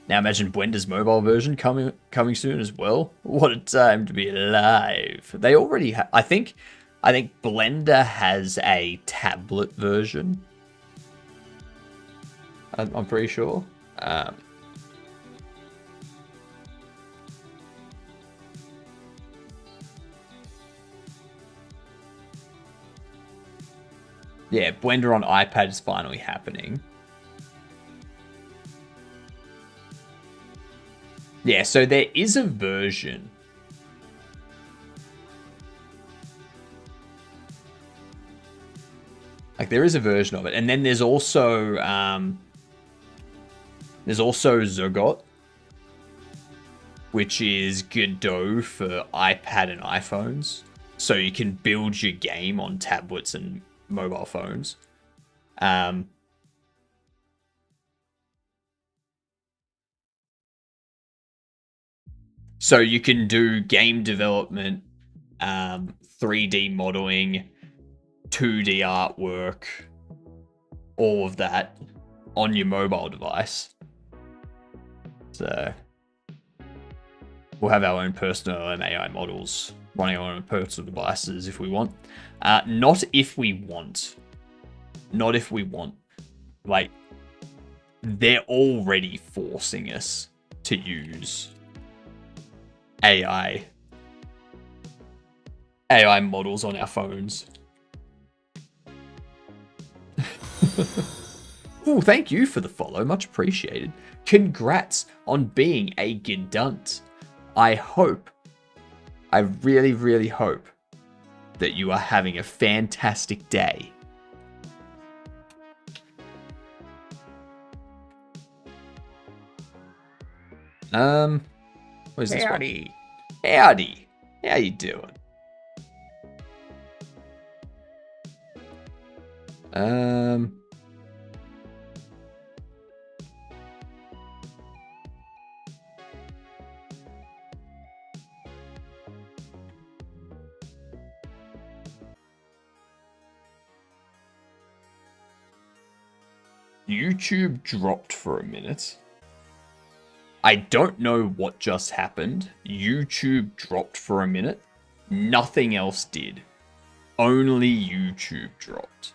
Now imagine Blender's mobile version coming soon as well. What a time to be alive. They already have, I think Blender has a tablet version. I'm pretty sure. Yeah, Blender on iPad is finally happening. Yeah, so there is a version. Like, there is a version of it. And then there's also Zogot, which is Godot for iPad and iPhones. So you can build your game on tablets and mobile phones. So you can do game development, 3D modeling, 2D artwork, all of that on your mobile device. So we'll have our own personal and AI models running on our own personal devices if we want. Not if we want. Not if we want. Like, they're already forcing us to use AI models on our phones. Oh, thank you for the follow. Much appreciated. Congrats on being a Gedunt. I really, really hope that you are having a fantastic day. What is this one? Howdy. How you doing? YouTube dropped for a minute. I don't know what just happened. YouTube dropped for a minute. Nothing else did. Only YouTube dropped.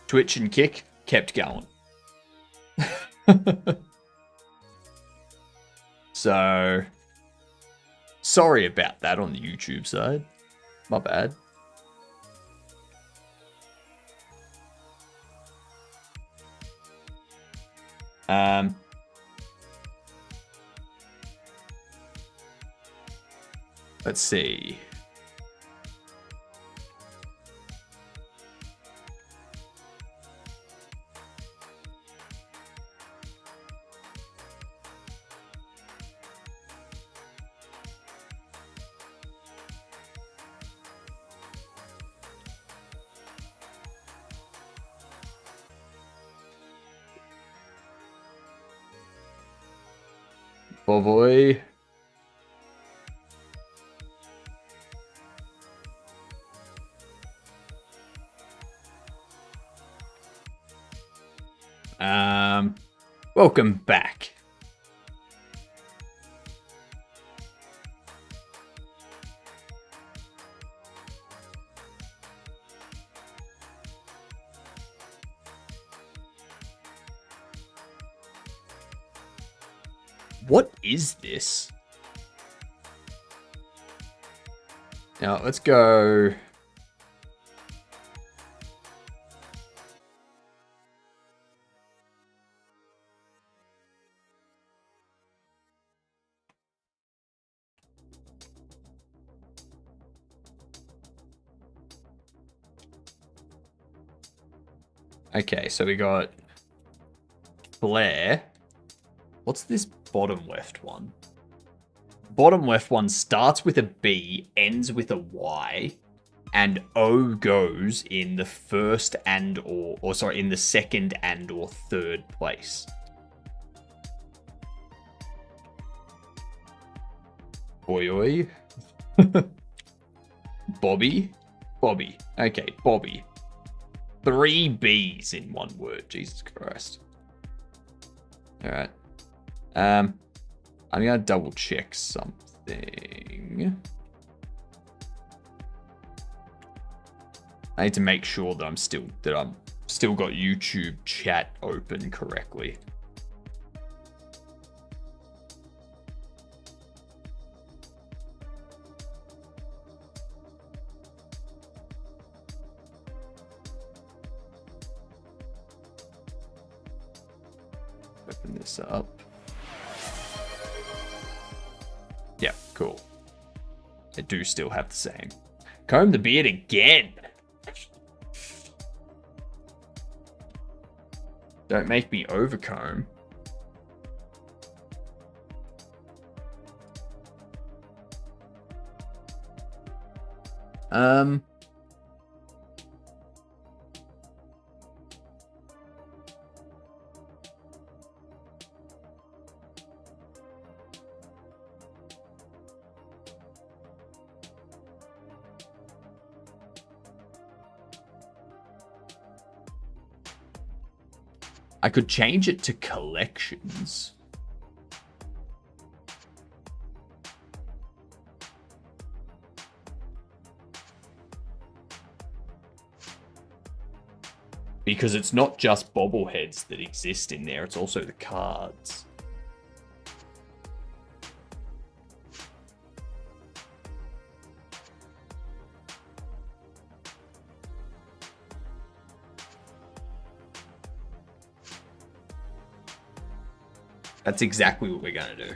Twitch and Kick kept going. So, sorry about that on the YouTube side. My bad. Let's see. Oh boy. Welcome back. What is this? Now, let's go. Okay, so we got Blair. What's this bottom left one? Bottom left one starts with a B, ends with a Y, and O goes in the first and or sorry, in the second and or third place. Oi. Bobby? Bobby. Okay, Bobby. 3 B's in one word. Jesus Christ. Alright. I'm gonna double check something. I need to make sure that I'm still got YouTube chat open correctly. Open this up. Yeah, cool. I do still have the same. Comb the beard again. Don't make me overcomb. I could change it to collections. Because it's not just bobbleheads that exist in there, it's also the cards. That's exactly what we're going to do.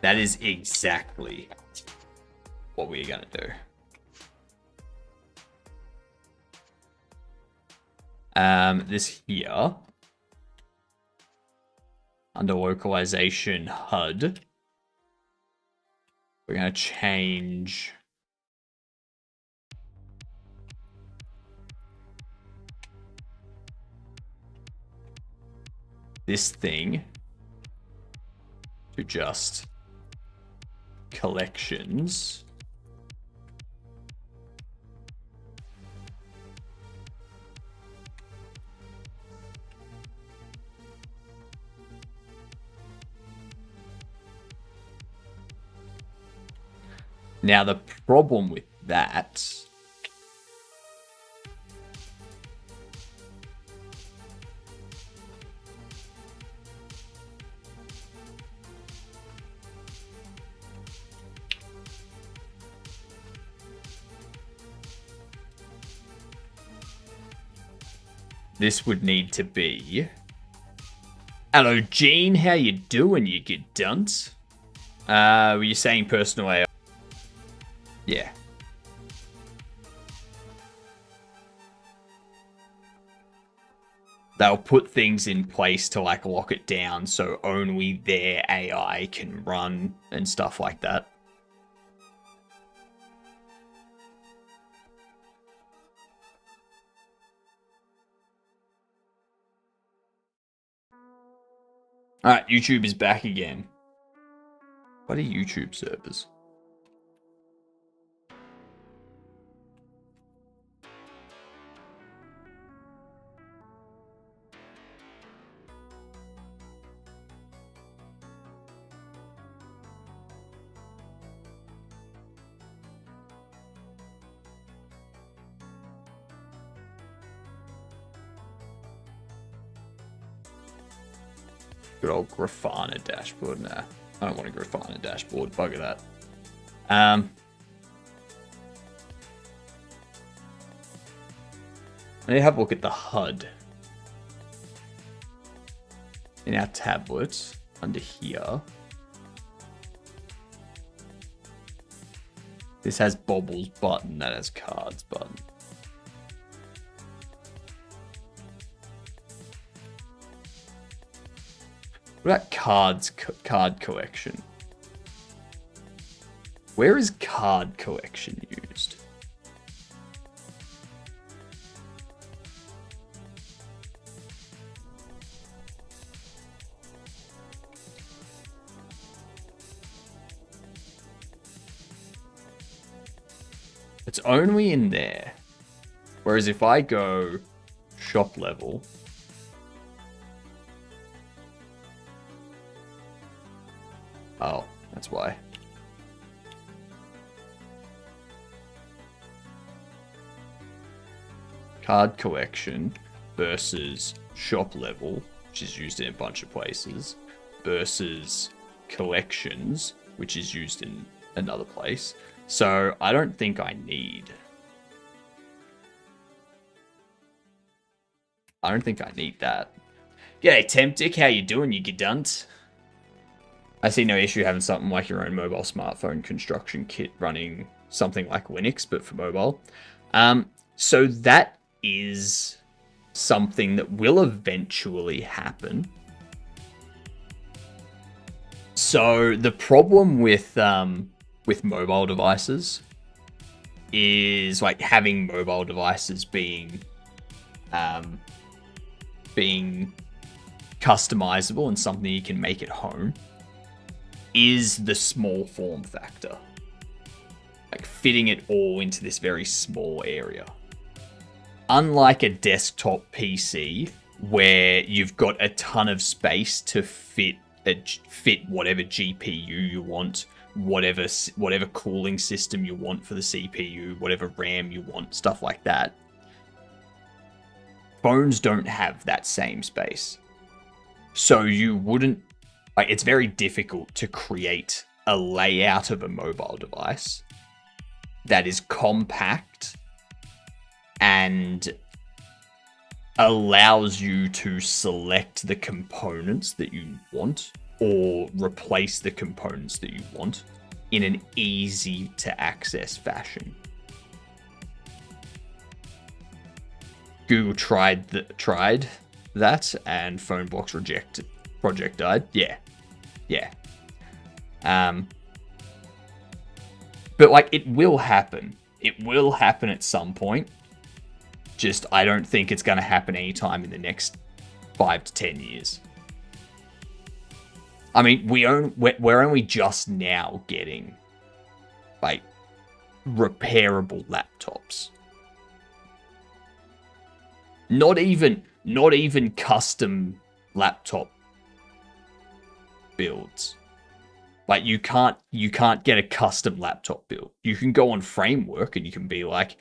That is exactly what we're going to do. This here, under localization HUD, we're going to change this thing to just collections. Now the problem with that this would need to be, hello Gene, how you doing, you good dunce? Were you saying personal AI? Yeah. They'll put things in place to like lock it down so only their AI can run and stuff like that. Alright, YouTube is back again. What are YouTube servers? Good old Grafana dashboard. Nah, I don't want a Grafana dashboard. Bugger that. I need to have a look at the HUD in our tablets under here. This has Bobble's button. That has cards button. What about card collection? Where is card collection used? It's only in there. Whereas if I go shop level, oh, that's why. Card collection versus shop level, which is used in a bunch of places, versus collections, which is used in another place. So I don't think I need. I don't think I need that. G'day, Temptic. How you doing, you gedunt? I see no issue having something like your own mobile smartphone construction kit running something like Linux, but for mobile. So that is something that will eventually happen. So the problem with mobile devices is like having mobile devices being customizable and something you can make at home is the small form factor. Like fitting it all into this very small area. Unlike a desktop PC where you've got a ton of space to fit whatever GPU you want, whatever cooling system you want for the CPU, whatever RAM you want, stuff like that. Phones don't have that same space. So you wouldn't, like, it's very difficult to create a layout of a mobile device that is compact and allows you to select the components that you want or replace the components that you want in an easy to access fashion. Google tried that and Phonebox project died. Yeah. But like, it will happen. It will happen at some point. Just, I don't think it's going to happen anytime in the next 5 to 10 years. I mean, we're only just now getting like repairable laptops. Not even custom laptop builds. Like you can't get a custom laptop build. You can go on Framework and you can be like,